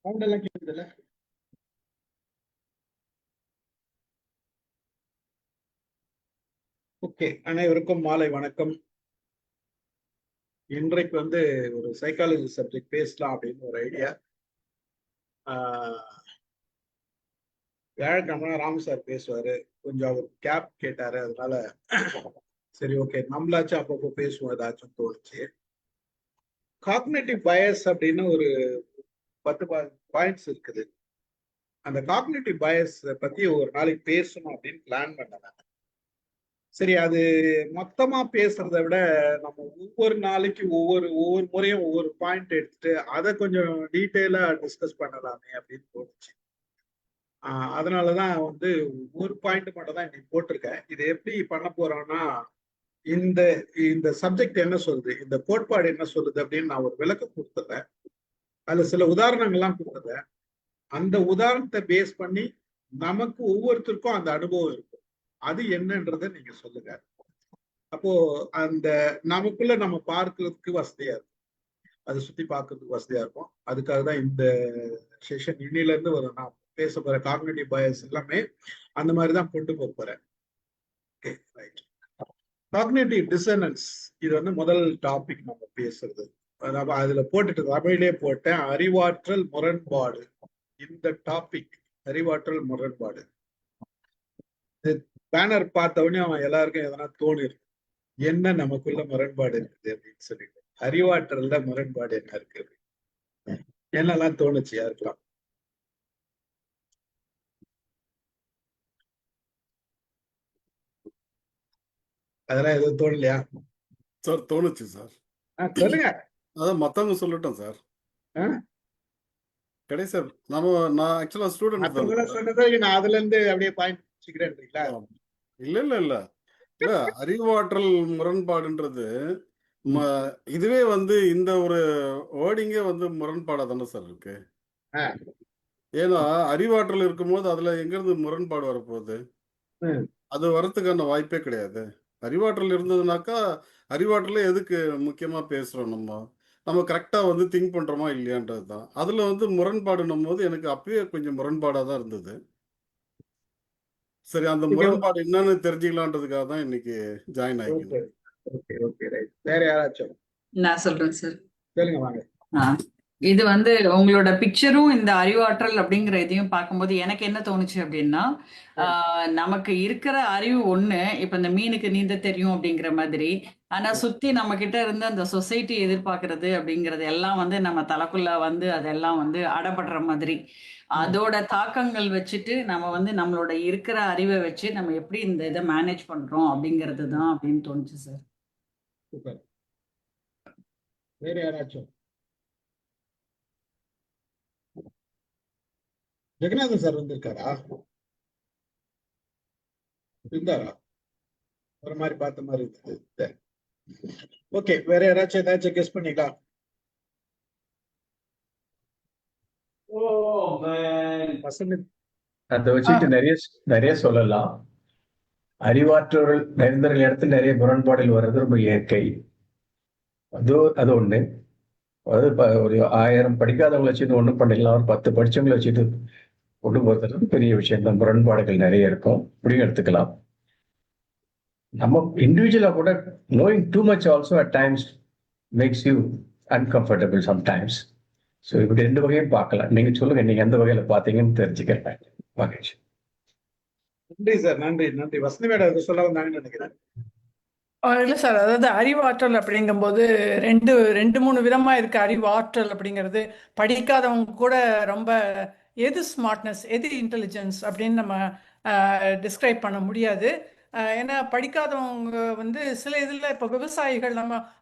Sound எல்லாம் கேக்குதுல்ல? Okay, அனைவருக்கும் மாலை வணக்கம். இன்றைக்கு ஒரு சைக்காலஜி சப்ஜெக்ட் பேசலாம் அப்படின்னு ஒரு ஐடியா. வியாழக்கிழமை ராமு சார் பேசுவாரு, கொஞ்சம் அவர் கேப் கேட்டாரு, அதனால சரி ஓகே நம்மளாச்சும் அப்பப்போ பேசுவோம் ஏதாச்சும் தோணுச்சு. காக்னேட்டிவ் பயஸ் அப்படின்னு ஒரு 10 பாயிண்ட்ஸ் இருக்குது. அந்த காக்னேட்டிவ் பயஸ் பத்தி ஒரு நாளைக்கு பேசணும் அப்படின்னு பிளான் பண்ணேன். சரி, அது மொத்தமா பேசுறதை விட நம்ம ஒவ்வொரு நாளைக்கு ஒவ்வொரு முறையும் ஒவ்வொரு பாயிண்ட் எடுத்துட்டு அதை கொஞ்சம் டீட்டெயிலா டிஸ்கஸ் பண்ணலாமே அப்படின்னு தோணுச்சு. அதனாலதான் ஒரு பாயிண்ட் மட்டும் தான் இன்னைக்கு போட்டிருக்கேன். இது எப்படி பண்ண போறோம்னா, இந்த இந்த சப்ஜெக்ட் என்ன சொல்லுது, இந்த கோட்பாடு என்ன சொல்லுது அப்படின்னு நான் ஒரு விளக்கம் கொடுத்துறேன். அதுல சில உதாரணங்கள்லாம் கொடுத்துறேன். அந்த உதாரணத்தை பேஸ் பண்ணி நமக்கு ஒவ்வொருத்தருக்கும் அந்த அனுபவம் இருக்கும். அது என்னன்றதை நீங்க சொல்லுங்க. அப்போ அந்த நமக்குள்ள நம்ம பார்க்கறதுக்கு வசதியா இருக்கும், அதை சுத்தி பார்க்கறதுக்கு வசதியா இருக்கும். அதுக்காக தான் இந்த செஷன் இன்னில இருந்து நான் பேச போற காக்னிட்டிவ் பயஸ் எல்லாமே அந்த மாதிரி தான் கொண்டு போக போறேன். Okay, right. காக்னிட்டிவ் டிசனன்ஸ் இது முதல் டாபிக் நம்ம பேசுறது. அதாவது அதுல போட்டுட்டு தமிழிலே போட்டேன், அறிவாற்றல் முரண்பாடு. இந்த டாபிக் அறிவாற்றல் முரண்பாடு. பேனர் பார்த்தவொடனே அவன் எல்லாருக்கும் எதனா தோணிருக்கு, என்ன நமக்குள்ள முரண்பாடு இருக்குது அப்படின்னு சொல்லிட்டு. அறிவாற்றல்ல முரண்பாடு என்ன இருக்குது, என்னெல்லாம் தோணுச்சு யாருக்கலாம்? அதெல்லாம் எதுவும் தோணலையா சார்? தோணுச்சு சார். சொல்லுங்க. அதான் மத்தவங்க சொல்லட்டும் சார். கிடையாது சார், நான் ஆக்சுவலா ஸ்டூடெண்ட் சொன்னதை நான் அதுல இருந்து அப்படியே பாயிண்ட் வச்சுக்கிறேன்றீங்களா? இல்ல இல்ல இல்ல இல்ல அறிவாற்றல் முரண்பாடுன்றது இதுவே இந்த ஒரு வேர்டிங்கே முரண்பாடா தானே சார் இருக்கு. ஏன்னா அறிவாற்றல் இருக்கும்போது அதுல எங்க இருந்து முரண்பாடு வரப்போகுது? அது வரத்துக்கான வாய்ப்பே கிடையாது. அறிவாற்றல் இருந்ததுனாக்கா அறிவாற்றல எதுக்கு முக்கியமா பேசுறோம்? நம்ம கரெக்டா திங்க் பண்றோமா இல்லையான்றது தான். அதுல முரண்பாடுன்னும் போது எனக்கு அப்பயே கொஞ்சம் முரண்பாடா தான் இருந்தது. சரி, அந்த முரண்பாடு என்னன்னு தெரிஞ்சுக்கலான்றதுக்காக தான் இன்னைக்கு ஜாயின் ஆகிக்கிறேன். வேற யாராச்சும்? நான் சொல்றேன் சார். சொல்லுங்க, வாங்க. இது உங்களோட பிக்சரும் இந்த அறிவாற்றல் அப்படிங்கிற இதையும் பார்க்கும்போது எனக்கு என்ன தோணுச்சு அப்படின்னா, நமக்கு இருக்கிற அறிவு ஒண்ணு, இப்ப இந்த மீனுக்கு நீந்த தெரியும் அப்படிங்கிற மாதிரி. ஆனா சுத்தி நம்ம கிட்ட இருந்து அந்த சொசைட்டி எதிர்பார்க்கறது அப்படிங்கறது எல்லாம் நம்ம தலைக்குள்ள அதெல்லாம் அடப்படுற மாதிரி. அதோட தாக்கங்கள் வச்சுட்டு நம்ம நம்மளோட இருக்கிற அறிவை வச்சு நம்ம எப்படி இந்த இதை மேனேஜ் பண்றோம் அப்படிங்கிறது தான் அப்படின்னு தோணுச்சு சார். வேற யாராச்சும்? ஜெகநாதன் சார் வந்திருக்காரா? இருந்தாரா? ஒரு மாதிரி பார்த்த மாதிரி இருந்தது. ஓகே, வேற யாராச்சும் ஏதாச்சும் கெஸ் பண்ணிக்கலாம்? அதை வச்சுட்டு நிறைய சொல்லலாம். அறிவாற்றல் நிறைந்த இடத்துல நிறைய முரண்பாடுகள் வர்றது ரொம்ப இயற்கை. அது ஒண்ணு. அதாவது ஒரு 1000 படிக்காதவங்களை வச்சுட்டு ஒண்ணும் பண்ணிடலாம், ஒரு 10 படிச்சவங்களை வச்சுட்டு கொண்டு போறது பெரிய விஷயம் தான். முரண்பாடுகள் நிறைய இருக்கும், இப்படியும் எடுத்துக்கலாம். நம்ம இண்டிவிஜுவலா கூட knowing too much also at times makes you uncomfortable sometimes. So இப்படி 2 வகையும் பார்க்கலாம். நீங்க சொல்லுங்க, நீங்க எந்த வகையில பார்த்தீங்கன்னு தெரிஞ்சுக்கிறேன். மகிழ்ச்சி. நன்றி சார், நன்றி. வசந்தி மேடம் அதை சொல்ல வந்தாங்கன்னு நினைக்கிறேன். இல்லை சார், அதாவது அறிவாற்றல் அப்படிங்கும்போது ரெண்டு மூணு விதமா இருக்கு. அறிவாற்றல் அப்படிங்கிறது படிக்காதவங்க கூட ரொம்ப எது ஸ்மார்ட்னஸ், எது இன்டெலிஜென்ஸ் அப்படின்னு நம்ம டிஸ்கிரைப் பண்ண முடியாது. ஏன்னா படிக்காதவங்க சில இதில் இப்போ விவசாயிகள்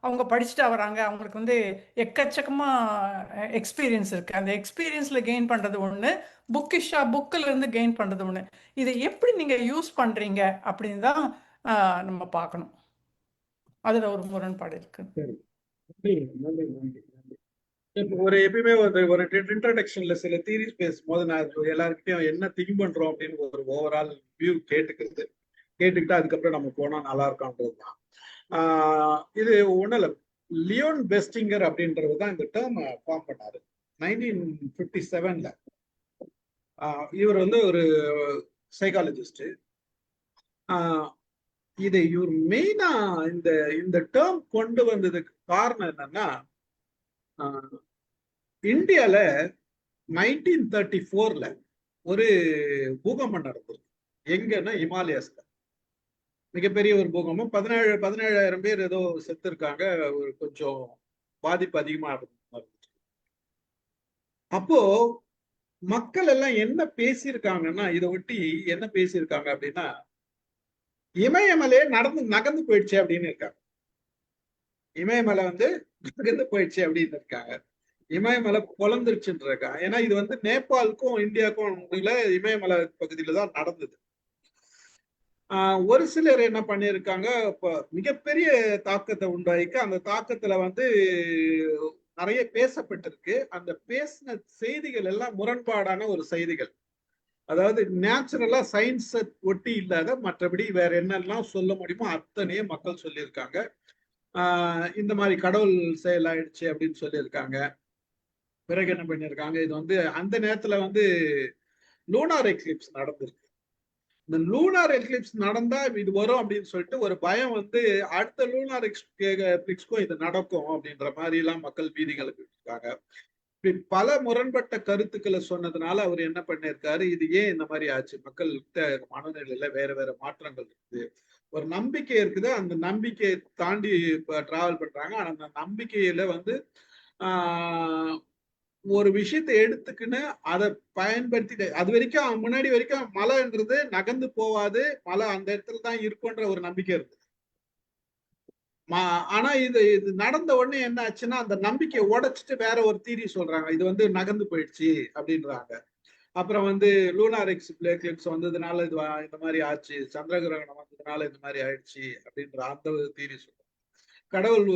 அவங்க படிச்சுட்டு வராங்க, அவங்களுக்கு எக்கச்சக்கமாக எக்ஸ்பீரியன்ஸ் இருக்குது. அந்த எக்ஸ்பீரியன்ஸில் கெயின் பண்ணுறது ஒன்று, புக்கில் இருந்து கெயின் பண்ணுறது ஒன்று. இதை எப்படி நீங்கள் யூஸ் பண்ணுறீங்க அப்படின்னு தான் நம்ம பார்க்கணும். அதுல ஒரு முரண்பாடு இருக்கு. ஒரு எப்பயுமே ஒரு இன்ட்ரோடக்ஷன்ல சில தியரிஸ் பேசும்போது நான் எல்லாருக்கிட்டையும் என்ன திங்க் பண்றோம் அப்படின்னு ஒரு ஓவரால் வியூ கேட்டுக்கிட்டு அதுக்கப்புறம் நம்ம போனா நல்லா இருக்கான்றதுதான். இது ஒண்ணுல லியோன் பெஸ்டிங்கர் அப்படின்றது தான் இந்த டேர்ம் ஃபார்ம் பண்ணாரு. 1957ல இவர் வந்து ஒரு சைக்காலஜிஸ்ட். இதை இவர் மெயினா இந்த இந்த டேர்ம் கொண்டு வந்ததுக்கு காரணம் என்னன்னா, இந்தியால 1934ல ஒரு பூகம்பம் நடந்தது. எங்கன்னா இமாலயஸ்ல மிகப்பெரிய ஒரு பூகம்பம். 17,000 பேர் ஏதோ செத்து இருக்காங்க. ஒரு கொஞ்சம் பாதிப்பு அதிகமா இருந்துச்சு. அப்போ மக்கள் எல்லாம் என்ன பேசியிருக்காங்கன்னா, இதை ஒட்டி என்ன பேசியிருக்காங்க அப்படின்னா, இமயமலையே நகர்ந்து போயிடுச்சு அப்படின்னு இருக்காங்க. இமயமலை வந்து நகர்ந்து போயிடுச்சு அப்படின்னு இருக்காங்க. இமயமலை பொழந்துருச்சுன்னு இருக்காங்க. ஏன்னா இது வந்து நேபாளுக்கும் இந்தியாவுக்கும் இமயமலை பகுதியில தான் நடந்தது. ஒரு சிலர் என்ன பண்ணியிருக்காங்க, இப்ப மிகப்பெரிய தாக்கத்தை உண்டாயிக்க அந்த தாக்கத்துல வந்து நிறைய பேசப்பட்டிருக்கு. அந்த பேசின செய்திகள் எல்லாம் முரண்பாடான ஒரு செய்திகள். அதாவது நேச்சுரலா சயின்ஸை ஒட்டி இல்லாத மற்றபடி வேற என்னெல்லாம் சொல்ல முடியுமோ அத்தனையே மக்கள் சொல்லியிருக்காங்க. இந்த மாதிரி கடவுள் செயல் ஆயிடுச்சு அப்படின்னு சொல்லியிருக்காங்க. பிறகு என்ன பண்ணியிருக்காங்க, இது வந்து அந்த நேரத்துல வந்து லூனார் எக்லிப்ஸ் நடந்திருக்கு. இந்த லூனார் எக்லிப்ஸ் நடந்தா இது வரும் அப்படின்னு சொல்லிட்டு ஒரு பயம் வந்து அடுத்த லூனார் எக்லிப்ஸ்க்கும் இது நடக்கும் அப்படின்ற மாதிரி எல்லாம் மக்கள் பீதிகளுக்கு இருக்காங்க. பல முரண்பட்ட கருத்துக்களை சொன்னதுனால அவர் என்ன பண்ணிருக்காரு, இது ஏன் இந்த மாதிரி ஆச்சு, மக்கள் மனநிலையில வேற வேற மாற்றங்கள் இருக்குது, ஒரு நம்பிக்கை இருக்குது, அந்த நம்பிக்கையை தாண்டி டிராவல் பண்றாங்க. ஆனா அந்த நம்பிக்கையில வந்து ஒரு விஷயத்தை எடுத்துக்கின்னு அதை பயன்படுத்திட்டு அது வரைக்கும் முன்னாடி வரைக்கும் மலைன்றது நகர்ந்து போவாது, மலை அந்த இடத்துல தான் இருக்குன்ற ஒரு நம்பிக்கை இருக்கு. ஆனா இது நடந்த உடனே என்ன ஆச்சுன்னா அந்த நம்பிக்கையை உடைச்சிட்டு வேற ஒரு தீரி சொல்றாங்க, இது வந்து நகர்ந்து போயிடுச்சு அப்படின்றாங்க. அப்புறம் வந்து லூனார் எக்லிப்ஸ் வந்ததுனால இது இந்த மாதிரி ஆச்சு, சந்திர கிரகணம் வந்ததுனால இந்த மாதிரி ஆயிடுச்சு அப்படின்ற அந்த தீரி சொல்றாங்க. கடவுள்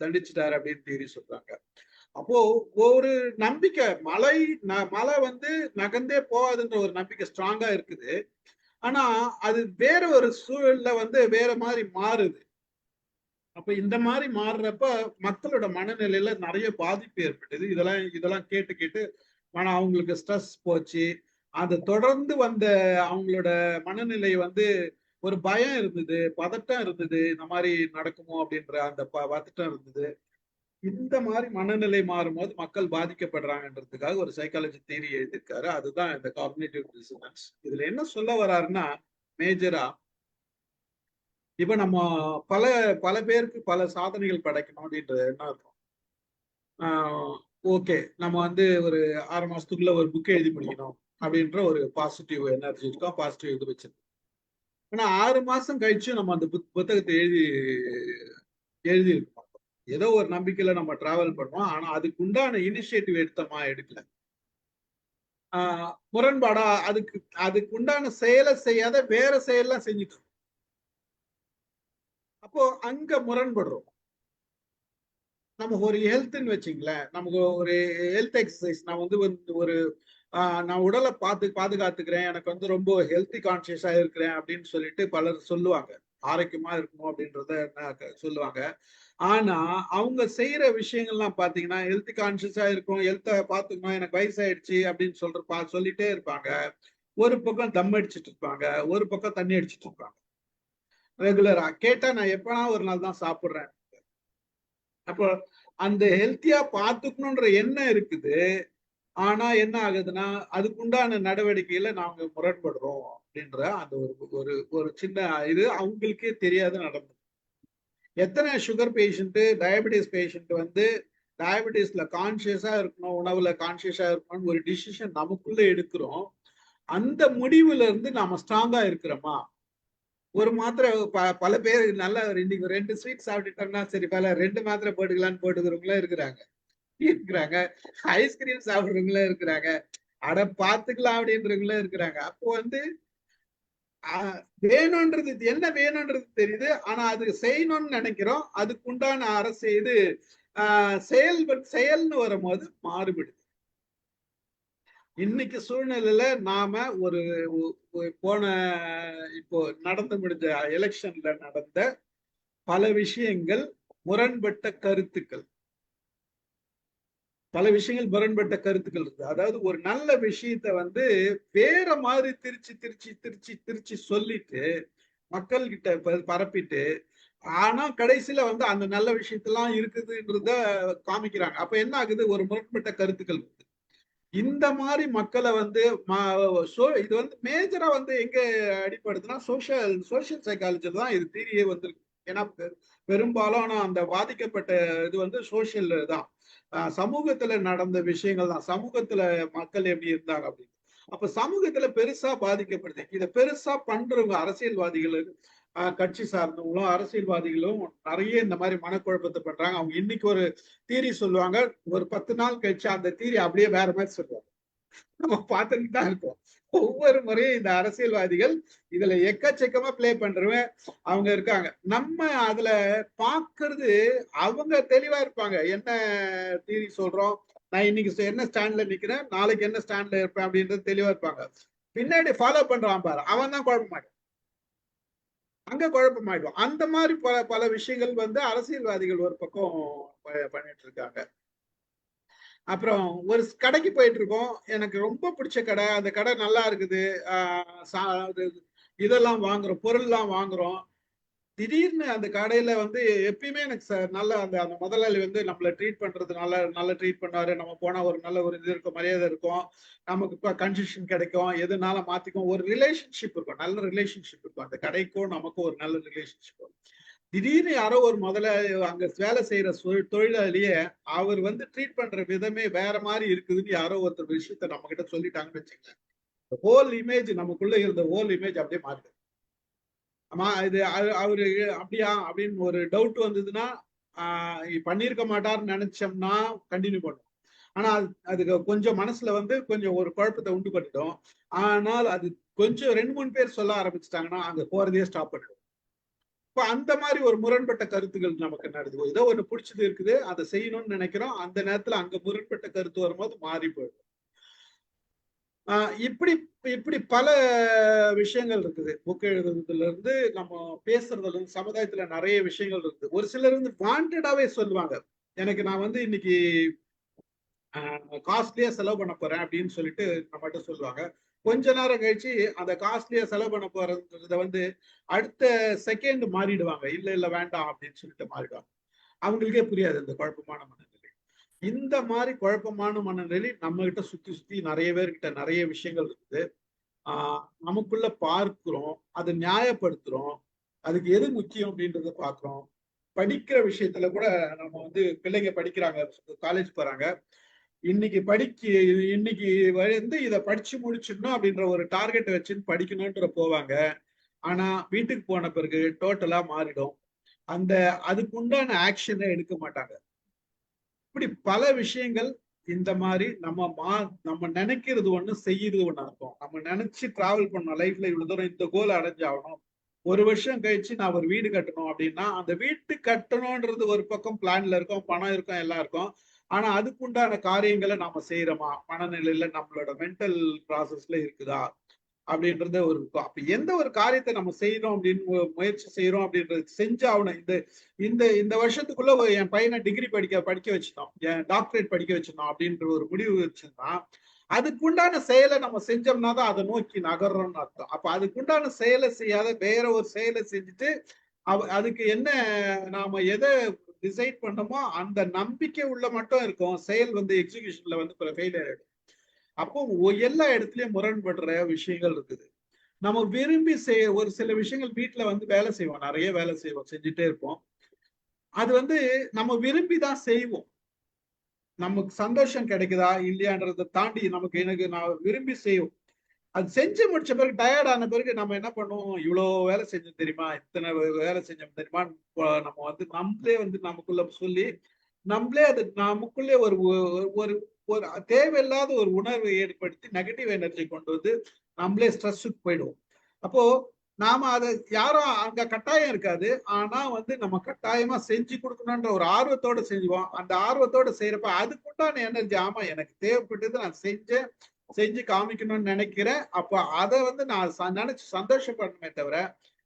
தண்டிச்சிட்டாரு அப்படின்னு தீரி சொல்றாங்க. அப்போ ஒரு நம்பிக்கை மலை வந்து நகர்ந்தே போகாதுன்ற ஒரு நம்பிக்கை ஸ்ட்ராங்கா இருக்குது. ஆனா அது வேற ஒரு சூழல்ல வந்து வேற மாதிரி மாறுது. அப்ப இந்த மாதிரி மாறுறப்ப மக்களோட மனநிலையில நிறைய பாதிப்பு ஏற்பட்டது. இதெல்லாம் கேட்டு அவங்களுக்கு ஸ்ட்ரெஸ் போச்சு. அது தொடர்ந்து வந்த அவங்களோட மனநிலை வந்து ஒரு பயம் இருந்தது, பதட்டம் இருந்தது, இந்த மாதிரி நடக்குமோ அப்படின்ற அந்த பதட்டம் இருந்தது. இந்த மாதிரி மனநிலை மாறும்போது மக்கள் பாதிக்கப்படுறாங்கன்றதுக்காக ஒரு சைக்காலஜி தியரி எழுதியிருக்காரு. அதுதான் இந்த காக்னிட்டிவ் டிசனன்ஸ். இதுல என்ன சொல்ல வர்றாருன்னா, மேஜரா இப்ப நம்ம பல பல பேருக்கு பல சாதனைகள் படைக்கணும் அப்படின்றது என்ன இருக்கும். ஓகே, நம்ம வந்து ஒரு 6 மாசத்துக்குள்ள ஒரு புக் எழுதி முடிக்கணும் அப்படின்ற ஒரு பாசிட்டிவ் எனர்ஜி இருக்கும், பாசிட்டிவ் இது வச்சிருக்கோம். ஆனா 6 மாசம் கழிச்சு நம்ம அந்த புத்தகத்தை எழுதி இருக்கோம். ஏதோ ஒரு நம்பிக்கையில நம்ம டிராவல் பண்ணுவோம். ஆனா அதுக்கு உண்டான இனிஷியேட்டிவ் எடுக்கல. முரண்பாடா அதுக்கு உண்டான செயலை செய்யாத வேற செயல்லாம் செஞ்சுட்டு இருக்கோம். அப்போ அங்க முரண்படுறோம். நமக்கு ஒரு ஹெல்த்ன்னு வச்சுங்களேன், நமக்கு ஒரு ஹெல்த் எக்ஸசைஸ், நான் வந்து ஒரு நான் உடலை பாதுகாத்துக்கிறேன், எனக்கு வந்து ரொம்ப ஹெல்த்தி கான்சியஸா இருக்கிறேன் அப்படின்னு சொல்லிட்டு பலர் சொல்லுவாங்க, ஆரோக்கியமா இருக்கணும் அப்படின்றத சொல்லுவாங்க. ஆனா அவங்க செய்யற விஷயங்கள்லாம் பாத்தீங்கன்னா ஹெல்த் கான்சியஸா இருக்கும், ஹெல்த்தை பாத்துக்கணும், எனக்கு வயசாயிடுச்சு அப்படின்னு சொல்லிட்டே இருப்பாங்க. ஒரு பக்கம் தம் அடிச்சுட்டு இருப்பாங்க, ஒரு பக்கம் தண்ணி அடிச்சுட்டு இருப்பாங்க. ரெகுலரா கேட்டா நான் எப்பனா ஒரு நாள் தான் சாப்பிடுறேன். அப்போ அந்த ஹெல்த்தியா பாத்துக்கணும்ன்ற எண்ணம் இருக்குது. ஆனா என்ன ஆகுதுன்னா அதுக்குண்டான நடவடிக்கையில நாங்க முரண்படுறோம் அப்படின்ற அந்த ஒரு ஒரு சின்ன இது அவங்களுக்கே தெரியாத நடந்தது. எத்தனை சுகர் பேஷண்ட், டயபெட்டிஸ் பேஷண்ட் வந்து டயபெட்டிஸ்ல கான்சியஸா இருக்கணும், உணவுல கான்சியஸா இருக்கணும் ஒரு டிசிஷன் நமக்குள்ள எடுக்கிறோம். அந்த முடிவுல இருந்து நாம ஸ்ட்ராங்கா இருக்கிறோமா? ஒரு மாத்திரை பல பேர் நல்லா இன்னைக்கு 2 ஸ்வீட் சாப்பிட்டுட்டோம்னா சரி பல 2 மாத்திரை போட்டுக்கலான்னு போட்டுக்கிறவங்களும் இருக்கிறாங்க. ஐஸ்கிரீம் சாப்பிடுறவங்களும் இருக்கிறாங்க. அட பாத்துக்கலாம் அப்படின்றவங்களும் இருக்கிறாங்க. அப்போ வந்து வேணும்ன்றது என்ன வேணும்ன்றது தெரியுது, ஆனா அது செய்யணும்னு நினைக்கிறோம். அதுக்கு உண்டான அரசு இது செயல்னு வரும்போது மாறுபடுது. இன்னைக்கு சூழ்நிலையில நாம போன இப்போ நடந்து முடிஞ்ச எலெக்ஷன்ல நடந்த பல விஷயங்கள் முரண்பட்ட கருத்துக்கள். பல விஷயங்கள் முரண்பட்ட கருத்துக்கள் இருக்கு. அதாவது ஒரு நல்ல விஷயத்த வந்து வேற மாதிரி திருச்சி திருச்சி திருச்சி திருச்சி சொல்லிட்டு மக்கள் கிட்ட பரப்பிட்டு, ஆனா கடைசியில வந்து அந்த நல்ல விஷயத்தெல்லாம் இருக்குதுன்றத காமிக்கிறாங்க. அப்ப என்ன ஆகுது? ஒரு முரண்பட்ட கருத்துக்கள் இருக்கு. இந்த மாதிரி மக்களை வந்து இது வந்து மேஜரா வந்து எங்க அடிப்படுதுன்னா சோசியல் சைக்காலஜில தான் இது தீரியே வந்திருக்கு. ஏன்னா பெரும்பாலான அந்த பாதிக்கப்பட்ட இது வந்து சோசியல் தான், சமூகத்துல நடந்த விஷயங்கள் தான், சமூகத்துல மக்கள் எப்படி இருந்தாங்க அப்படின்னு. அப்ப சமூகத்துல பெருசா பாதிக்கப்படுது. இதை பெருசா பண்றவங்க அரசியல்வாதிகள், கட்சி சார்ந்தவங்களும் அரசியல்வாதிகளும் நிறைய இந்த மாதிரி மனக்குழப்பத்தை பண்றாங்க. அவங்க இன்னைக்கு ஒரு தீரி சொல்லுவாங்க, ஒரு 10 நாள் கழிச்சு அந்த தீரி அப்படியே வேற மாதிரி சொல்லுவாங்க. நம்ம பார்த்துட்டு தான் இருக்கோம். ஒவ்வொரு முறையும் இந்த அரசியல்வாதிகள் இதுல எக்கச்சக்கமா பிளே பண்றவங்க அவங்க இருக்காங்க. நம்ம அதுல பாக்குறது அவங்க தெளிவா இருப்பாங்க. என்ன தீரி சொல்றோம், நான் இன்னைக்கு என்ன ஸ்டாண்ட்ல நிக்கிறேன், நாளைக்கு என்ன ஸ்டாண்ட்ல இருப்பேன் அப்படின்றது தெளிவா இருப்பாங்க. பின்னாடி ஃபாலோ பண்றான் பாரு, அவன் தான் குழப்பமாயிடும். அங்க குழப்பமாயிடும். அந்த மாதிரி பல பல விஷயங்கள் வந்து அரசியல்வாதிகள் ஒரு பக்கம் பண்ணிட்டு இருக்காங்க. அப்புறம் ஒரு கடைக்கு போயிட்டு இருக்கோம். எனக்கு ரொம்ப பிடிச்ச கடை, அந்த கடை நல்லா இருக்குது. இதெல்லாம் வாங்குறோம், பொருள்லாம் வாங்குறோம். திடீர்னு அந்த கடையில வந்து எப்பயுமே எனக்கு நல்ல அந்த அந்த முதலாளி வந்து நம்மள ட்ரீட் பண்றது நல்லா ட்ரீட் பண்ணாரு. நம்ம போனா ஒரு நல்ல ஒரு இது இருக்கும், மரியாதை இருக்கும், நமக்கு இப்போ கன்செஷன் கிடைக்கும், எதுனால மாத்திக்கும், ஒரு ரிலேஷன்ஷிப் இருக்கும், நல்ல ரிலேஷன்ஷிப் இருக்கும். அந்த கடைக்கும் நமக்கும் ஒரு நல்ல ரிலேஷன்ஷிப் இருக்கும். திடீர்னு யாரோ ஒரு முதலாளி அங்க வேலை செய்யற தொழிலாளியே அவர் வந்து ட்ரீட் பண்ற விதமே வேற மாதிரி இருக்குதுன்னு யாரோ ஒருத்தர் விஷயத்த நம்ம கிட்ட சொல்லிட்டாங்கன்னு வச்சுக்கோங்க, ஹோல் இமேஜ், நமக்குள்ள இருந்த ஹோல் இமேஜ் அப்படியே மாறுது. ஆமா, இது அவரு அப்படியா அப்படின்னு ஒரு டவுட் வந்ததுன்னா பண்ணிருக்க மாட்டாருன்னு நினைச்சோம்னா கண்டினியூ பண்ணுவோம். ஆனா அதுக்கு கொஞ்சம் மனசுல வந்து கொஞ்சம் ஒரு குழப்பத்தை உண்டு பண்ணிட்டோம். ஆனால் அது கொஞ்சம் 2-3 பேர் சொல்ல ஆரம்பிச்சுட்டாங்கன்னா அங்க போறதையே ஸ்டாப் பண்ணிடும். இப்ப அந்த மாதிரி ஒரு முரண்பட்ட கருத்துக்கள் நமக்கு நடக்குது. ஏதோ ஒண்ணு பிடிச்சது இருக்குது, அதை செய்யணும்னு நினைக்கிறோம், அந்த நேரத்துல அங்க முரண்பட்ட கருத்து வரும்போது மாறி போயிடும். இப்படி இப்படி பல விஷயங்கள் இருக்குது. புக் எழுதுறதுல இருந்து நம்ம பேசுறதுல இருந்து சமுதாயத்துல நிறைய விஷயங்கள் இருக்குது. ஒரு சிலர் வந்து வாண்டடாவே சொல்லுவாங்க, எனக்கு நான் வந்து இன்னைக்கு காஸ்ட்லியா செலவு பண்ண போறேன் அப்படின்னு சொல்லிட்டு நம்மகிட்ட சொல்லுவாங்க. கொஞ்ச நேரம் கழிச்சு அந்த காஸ்ட்லியா செலவு பண்ண போறத வந்து அடுத்த செகண்ட் மாறிடுவாங்க. இல்ல இல்ல வேண்டாம் அப்படின்னு சொல்லிட்டு மாறிடுவாங்க. அவங்களுக்கே புரியாது இந்த குழப்பமான மனநிலை. இந்த மாதிரி குழப்பமான மனநிலை நம்ம கிட்ட சுத்தி சுத்தி நிறைய பேர்கிட்ட நிறைய விஷயங்கள் இருக்குது. நமக்குள்ள பார்க்கிறோம், அதை நியாயப்படுத்துறோம், அதுக்கு எது முக்கியம் அப்படின்றத பாக்குறோம். படிக்கிற விஷயத்துல கூட நம்ம வந்து பிள்ளைங்க படிக்கிறாங்க, காலேஜ் போறாங்க, இன்னைக்கு வந்து இதை படிச்சு முடிச்சிடணும் அப்படின்ற ஒரு டார்கெட் வச்சுன்னு படிக்கணும்ன்ற போவாங்க. ஆனா வீட்டுக்கு போன பிறகு டோட்டலா மாறிடும். அதுக்கு உண்டான ஆக்ஷனை எடுக்க மாட்டாங்க. இப்படி பல விஷயங்கள் இந்த மாதிரி நம்ம நினைக்கிறது ஒண்ணு, செய்யறது ஒண்ணு இருக்கும். நம்ம நினைச்சு டிராவல் பண்ணோம் லைஃப்ல, இவ்வளவு தூரம் இந்த கோல் அடைஞ்சாகணும், ஒரு வருஷம் கழிச்சு நான் ஒரு வீடு கட்டணும் அப்படின்னா அந்த வீட்டு கட்டணும்ன்றது ஒரு பக்கம் பிளான்ல இருக்கும், பணம் இருக்கும், எல்லாம் இருக்கும். ஆனா அதுக்குண்டான காரியங்களை நாம செய்யறோமா, மனநிலையில நம்மளோட மென்டல் ப்ராசஸ்ல இருக்குதா அப்படின்றத ஒரு இருக்கும். அப்ப எந்த ஒரு காரியத்தை நம்ம செய்யறோம் அப்படின்னு முயற்சி செய்யறோம் அப்படின்றது செஞ்சாகணும். இந்த இந்த வருஷத்துக்குள்ள என் பையனை டிகிரி படிக்க வச்சிட்டோம், என் டாக்டரேட் படிக்க வச்சிடணும் அப்படின்ற ஒரு முடிவு வச்சிருந்தா அதுக்குண்டான செயலை நம்ம செஞ்சோம்னா தான் அதை நோக்கி நகர்றோம்னு அர்த்தம். அப்ப அதுக்குண்டான செயலை செய்யாத வேற ஒரு செயலை செஞ்சுட்டு அதுக்கு என்ன நாம எதை டிசைட் பண்ணோமோ அந்த நம்பிக்கை உள்ள மட்டும் இருக்கும், செயல் வந்து எக்ஸிகியூஷன்ல வந்து ஃபெயிலியர் ஆயிடும். அப்போ எல்லா இடத்துலயும் முரண்படுற விஷயங்கள் இருக்குது. நம்ம விரும்பி ஒரு சில விஷயங்கள் வீட்டுல வந்து வேலை செய்வோம், நிறைய வேலை செய்வோம், செஞ்சுட்டே இருப்போம். அது வந்து நம்ம விரும்பி தான் செய்வோம். நமக்கு சந்தோஷம் கிடைக்குதா இல்லையான்றதை தாண்டி எனக்கு நான் விரும்பி செய்வோம். அது செஞ்சு முடிச்ச பிறகு டயர்ட் ஆன பிறகு நம்ம என்ன பண்ணுவோம், இவ்வளவு வேலை செஞ்சோம் தெரியுமா, இத்தனை வேலை செஞ்சோம் தெரியுமா, நம்ம வந்து நம்மளே வந்து நமக்குள்ள சொல்லி நம்மளே அது நமக்குள்ளே ஒரு ஒரு ஒரு தேவையில்லாத ஒரு உணர்வை ஏற்படுத்தி நெகட்டிவ் எனர்ஜி கொண்டு வந்து நம்மளே ஸ்ட்ரெஸ்ஸுக்கு போயிடுவோம். அப்போ நாம அதை யாரும் அங்க கட்டாயம் இருக்காது, ஆனா வந்து நம்ம கட்டாயமா செஞ்சு கொடுக்கணும்ன்ற ஒரு ஆர்வத்தோட செஞ்சுவோம். அந்த ஆர்வத்தோட செய்யறப்ப அதுக்குண்டான எனர்ஜி, ஆமா எனக்கு தேவைப்பட்டது, நான் செஞ்சு காமிக்கணும்னு நினைக்கிறேன். அப்ப அதை வந்து நான் நினைச்சு சந்தோஷப்படணுமே தவிர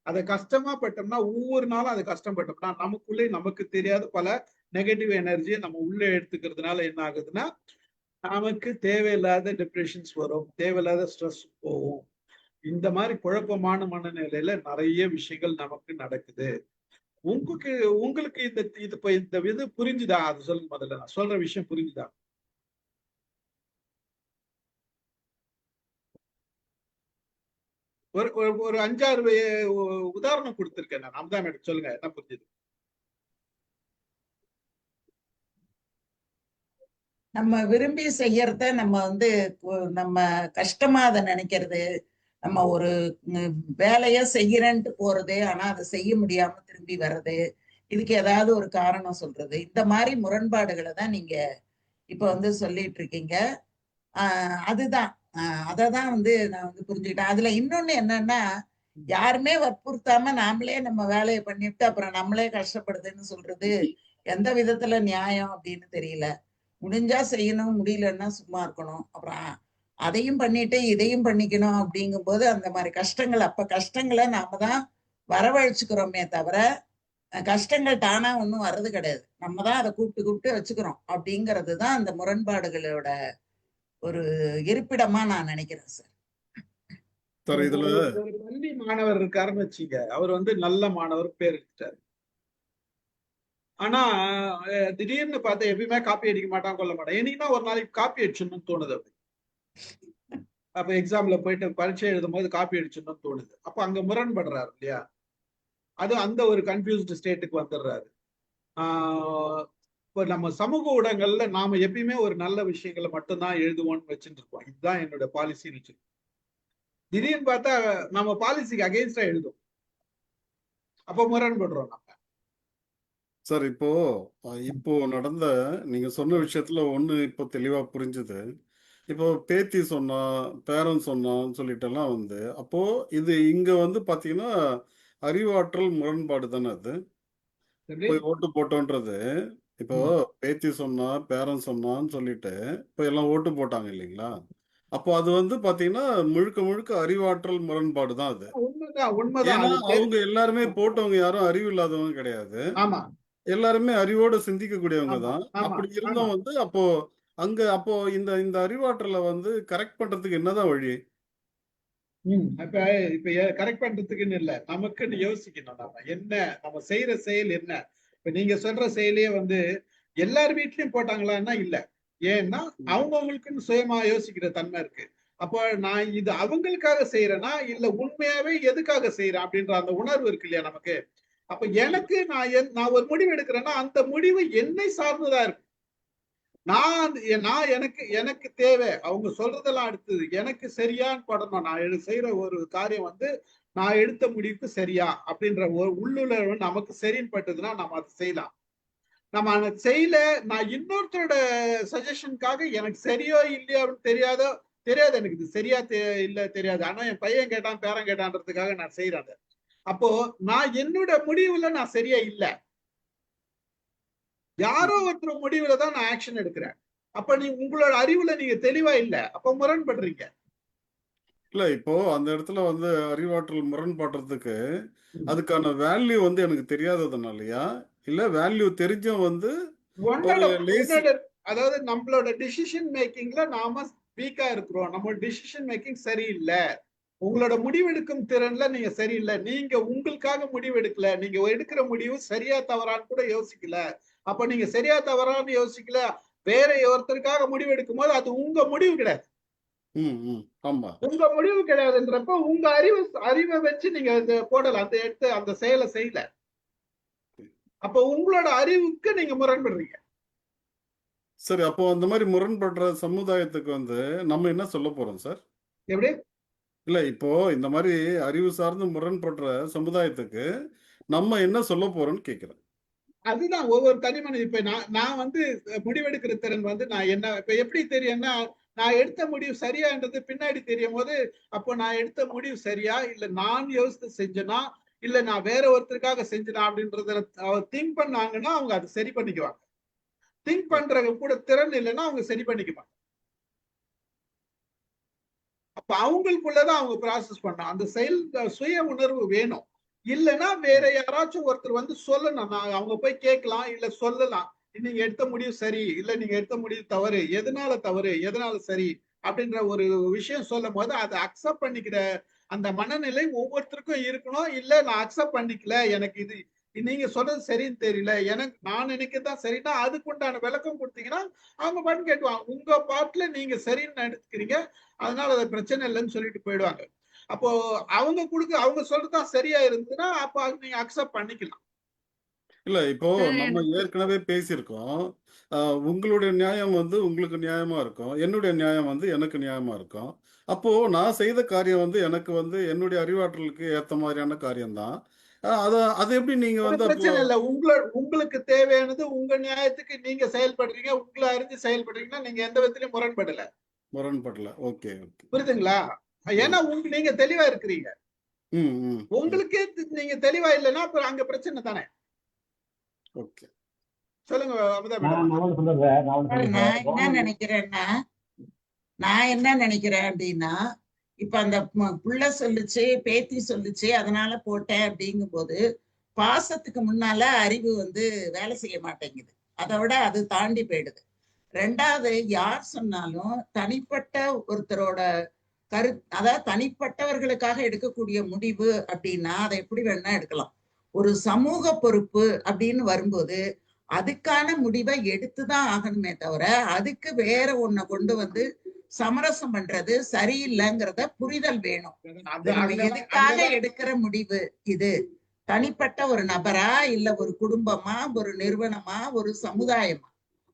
அதை கஷ்டமா பட்டோம்னா, ஒவ்வொரு நாளும் அதை கஷ்டப்பட்டோம்னா நமக்குள்ளே நமக்கு தெரியாத பல நெகட்டிவ் எனர்ஜியை நம்ம உள்ள எடுத்துக்கிறதுனால என்ன ஆகுதுன்னா நமக்கு தேவையில்லாத டிப்ரெஷன்ஸ் வரும், தேவையில்லாத ஸ்ட்ரெஸ் போகும். இந்த மாதிரி குழப்பமான மனநிலையில நிறைய விஷயங்கள் நமக்கு நடக்குது. உங்களுக்கு உங்களுக்கு இந்த இது புரிஞ்சுதா? அது சொல்லுங்க முதல்ல. நான் சொல்ற விஷயம் புரிஞ்சுதா? ஒரு 5-6 உதாரணம் கொடுத்திருக்கேன் நான். அம்தா மேடம் சொல்லுங்க, என்ன புரிஞ்சுது? நம்ம விரும்பி செய்யறத நம்ம நம்ம கஷ்டமா அதை நினைக்கிறது, நம்ம ஒரு வேலைய செய்யறேன்ட்டு போறது, ஆனா அதை செய்ய முடியாம திரும்பி வர்றது, இதுக்கு ஏதாவது ஒரு காரணம் சொல்றது, இந்த மாதிரி முரண்பாடுகளை தான் நீங்க இப்ப சொல்லிட்டு இருக்கீங்க. அதுதான் அததான் நான் புரிஞ்சுக்கிட்டேன். அதுல இன்னொன்னு என்னன்னா, யாருமே வற்புறுத்தாம நாமளே நம்ம வேலையை பண்ணிவிட்டு அப்புறம் நம்மளே கஷ்டப்படுதுன்னு சொல்றது எந்த விதத்துல நியாயம் அப்படின்னு தெரியல. முடிஞ்சா செய்யணும், முடியலன்னா சும்மா இருக்கணும். அப்புறம் அதையும் பண்ணிட்டு இதையும் பண்ணிக்கணும் அப்படிங்கும் போது அந்த மாதிரி கஷ்டங்களை நாம தான் வரவழைச்சுக்கிறோமே தவிர கஷ்டங்கள் தானா ஒன்றும் வர்றது கிடையாது. நம்ம தான் அதை கூப்பிட்டு கூப்பிட்டு வச்சுக்கிறோம். அப்படிங்கிறது தான் அந்த முரண்பாடுகளோட ஒரு இருப்பிடமா நான் நினைக்கிறேன் சார். சார் இதுல ஒரு பள்ளி மாணவர் இருக்காருன்னு வச்சுங்க, அவர் நல்ல மாணவர் பேர் எடுத்துட்டாரு. ஆனா திடீர்னு பார்த்தா எப்பயுமே காப்பி அடிக்க மாட்டான், கொள்ள மாட்டான். என்னைக்குன்னா ஒரு நாளைக்கு காப்பி அடிச்சிடணும்னு தோணுது. அப்படி அப்ப எக்ஸாம்ல போயிட்டு பரீட்சை எழுதும் போது காப்பி அடிச்சிடணும்னு தோணுது. அப்ப அங்க முரண்படுறாரு இல்லையா? அது அந்த ஒரு கன்ஃபியூஸ்டு ஸ்டேட்டுக்கு வந்துடுறாரு. இப்போ நம்ம சமூக ஊடகங்கள்ல நாம எப்பயுமே ஒரு நல்ல விஷயங்களை மட்டும்தான் எழுதுவோம்னு வச்சுட்டு இருக்கோம். இதுதான் என்னோட பாலிசின்னு வச்சிருக்கோம். திடீர்னு பார்த்தா நம்ம பாலிசிக்கு அகெயின்ஸ்டா எழுதும். அப்ப முரண்படுறோம் நம்ம. சார் இப்போ நடந்த நீங்க சொன்ன விஷயத்துல ஒண்ணு இப்போ தெளிவா புரிஞ்சுது. இப்போ பேத்தி சொன்னா, பேரன் சொன்னான்னு சொல்லிட்டெல்லாம் அப்போ இது இங்க பாத்தீங்கன்னா அறிவாற்றல் முரண்பாடு தானே அது. போய் ஓட்டு போட்டோன்றது இப்போ பேத்தி சொன்னா, பேரன் சொன்னான்னு சொல்லிட்டு இப்போ எல்லாம் ஓட்டு போட்டாங்க இல்லைங்களா? அப்போ அது பாத்தீங்கன்னா முழுக்க முழுக்க அறிவாற்றல் முரண்பாடு தான் அது. உண்மைதான். ஏன்னா அவங்க எல்லாருமே போட்டவங்க யாரும் அறிவு இல்லாதவங்க கிடையாது. ஆமா, எல்லாருமே அறிவோட சிந்திக்கக்கூடியவங்க ஆமா, தான். ஆமா, அப்படி ஆமா. இருந்தும் அப்போ இந்த அறிவாற்றலை கரெக்ட் பண்றதுக்கு என்னதான் வழி? இப்ப இப்ப கரெக்ட் பண்றதுக்குன்னு இல்ல, நமக்குன்னு யோசிக்கணும். நம்ம செய்யற செயல் என்ன? இப்ப நீங்க சொல்ற செயலே எல்லார் வீட்லயும் போட்டாங்களான்னா இல்ல. ஏன்னா அவங்கவுங்களுக்குன்னு சுயமா யோசிக்கிற தன்மை இருக்கு. அப்ப நான் இது அவங்களுக்காக செய்யறேன்னா இல்ல உண்மையாவே எதுக்காக செய்யறேன் அப்படின்ற அந்த உணர்வு இருக்கு இல்லையா நமக்கு? அப்ப எனக்கு நான் ஒரு முடிவு எடுக்கிறேன்னா அந்த முடிவு என்னை சார்ந்ததா இருக்கு. நான் எனக்கு தேவை, அவங்க சொல்றதெல்லாம் அடுத்தது எனக்கு சரியான்னு படணும். நான் செய்யற ஒரு காரியம் நான் எடுத்த முடிவுக்கு சரியா அப்படின்ற ஒரு உள்ளுணர்வு நமக்கு சரின்னு பட்டதுன்னா நம்ம அதை செய்யலாம். நம்ம அதை செய்யல, நான் இன்னொருத்தரோட சஜஷனுக்காக எனக்கு சரியோ இல்லையோ அப்படின்னு தெரியாது. எனக்கு இது சரியா இல்ல தெரியாது. ஆனா என் பையன் கேட்டான், பேரன் கேட்டான்றதுக்காக நான் செய்யறேன். அப்போ நான் என்னோட முடிவுல நான் சரியா இல்ல, யாரோ ஒருத்தர் முடிவுல தான் நான் ஆக்ஷன் எடுக்கிறேன். அப்ப உங்களோட அறிவுல நீங்க தெளிவா இல்ல, அப்ப முரண்படுறீங்க. இல்ல இப்போ அந்த இடத்துல அறிவாற்றல் முரண்படுறதுக்கு அதுக்கான வேல்யூ எனக்கு தெரியாததுனாலயா, இல்ல வேல்யூ தெரிஞ்சும் அதாவது நம்மளோட டிசிஷன் மேக்கிங்ல நாம வீக்கா இருக்கிறோம். நம்ம டிசிஷன் மேக்கிங் சரியில்லை. உங்களோட முடிவெடுக்கும் திறன்ல நீங்க சரியில்லை. நீங்க உங்களுக்காக முடிவு எடுக்கல. நீங்க எடுக்கிற முடிவு சரியா தவறான்னு கூட யோசிக்கல. அப்ப நீங்க சரியா தவறான்னு யோசிக்கல, வேற ஒருத்தருக்காக முடிவு எடுக்கும் போது அது உங்க முடிவு கிடையாது. உங்க முடிவு கிடையாதுன்றப்ப உங்க அறிவை வச்சு நீங்க போடலாம், அந்த செயலை செய்யல. அப்ப உங்களோட அறிவுக்கு நீங்க முரண்படுறீங்க. சரி, அப்போ அந்த மாதிரி முரண்படுற சமுதாயத்துக்கு நம்ம என்ன சொல்ல போறோம் சார்? எப்படி? இல்ல இப்போ இந்த மாதிரி அறிவு சார்ந்து முரண்படுற சமுதாயத்துக்கு நம்ம என்ன சொல்ல போறோம்னு கேக்குறேன். அதுதான் ஒவ்வொரு தனி மனித. இப்ப நான் முடிவெடுக்கிற திறன் நான் என்ன இப்ப எப்படி தெரியும்னா, நான் எடுத்த முடிவு சரியான்றது பின்னாடி தெரியும் போது, அப்போ நான் எடுத்த முடிவு சரியா இல்ல நான் யோசித்து செஞ்சனா இல்ல நான் வேற ஒருத்தருக்காக செஞ்சனா அப்படின்றத திங்க் பண்ணாங்கன்னா அவங்க அதை சரி பண்ணிக்குவாங்க. திங்க் பண்றது கூட திறன் இல்லைன்னா அவங்க சரி பண்ணிக்குவாங்க. அப்ப அவங்களுக்குள்ளதான் அவங்க ப்ராசஸ் பண்ணணும். அந்த செயல் சுய உணர்வு வேணும். இல்லைன்னா வேற யாராச்சும் ஒருத்தர் சொல்லணும். அவங்க போய் கேட்கலாம் இல்ல சொல்லலாம். நீங்க எடுத்த முடிவு சரி இல்ல நீங்க எடுத்த முடிவு தவறு, எதனால சரி அப்படின்ற ஒரு விஷயம் சொல்லும் போது அதை அக்செப்ட் பண்ணிக்கிற அந்த மனநிலை ஒவ்வொருத்தருக்கும் இருக்கணும். இல்ல நான் அக்செப்ட் பண்ணிக்கல, எனக்கு இது நீங்க சொல்றது சரின்னு தெரியல, எனக்கு நான் நினைக்கிறதான் சரின்னா அதுக்கு உண்டான விளக்கம் கொடுத்தீங்கன்னா அவங்க பாட்டு கேட்டுவாங்க. உங்க பாட்டுல நீங்க சரின்னு எடுத்துக்கிறீங்க, அதனால அது பிரச்சனை இல்லைன்னு சொல்லிட்டு போயிடுவாங்க. அப்போ அவங்க சொல்றதுதான் சரியா இருந்ததுன்னா அப்ப நீங்க அக்செப்ட் பண்ணிக்கலாம். இல்ல இப்போ நம்ம ஏற்கனவே பேசியிருக்கோம். உங்களுடைய நியாயம் வந்து உங்களுக்கு நியாயமா இருக்கும். என்னுடைய நியாயம் வந்து எனக்கு நியாயமா இருக்கும். அப்போ நான் செய்த காரியம் வந்து எனக்கு வந்து என்னுடைய அறிவாற்றலுக்கு ஏத்த மாதிரியான காரியம் தான். அத அது எப்படி நீங்க ஒரு வந்து அப்போ பிரச்சனை இல்ல. உங்களுக்கு தேவையானது உங்க நியாயத்துக்கு நீங்க செயல்படுறீங்க. உங்களை அறிஞ்சு செயல்படுறீங்கன்னா நீங்க எந்த விதத்திலயும் முரண்படல. முரண்படல. Okay, okay. புரியுதுங்களா? ஏன்னா நீங்க தெளிவா இருக்கிறீங்க. ம், ம், ம். உங்களுக்கே நீங்க தெளிவா இல்லைன்னா அப்புறம் அங்க பிரச்சனை தானே. ஓகே. சொல்லுங்க அமுதா நான் மேடம். ஒண்ணு சொல்றேன் சார். நான் ஒண்ணு சொல்றேன் சார். நான் என்ன நினைக்கிறேன் அப்படின்னா, இப்ப அந்த புள்ள சொல்லுச்சு, பேத்தி சொல்லுச்சு, அதனால போட்டேன் அப்படிங்கும்போது பாசத்துக்கு முன்னால அறிவு வந்து வேலை செய்ய மாட்டேங்குது. அதை விட அது தாண்டி போயிடுது. ரெண்டாவது, யார் சொன்னாலும் தனிப்பட்ட ஒருத்தரோட அதாவது தனிப்பட்டவர்களுக்காக எடுக்கக்கூடிய முடிவு அப்படின்னா அதை எப்படி வேணா எடுக்கலாம். ஒரு சமூக பொறுப்பு அப்படின்னு வரும்போது அதுக்கான முடிவை எடுத்துதான் ஆகணுமே தவிர அதுக்கு வேற ஒன்ன கொண்டு வந்து சமரசம் பண்றது சரியில்லைங்கிறத புரிதல் வேணும். நம்ம எதுக்காக எடுக்கிற முடிவு இது? தனிப்பட்ட ஒரு நபரா, இல்ல ஒரு குடும்பமா, ஒரு நிறுவனமா, ஒரு சமுதாயமா?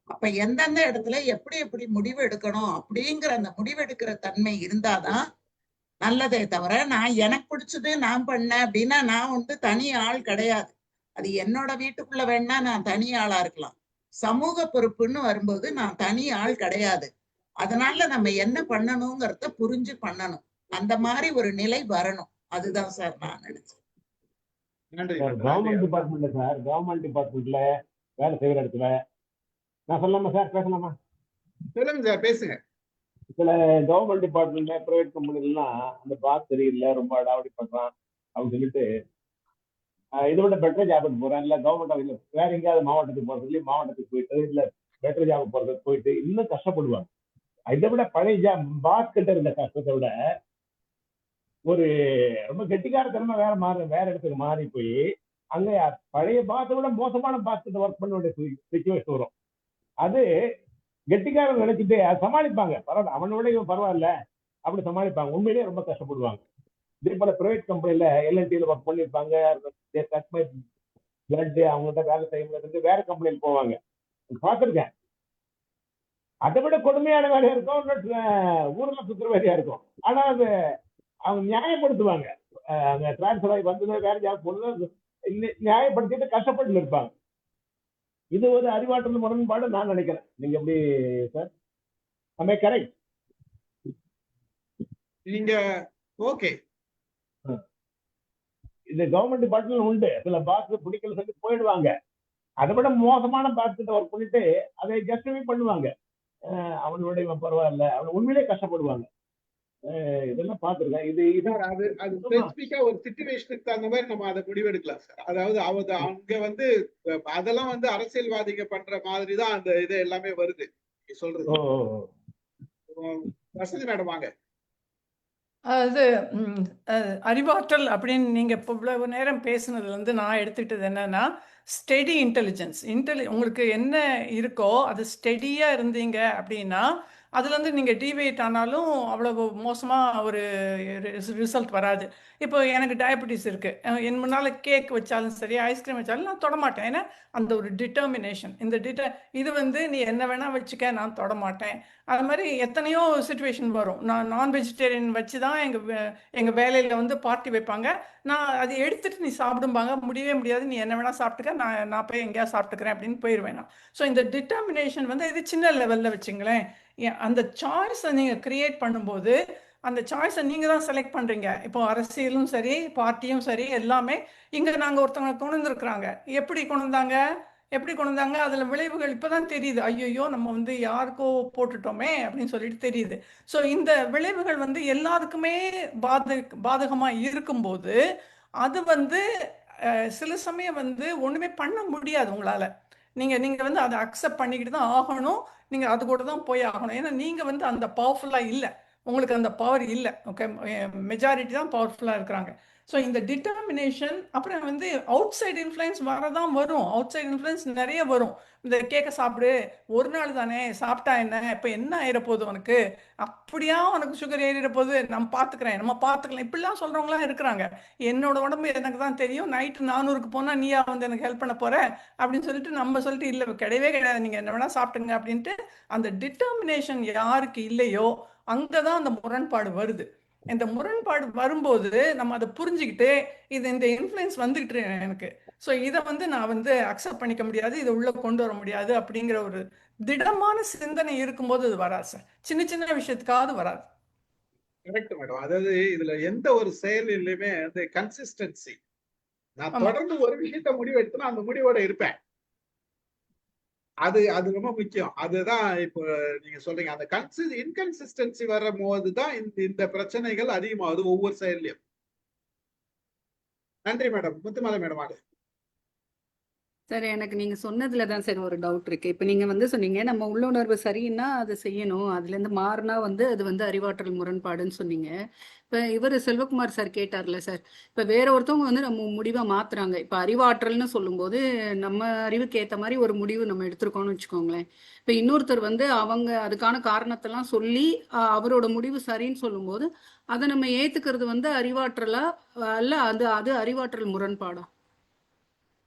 அப்ப எந்தெந்த இடத்துல எப்படி எப்படி முடிவு எடுக்கணும் அப்படிங்கிற அந்த முடிவெடுக்கிற தன்மை இருந்தாதான் நல்லதே தவிர, நான் எனக்கு பிடிச்சது நான் பண்ணேன் அப்படின்னா நான் வந்து தனி ஆள் கிடையாது. அது என்னோட வீட்டுக்குள்ள வேணா நான் தனி ஆளா இருக்கலாம். சமூக பொறுப்புன்னு வரும்போது நான் தனி ஆள் கிடையாது. அதனால நம்ம என்ன பண்ணணுங்கிறத புரிஞ்சு பண்ணணும். அந்த மாதிரி ஒரு நிலை வரணும். அதுதான் சார் நான் நினைச்சேன். நன்றி சார் மேடம். கவர்மெண்ட் டிபார்ட்மெண்ட்ல சார், கவர்மெண்ட் டிபார்ட்மெண்ட்ல வேலை செய்யற இடத்துல நான் சொல்லலாமா சார், பேசலாமா? சொல்லுங்க சார், பேசுங்க. சில கவர்மெண்ட் டிபார்ட்மெண்ட்ல பிரைவேட் கம்பெனிலாம் அந்த பாஸ் சரியில்லை, ரொம்ப அடாவடி பண்றான் அப்படின்னு சொல்லிட்டு இதை விட பெட்டர் ஜாபுக்கு போறேன், இல்ல கவர்மெண்ட் வேற எங்கேயாவது மாவட்டத்துக்கு போறது, மாவட்டத்துக்கு போயிட்டு இல்ல பெட்டர் ஜாப் போறதுக்கு போயிட்டு இன்னும் கஷ்டப்படுவாங்க. இதை விட பழைய ஜாப் பாஸ் கிட்ட இருந்த கஷ்டத்தை விட ஒரு ரொம்ப கெட்டிக்காரத்தனமா வேற இடத்துக்கு மாறி போய் அங்க பழைய பாஸை விட மோசமான பாஸ் கிட்ட ஒர்க் பண்ண வேண்டிய சிச்சுவேஷன் வரும். அது கெட்டிக்காரன் நினைச்சிட்டு சமாளிப்பாங்க, பரவாயில்ல அவனோட இவன் பரவாயில்ல அப்படி சமாளிப்பாங்க. உண்மையிலேயே ரொம்ப கஷ்டப்படுவாங்க. இதே போல பிரைவேட் கம்பெனில எல்என்டில ஒர்க் பண்ணிருப்பாங்க, அவங்கள்ட்ட வேலை செய்ய வேற கம்பெனில போவாங்க, பார்த்துருக்கேன். அதை விட கொடுமையான வேலையா இருக்கும், ஊர்ல சுத்துற வேலையா இருக்கும். ஆனா அது அவங்க நியாயப்படுத்துவாங்க. அந்த டிரான்ஸ்பர் ஆகி வந்தது வேற ஜாப் போனது நியாயப்படுத்திட்டு கஷ்டப்பட்டு இருப்பாங்க. இது ஒரு அறிவாற்றல் முரண்பாடு நான் நினைக்கிறேன். நீங்க எப்படி சார்? ஆமே கரெக்ட். நீங்க ஓகே. இது கவர்மெண்ட் டிபார்ட்மெண்ட் உண்டு, சில பாஸ் பிடிக்கல சொல்லி போயிடுவாங்க. அதை விட மோசமான பாஸ் கிட்ட ஒர்க் பண்ணிட்டு அதை ஜஸ்டிஃபை பண்ணுவாங்க, அவனோட இவன் பரவாயில்ல, அவன் உண்மையிலே கஷ்டப்படுவாங்க. இதெல்லாம் பார்த்திருக்கேன். அது ஸ்பெசிபிக்கா ஒரு சிச்சுவேஷனுக்கு தகுந்த மாதிரி நம்ம அதை முடிவெடுக்கலாம் சார். அதாவது அங்க வந்து அதெல்லாம் வந்து அரசியல்வாதிக பண்ற மாதிரி தான் அந்த இது எல்லாமே வருது சொல்றது. வசந்தி மேடம் வாங்க. அது அறிவாற்றல் அப்படின்னு நீங்க இப்போ இவ்வளவு நேரம் பேசுனதுல இருந்து நான் எடுத்துக்கிட்டது என்னன்னா, ஸ்டெடி இன்டெலிஜென்ஸ். உங்களுக்கு என்ன இருக்கோ அது ஸ்டெடியா இருந்தீங்க அப்படின்னா அதுலேருந்து நீங்கள் டிவேட் ஆனாலும் அவ்வளவு மோசமாக ஒரு ரிசல்ட் வராது. இப்போ எனக்கு டயபெட்டிஸ் இருக்குது, என் முன்னால் கேக் வச்சாலும் சரி, ஐஸ்கிரீம் வச்சாலும் நான் தொடமாட்டேன். ஏன்னா அந்த ஒரு டிட்டர்மினேஷன், இது வந்து நீ என்ன வேணால் வச்சுக்க, நான் தொடமாட்டேன். அது மாதிரி எத்தனையோ சுச்சுவேஷன் வரும். நான் வெஜிடேரியன் வச்சு தான் எங்கள் வேலையில் வந்து பார்ட்டி வைப்பாங்க. நான் அதை எடுத்துகிட்டு நீ சாப்பிடும்பாங்க, முடியவே முடியாது, நீ என்ன வேணால் சாப்பிட்டுக்க, நான் போய் எங்கேயா சாப்பிட்டுக்கிறேன் அப்படின்னு போயிடுவேன் நான். ஸோ இந்த டிட்டர்மினேஷன் வந்து இது சின்ன லெவலில் வச்சுங்களேன். அந்த சாய்ஸை நீங்கள் கிரியேட் பண்ணும்போது அந்த சாய்ஸை நீங்கள் தான் செலக்ட் பண்ணுறீங்க. இப்போ அரசியலும் சரி, பார்ட்டியும் சரி, எல்லாமே இங்கே நாங்கள் ஒருத்தவங்க கொண்டு வந்துருக்குறாங்க. எப்படி கொண்டு வந்தாங்க அதில் விளைவுகள் இப்போ தான் தெரியுது. ஐயோ நம்ம வந்து யாருக்கோ போட்டுட்டோமே அப்படின்னு சொல்லிட்டு தெரியுது. ஸோ இந்த விளைவுகள் வந்து எல்லாருக்குமே பாதகமாக இருக்கும்போது அது வந்து சில சமயம் வந்து ஒன்றுமே பண்ண முடியாது உங்களால். நீங்க நீங்க வந்து அதை அக்செப்ட் பண்ணிக்கிட்டு தான் ஆகணும். நீங்க அது கூட தான் போய் ஆகணும். ஏன்னா நீங்க வந்து அந்த பவர்ஃபுல்லா இல்ல. உங்களுக்கு அந்த பவர் இல்ல. ஓகே. மெஜாரிட்டி தான் பவர்ஃபுல்லா இருக்கிறாங்க. ஸோ இந்த டிட்டர்மினேஷன், அப்புறம் வந்து அவுட் சைடு இன்ஃப்ளூயன்ஸ் வரதான் வரும். அவுட் சைடு இன்ஃப்ளூயன்ஸ் நிறைய வரும். இந்த கேக்க சாப்பிடு, ஒரு நாள் தானே சாப்பிட்டா என்ன, இப்போ என்ன ஆயிட போகுது உனக்கு, அப்படியா உனக்கு சுகர் ஏறிட போகுது, நான் பார்த்துக்கிறேன், நம்ம பார்த்துக்கலாம், இப்படிலாம் சொல்றவங்களாம் இருக்கிறாங்க. என்னோட உடம்பு எனக்கு தான் தெரியும், நைட்டு 400க்கு போனா நீயா வந்து எனக்கு ஹெல்ப் பண்ண போற அப்படின்னு சொல்லிட்டு நம்ம சொல்லிட்டு, இல்லை கிடையவே கிடையாது, நீங்க என்ன வேணா சாப்பிட்டுங்க அப்படின்ட்டு. அந்த டிட்டர்மினேஷன் யாருக்கு இல்லையோ அங்கதான் அந்த முரண்பாடு வருது. இந்த முரண்பாடு வரும்போது நம்ம அதை புரிஞ்சுக்கிட்டு, இது இந்த இன்ஃப்ளூயன்ஸ் வந்துகிட்டு இருக்கு எனக்கு, ஸோ இதை வந்து நான் வந்து அக்செப்ட் பண்ணிக்க முடியாது, இதை உள்ள கொண்டு வர முடியாது அப்படிங்கிற ஒரு திடமான சிந்தனை இருக்கும்போது அது வராது சார். சின்ன சின்ன விஷயத்துக்காவது வராது. Correct madam. அதாவது இதுல எந்த ஒரு செயலிலுமே அந்த கன்சிஸ்டன்சி, நான் ஆமா. தொடர்ந்து ஒரு விஷயத்த முடிவெடுத்தனா அந்த முடிவோட இருப்பேன். அது அது ரொம்ப முக்கியம். அதுதான் இப்போ நீங்க சொல்றீங்க. அந்த இன்கன்சிஸ்டன்சி வர போதுதான் இந்த பிரச்சனைகள் அதிகமாகுது ஒவ்வொரு செயல்லையும். நன்றி மேடம். முத்துமலை மேடம் ஆடு. சார் எனக்கு நீங்க சொன்னதுல தான் சார் ஒரு டவுட் இருக்கு. இப்ப நீங்க வந்து சொன்னீங்க நம்ம உள்ளுணர்வு சரின்னா அதை செய்யணும், அதுல இருந்து மாறினா வந்து அது வந்து அறிவாற்றல் முரண்பாடுன்னு சொன்னீங்க. இப்ப இவர் செல்வகுமார் சார் கேட்டார்ல சார், இப்ப வேற ஒருத்தவங்க வந்து நம்ம முடிவை மாத்துறாங்க. இப்ப அறிவாற்றல்னு சொல்லும்போது நம்ம அறிவுக்கு ஏத்த மாதிரி ஒரு முடிவு நம்ம எடுத்திருக்கோம்னு வச்சுக்கோங்களேன். இப்ப இன்னொருத்தர் வந்து அவங்க அதுக்கான காரணத்தெல்லாம் சொல்லி அவரோட முடிவு சரின்னு சொல்லும்போது அதை நம்ம ஏத்துக்கிறது வந்து அறிவாற்றலா அல்ல அது அது அறிவாற்றல் முரண்பாடா?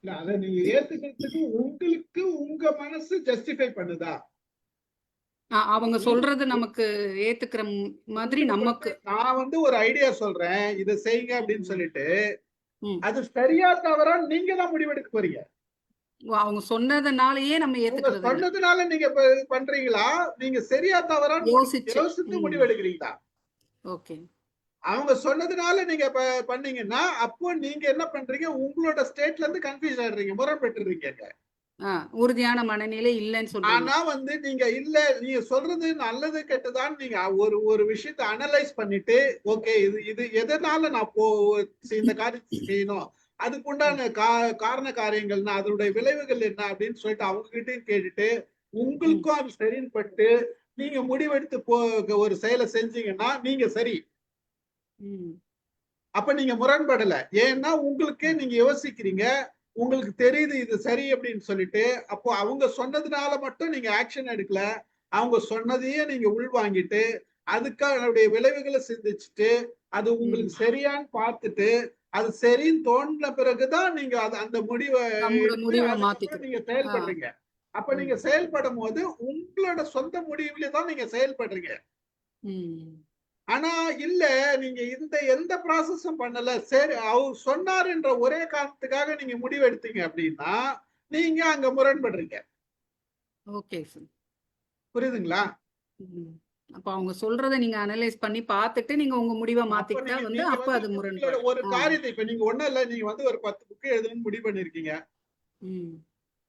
இல்ல, அதை நீங்க ஏத்துக்கிறதுக்கு உங்களுக்கு உங்க மனசு ஜஸ்டிஃபை பண்ணுதா? அவங்க சொல்றது நமக்கு ஏத்துக்கிற மாதிரி நமக்கு. நான் வந்து ஒரு ஐடியா சொல்றேன், இதை செய்யுங்க அப்படின்னு சொல்லிட்டு, ம். அது சரியா தவறா நீங்க தான் முடிவெடுக்க போறீங்க. அவங்க சொன்னதுனாலயே நம்ம உங்க ஏத்துக்கிறது இல்ல. சொன்னதுனால நீங்க பண்றீங்களா, நீங்க சரியா தவறான்னு யோசிச்சு. யோசித்து முடிவெடுக்கிறீங்களா? ஓகே. அவங்க சொன்னதுனால நீங்க பண்ணீங்கன்னா, அப்போ நீங்க என்ன பண்றீங்க, உங்களோட ஸ்டேட்ல இருந்து கன்ஃபியூஸ் ஆயிடுறீங்க, முரண்பட்டுறீங்க. உறுதியான மனநிலை இல்லைன்னு சொல்றீங்க. ஆனா வந்து நீங்க இல்ல, நீங்க சொல்றது நல்லது கெட்டதான்னு நீங்க ஒரு விஷயத்தை அனலைஸ் பண்ணிட்டு, ஓகே இது இது எதனால நான் இந்த காரியத்தை செய்யணும், அதுக்கு உண்டான காரண காரியங்கள்னா அதனுடைய விளைவுகள் என்ன அப்படின்னு சொல்லிட்டு அவங்க கிட்டையும் கேட்டுட்டு, உங்களுக்கும் அது சரின்னு பட்டு நீங்க முடிவெடுத்து ஒரு செயலை செஞ்சீங்கன்னா நீங்க சரி. அப்ப நீங்க முரண்படல. ஏன்னா உங்களுக்கு நீங்க யோசிக்கிறீங்க, உங்களுக்கு தெரியுது இது சரி அப்படின்னு சொல்லிட்டு. அப்போ அவங்க சொன்னதுனால மட்டும் நீங்க ஆக்ஷன் எடுக்கல, அவங்க சொன்னதையே நீங்க உள்வாங்கிட்டு அதுக்கான விளைவுகளை சிந்திச்சுட்டு அது உங்களுக்கு சரியான்னு பார்த்துட்டு அது சரின்னு தோன்ற பிறகுதான் நீங்க அந்த முடிவை நீங்க செயல்படுறீங்க. அப்ப நீங்க செயல்படும் போது உங்களோட சொந்த முடிவுல தான் நீங்க செயல்படுறீங்க. ஆனா இல்ல, நீங்க எந்த ப்ராசஸும் பண்ணல, சரி அவர் சொன்னாருன்ற ஒரே காரணத்துக்காக நீங்க முடிவு எடுத்தீங்க அப்படின்னா நீங்க அங்க முரண்படுறீங்க. Okay sir. புரியுதுங்களா? அப்ப அவங்க சொல்றதை நீங்க அனலைஸ் பண்ணி பார்த்துட்டு நீங்க உங்க முடிவை மாத்திக்கிட்டா வந்து அப்ப அது முரண்பாடு. ஒரு காரியத்தை இப்ப நீங்க ஒண்ணும் இல்ல, நீங்க வந்து ஒரு 10 புக்கு எழுதணும்னு முடிவு பண்ணிருக்கீங்க.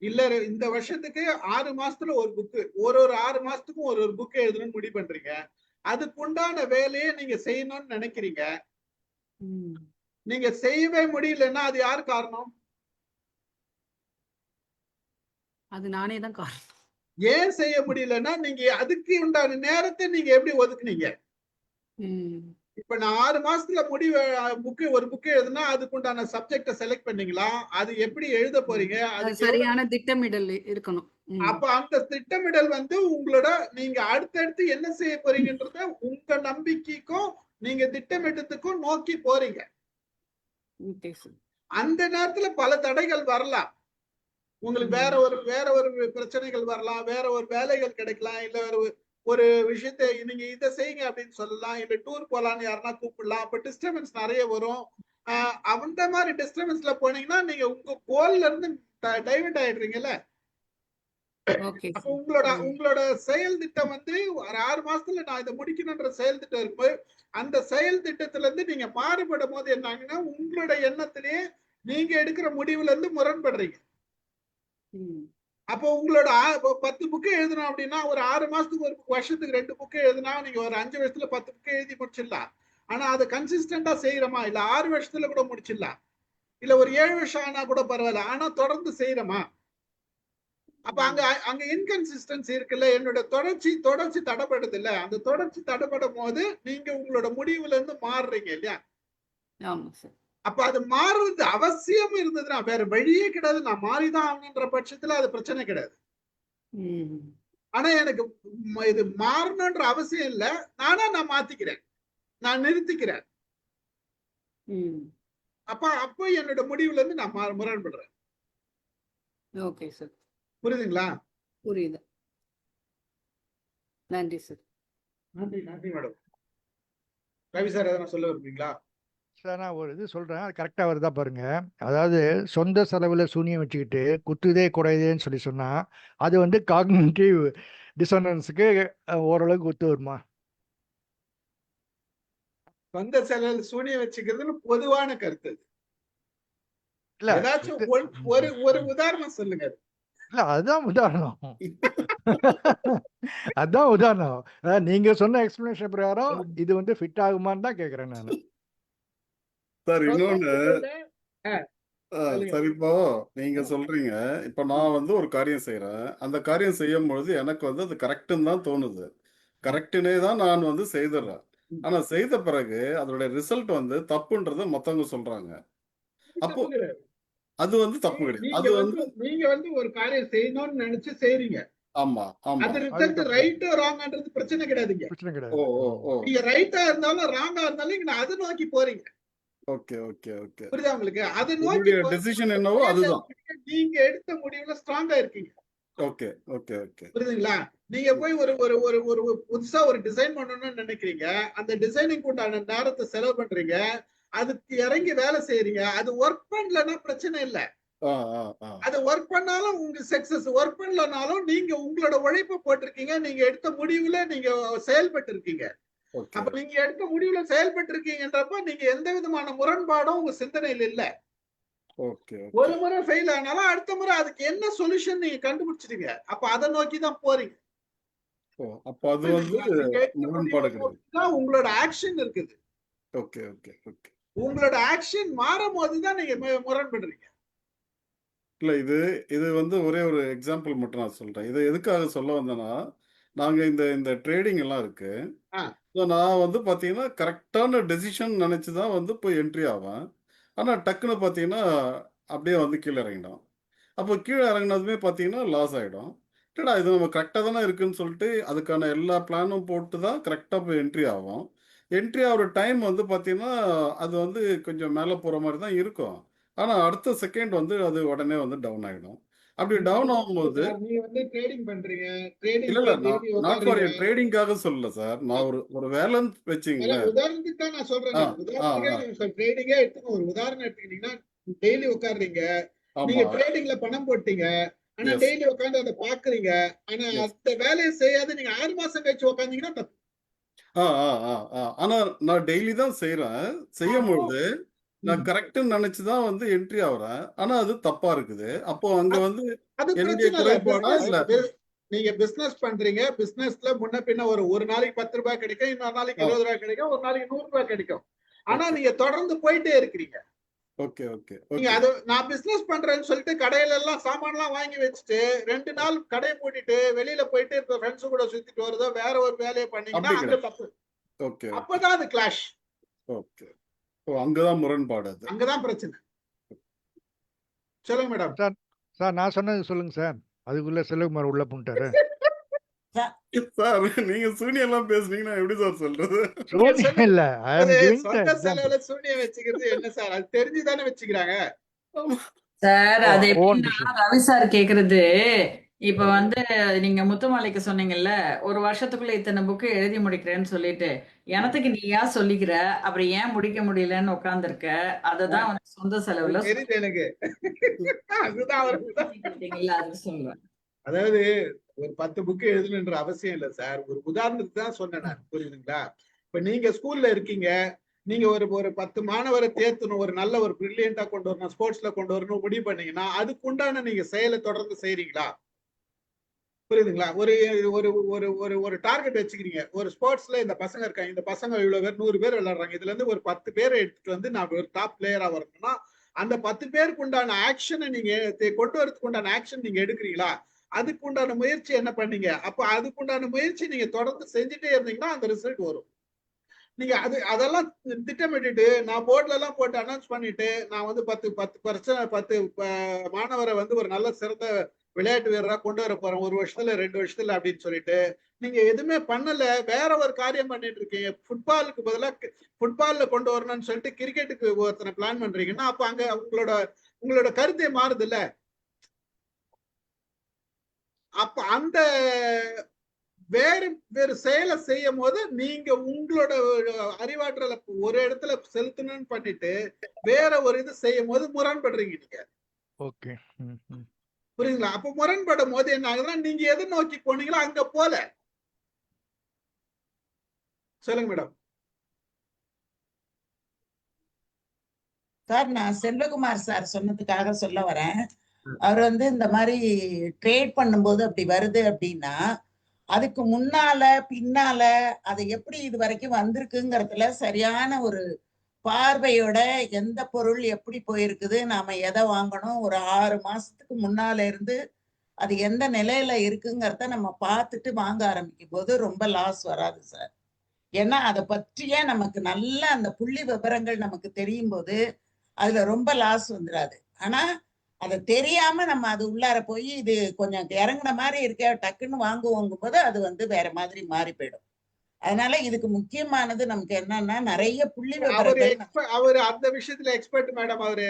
இல்ல இந்த வருஷத்துக்கு 6 மாசத்துல ஒரு புக்கு, ஒரு 6 மாசத்துக்கும் ஒரு புக்கு எழுதணும்னு முடிவு பண்றீங்க. அதுக்கு உண்டான வேலையை நீங்க செய்யணும்னு நினைக்கிறீங்க. நீங்க செய்யவே முடியலன்னா அது யாரு காரணம்? அது நானே தான் காரணம். ஏன் செய்ய முடியலன்னா நீங்க அதுக்கு உண்டான நேரத்தை நீங்க எப்படி ஒதுக்குனீங்க? இப்ப நான் 6 மாசத்துல ஒரு புக்கு எழுதுனா அதுக்கு உண்டான சப்ஜெக்ட செலக்ட் பண்ணீங்களா? அது எப்படி எழுத போறீங்க? அது சரியான திட்டமிடல் இருக்கணும். அப்ப அந்த திட்டமிடல் வந்து உங்களோட நீங்க அடுத்தடுத்து என்ன செய்ய போறீங்கன்றத உங்க நம்பிக்கைக்கும் நீங்க திட்டமிட்டத்துக்கும் நோக்கி போறீங்க. அந்த நேரத்துல பல தடைகள் வரலாம். உங்களுக்கு வேற ஒரு பிரச்சனைகள் வரலாம், வேற ஒரு வேலைகள் கிடைக்கலாம், இல்ல ஒரு விஷயத்தை நீங்க இதை செய்யுங்க அப்படின்னு சொல்லலாம், இல்ல டூர் போலான்னு யாருன்னா கூப்பிடலாம். அப்ப டிஸ்டர்பன்ஸ் நிறைய வரும். அந்த மாதிரி டிஸ்டர்பன்ஸ்ல போனீங்கன்னா நீங்க உங்க கோல்ல இருந்து டைவர்ட் ஆயிடுறீங்கல்ல. அப்ப உங்களோட செயல் திட்டம் வந்து 6 மாசத்துல நான் இதை முடிக்கணும்ன்ற செயல் திட்டம் இருக்கும்போது அந்த செயல் திட்டத்துல இருந்து நீங்க மாறுபடும் போது என்ன ஆகுன்னா உங்களோட எண்ணத்திலேயே நீங்க எடுக்கிற முடிவுல இருந்து முரண்படுறீங்க. அப்போ உங்களோட 10 புக்கு எழுதணும் அப்படின்னா ஒரு 6 மாசத்துக்கு ஒரு வருஷத்துக்கு 2 புக்கு எழுதுனா நீங்க ஒரு 5 வருஷத்துல 10 புக்கு எழுதி முடிச்சிடலாம். ஆனா அதை கன்சிஸ்டன்டா செய்யறோமா? இல்ல 6 வருஷத்துல கூட முடிச்சிடலாம், இல்ல ஒரு 7 வருஷம் ஆனா கூட பரவாயில்ல, ஆனா தொடர்ந்து செய்யறோமா? அப்ப அங்க இன்கன்சிஸ்டன்சி இருக்குல்ல, என்னோட தொடர்ச்சி தடைப்படுது இல்ல, அந்த தொடர்ச்சி தடைப்படும் போது நீங்க உங்களோட முடிவுல இருந்து மாறுறீங்க இல்லையா? ஆமா சார். அப்ப அது மாறுறது அவசியம் இருந்ததுன்னா வேற வழியே கிடையாது, நான் மாறிதான் ஆகணுன்ற பட்சத்துல அது பிரச்சனை கிடையாது. ஆனா எனக்கு இது மாறணும்ன்ற அவசியம் இல்ல, நான் மாத்திக்கிறேன், நான் நிறுத்திக்கிறேன். அப்ப என்னோட முடிவுல இருந்து நான் முரண்படுறேன். Okay sir. புரியுதுங்களா? புரியுது. நன்றி சார். நன்றி மேடம். ரவி சார் எதனா சொல்ல விரும்புறீங்களா? சார் நான் ஒரு இது சொல்றேன், அது கரெக்டா வருதா பாருங்க. அதாவது சொந்த செலவுல சூனியம் வச்சுக்கிட்டு குத்துதே குறையுதேன்னு சொன்னா அது வந்து காக்னிட்டிவ் டிசோனன்ஸுக்கு ஓரளவுக்கு ஒத்து வருமா? சொந்த செலவு சூனியம் வச்சுக்கிறதுன்னு பொதுவான கருத்து. இல்ல ஏதாச்சும் ஒரு உதாரணம் சொல்லுங்க. இல்ல அதுதான் உதாரணம். அதான் உதாரணம். நீங்க சொன்ன எக்ஸ்பிளனேஷன் பிரகாரம் இது வந்து ஃபிட் ஆகுமான்னு தான் கேக்குறேன் நான். சார் இன்னொன்னு சரி, இப்போ நீங்க சொல்றீங்க, இப்ப நான் வந்து ஒரு காரியம் செய்யறேன், அந்த காரியம் செய்யும் பொழுது எனக்கு வந்து அது கரெக்டுன்னு தான் தோணுது, கரெக்டுனே தான் நான் வந்து செய்துடுறேன். ஆனா செய்த பிறகு அதோட ரிசல்ட் வந்து தப்புன்றத மத்தவங்க சொல்றாங்க. அப்போ அது வந்து தப்பு கிடையாது. அது வந்து நீங்க வந்து ஒரு காரியம் செய்யணும்னு நினைச்சு செய்றீங்க. ஆமா ஆமா. அது ரிசல்ட் ரைட்டோ ராங்கான்றது பிரச்சனை கிடையாதுங்க. பிரச்சனை ஓ கிடையாது. ஓ ஓ நீங்க ரைட்டா இருந்தாலும் ராங்கா இருந்தாலும் நீங்க அதை நோக்கி போறீங்க. Okay okay okay. புரியுதா உங்களுக்கு? அதை நோக்கி என்னுடைய டெசிஷன் என்னவோ அதுதான். நீங்க எடுத்த முடிவுல ஸ்ட்ராங்கா இருக்கீங்க. Okay okay okay. புரியுதுங்களா? நீங்க போய் ஒரு ஒரு ஒரு ஒரு புதுசா ஒரு டிசைன் பண்ணணும்னு நினைக்கிறீங்க, அந்த டிசைனிங் உண்டான நேரத்தை செலவு பண்றீங்க, அதுக்கு இறங்கி வேலை செய்யறீங்க, அது ஒர்க் பண்ணலன்னா பிரச்சனை இல்ல. அது ஒர்க் பண்ணாலும் உங்க சக்சஸ், ஒர்க் பண்ணலனாலும் நீங்க உங்களோட உழைப்பை போட்டிருக்கீங்க, நீங்க எடுத்த முடிவுல நீங்க செயல்பட்டு இருக்கீங்க. அப்ப நீங்க எடுத்த முடிவுல செயல்பட்டு இருக்கீங்கன்றப்ப நீங்க எந்த விதமான முரண்பாடும் உங்க சிந்தனையில இல்ல. ஒரு முறை ஃபெயில் ஆனாலும் அடுத்த முறை அதுக்கு என்ன சொல்யூஷன் நீங்க கண்டுபிடிச்சிட்டீங்க, அப்ப அதை நோக்கி தான் போறீங்க. அப்ப அது வந்து முரண்பாடு கிடையாது, உங்களோட ஆக்ஷன் இருக்குது. Okay okay okay. உங்களோட ஆக்ஷன் மாறும் போதுதான் நீங்க முரண்படுறீங்க. இல்ல இது வந்து ஒரே ஒரு எக்ஸாம்பிள் மட்டும் நான் சொல்றேன். இதை எதுக்காக சொல்ல வந்தேன்னா, நாங்க இந்த ட்ரேடிங் எல்லாம் இருக்கு. நான் வந்து பாத்தீங்கன்னா கரெக்டான டெசிஷன் நினைச்சுதான் வந்து போய் என்ட்ரி ஆவேன். ஆனா டக்குன்னு பாத்தீங்கன்னா அப்படியே வந்து கீழே இறங்கிடும். அப்போ கீழே இறங்கினதுமே பாத்தீங்கன்னா லாஸ் ஆயிடும். இல்லடா இது நம்ம கரெக்டா தானே இருக்குன்னு சொல்லிட்டு அதுக்கான எல்லா பிளானும் போட்டு தான் கரெக்டா போய் என்ட்ரி ஆகும். என்ட்ரி ஆகிற டைம் வந்து பாத்தீங்கன்னா அது வந்து கொஞ்சம் மேலே போற மாதிரி தான் இருக்கும். ஆனா அடுத்த செகண்ட் வந்து அது உடனே வந்து டவுன் ஆயிடும். அப்படி டவுன் ஆகும்போது நீங்க வந்து ட்ரேடிங் பண்றீங்க, இல்ல நாட் ஃபார் ட்ரேடிங்காக சொல்லல சார், நான் ஒரு வேலை வச்சுங்களேன். உதாரணத்துக்கு தான் நான் சொல்றேன். உதாரணத்துக்கு ட்ரேடிங்கே எடுத்துக்கோ, ஒரு உதாரணம் எடுத்துக்கிட்டீங்கன்னா டெய்லி உட்காருறீங்க, நீங்க ட்ரேடிங்ல பணம் போட்டீங்க, ஆனா டெய்லி உட்காந்து அதை பாக்குறீங்க, ஆனா அந்த வேலையை செய்யாது நீங்க 6 மாசம் கழிச்சு உட்காந்தீங்கன்னா தப்பு. ஆனா நான் டெய்லி தான் செய்யறேன், செய்யும்பொழுது நான் கரெக்ட்னு நினைச்சுதான் வந்து என்ட்ரி ஆகுறேன், ஆனா அது தப்பா இருக்குது. அப்போ அங்க வந்து என்னுடைய குறைபாடா இல்ல? நீங்க பிசினஸ் பண்றீங்க, பிசினஸ்ல முன்ன பின்ன ஒரு நாளைக்கு 10 ரூபாய் கிடைக்கும், இன்னொரு நாளைக்கு 20 ரூபாய் கிடைக்கும், ஒரு நாளைக்கு 100 ரூபாய் கிடைக்கும். ஆனா நீங்க தொடர்ந்து போயிட்டே இருக்கிறீங்க. Okay okay. நீங்க அது நான் பிசினஸ் பண்றேன்னு சொல்லிட்டு கடையில எல்லாம் சாமான் எல்லாம் வாங்கி வச்சுட்டு 2 நாள் கடையை பூட்டிட்டு வெளியில போயிட்டு இருக்க ஃப்ரெண்ட்ஸ் கூட சுத்திட்டு வரதோ வேற ஒரு வேலையை பண்ணீங்கன்னா அங்க தப்பு. ஓகே. அப்பதான் அது கிளாஷ். ஓகே. அங்கதான் முரண்பாடு, அது அங்கதான் பிரச்சனை. சொல்லுங்க மேடம். சார் நான் சொன்னது சொல்லுங்க சார், அதுக்குள்ள செல்வகுமார் உள்ள புண்டாரு. சார் நீங்க சூனியம் எல்லாம் பேசுனீங்கன்னா எப்படி சார் சொல்றது? இல்ல சொந்த செலவுல சூனியம் வச்சுக்கிறது என்ன சார், அது தெரிஞ்சுதானே வச்சுக்கிறாங்க சார். அது எப்படின்னா ரவி சார் கேக்குறது, இப்ப வந்து நீங்க முத்துமாலைக்கு சொன்னீங்கல்ல, ஒரு வருஷத்துக்குள்ள இத்தனை புக்கு எழுதி முடிக்கிறேன்னு சொல்லிட்டு, எனத்துக்கு நீயா சொல்லிக்கிற, அப்புறம் ஏன் முடிக்க முடியலன்னு உட்கார்ந்து இருக்க, அததான் வந்து சொந்த செலவுல தெரியுது எனக்கு. அதுதான் அது சொல்லுவேன். அதாவது ஒரு 10 புக்கு எழுதணுன்ற அவசியம் இல்ல சார், ஒரு உதாரணத்துக்கு தான் சொன்னேன் நான். புரியுதுங்களா? இப்ப நீங்க ஸ்கூல்ல இருக்கீங்க, நீங்க ஒரு 10 மாணவரை தேர்த்தணும், ஒரு நல்ல ஒரு பிரில்லியண்டா கொண்டு வரணும், ஸ்போர்ட்ஸ்ல கொண்டு வரணும் முடிவு பண்ணீங்கன்னா அதுக்கு உண்டான நீங்க செயலை தொடர்ந்து செய்றீங்களா? புரியுதுங்களா? ஒரு ஒரு ஒரு ஒரு ஒரு டார்கெட் வச்சுக்கிறீங்க, ஒரு ஸ்போர்ட்ஸ்ல இந்த பசங்க இருக்காங்க, இந்த பசங்க இவ்வளவு பேர் 100 பேர் விளையாடுறாங்க, இதுல இருந்து ஒரு 10 பேரை எடுத்துட்டு வந்து நான் ஒரு டாப் பிளேயரா வரணும்னா அந்த 10 பேருக்கு உண்டான ஆக்ஷனை நீங்க கொண்டு வரதுக்கு உண்டான ஆக்ஷன் நீங்க எடுக்கிறீங்களா? அதுக்குண்டான முயற்சி என்ன பண்ணீங்க? அப்ப அதுக்குண்டான முயற்சி நீங்க தொடர்ந்து செஞ்சுட்டே இருந்தீங்கன்னா அந்த ரிசல்ட் வரும். நீங்க அதெல்லாம் திட்டமிட்டுட்டு நான் போர்ட்ல எல்லாம் போட்டு அனௌன்ஸ் பண்ணிட்டு நான் வந்து 10 மாணவரை வந்து ஒரு நல்ல சிறந்த விளையாட்டு வீரரா கொண்டு வர போறேன் 1 வருஷத்துல 2 வருஷத்துல அப்படின்னு சொல்லிட்டு நீங்க எதுவுமே பண்ணல, வேற ஒரு காரியம் பண்ணிட்டு இருக்கீங்க. ஃபுட்பாலுக்கு பதிலா ஃபுட்பால்ல கொண்டு வரணும்னு சொல்லிட்டு கிரிக்கெட்டுக்கு ஒருத்தனை பிளான் பண்றீங்கன்னா அப்ப அங்க உங்களோட கருத்தை மாறுது இல்ல. அப்ப அந்த வேறு செயலை செய்யும் போது நீங்க உங்களோட அறிவாற்றலை ஒரு இடத்துல செலுத்தணும்னு பண்ணிட்டு வேற ஒரு இது செய்யும் போது முரண்படுறீங்க நீங்க. ஓகே. புரியுங்களா? அப்ப முரண்படும் போது என்ன ஆகுதுன்னா நீங்க எதை நோக்கி போனீங்களோ அங்க போல. சொல்லுங்க மேடம். சார் நான் செல்வகுமார் சார் சொன்னதுக்காக சொல்ல வரேன். அவர் வந்து இந்த மாதிரி ட்ரேட் பண்ணும்போது அப்படி வருது அப்படின்னா அதுக்கு முன்னால பின்னால அது எப்படி இது வரைக்கும் வந்திருக்குங்கிறதுல சரியான ஒரு பார்வையோட எந்த பொருள் எப்படி போயிருக்குது, நாம எதை வாங்கணும், ஒரு 6 மாசத்துக்கு முன்னால இருந்து அது எந்த நிலையில இருக்குங்கிறத நம்ம பார்த்துட்டு வாங்க ஆரம்பிக்கும் போது ரொம்ப லாஸ் வராது சார். ஏன்னா அதை பற்றிய நமக்கு நல்ல அந்த புள்ளி விவரங்கள் நமக்கு தெரியும் போது அதுல ரொம்ப லாஸ் வந்துடாது. ஆனா அதை தெரியாம நம்ம அது உள்ளார போய் இது கொஞ்சம் இறங்குன மாதிரி இருக்க டக்குன்னு வாங்குவோங்கும் போது அது வந்து வேற மாதிரி மாறி போயிடும். அதனால இதுக்கு முக்கியமானது நமக்கு என்னன்னா நிறைய புள்ளி விவரங்கள். அவரு அந்த விஷயத்துல எக்ஸ்பர்ட் மேடம். அவரு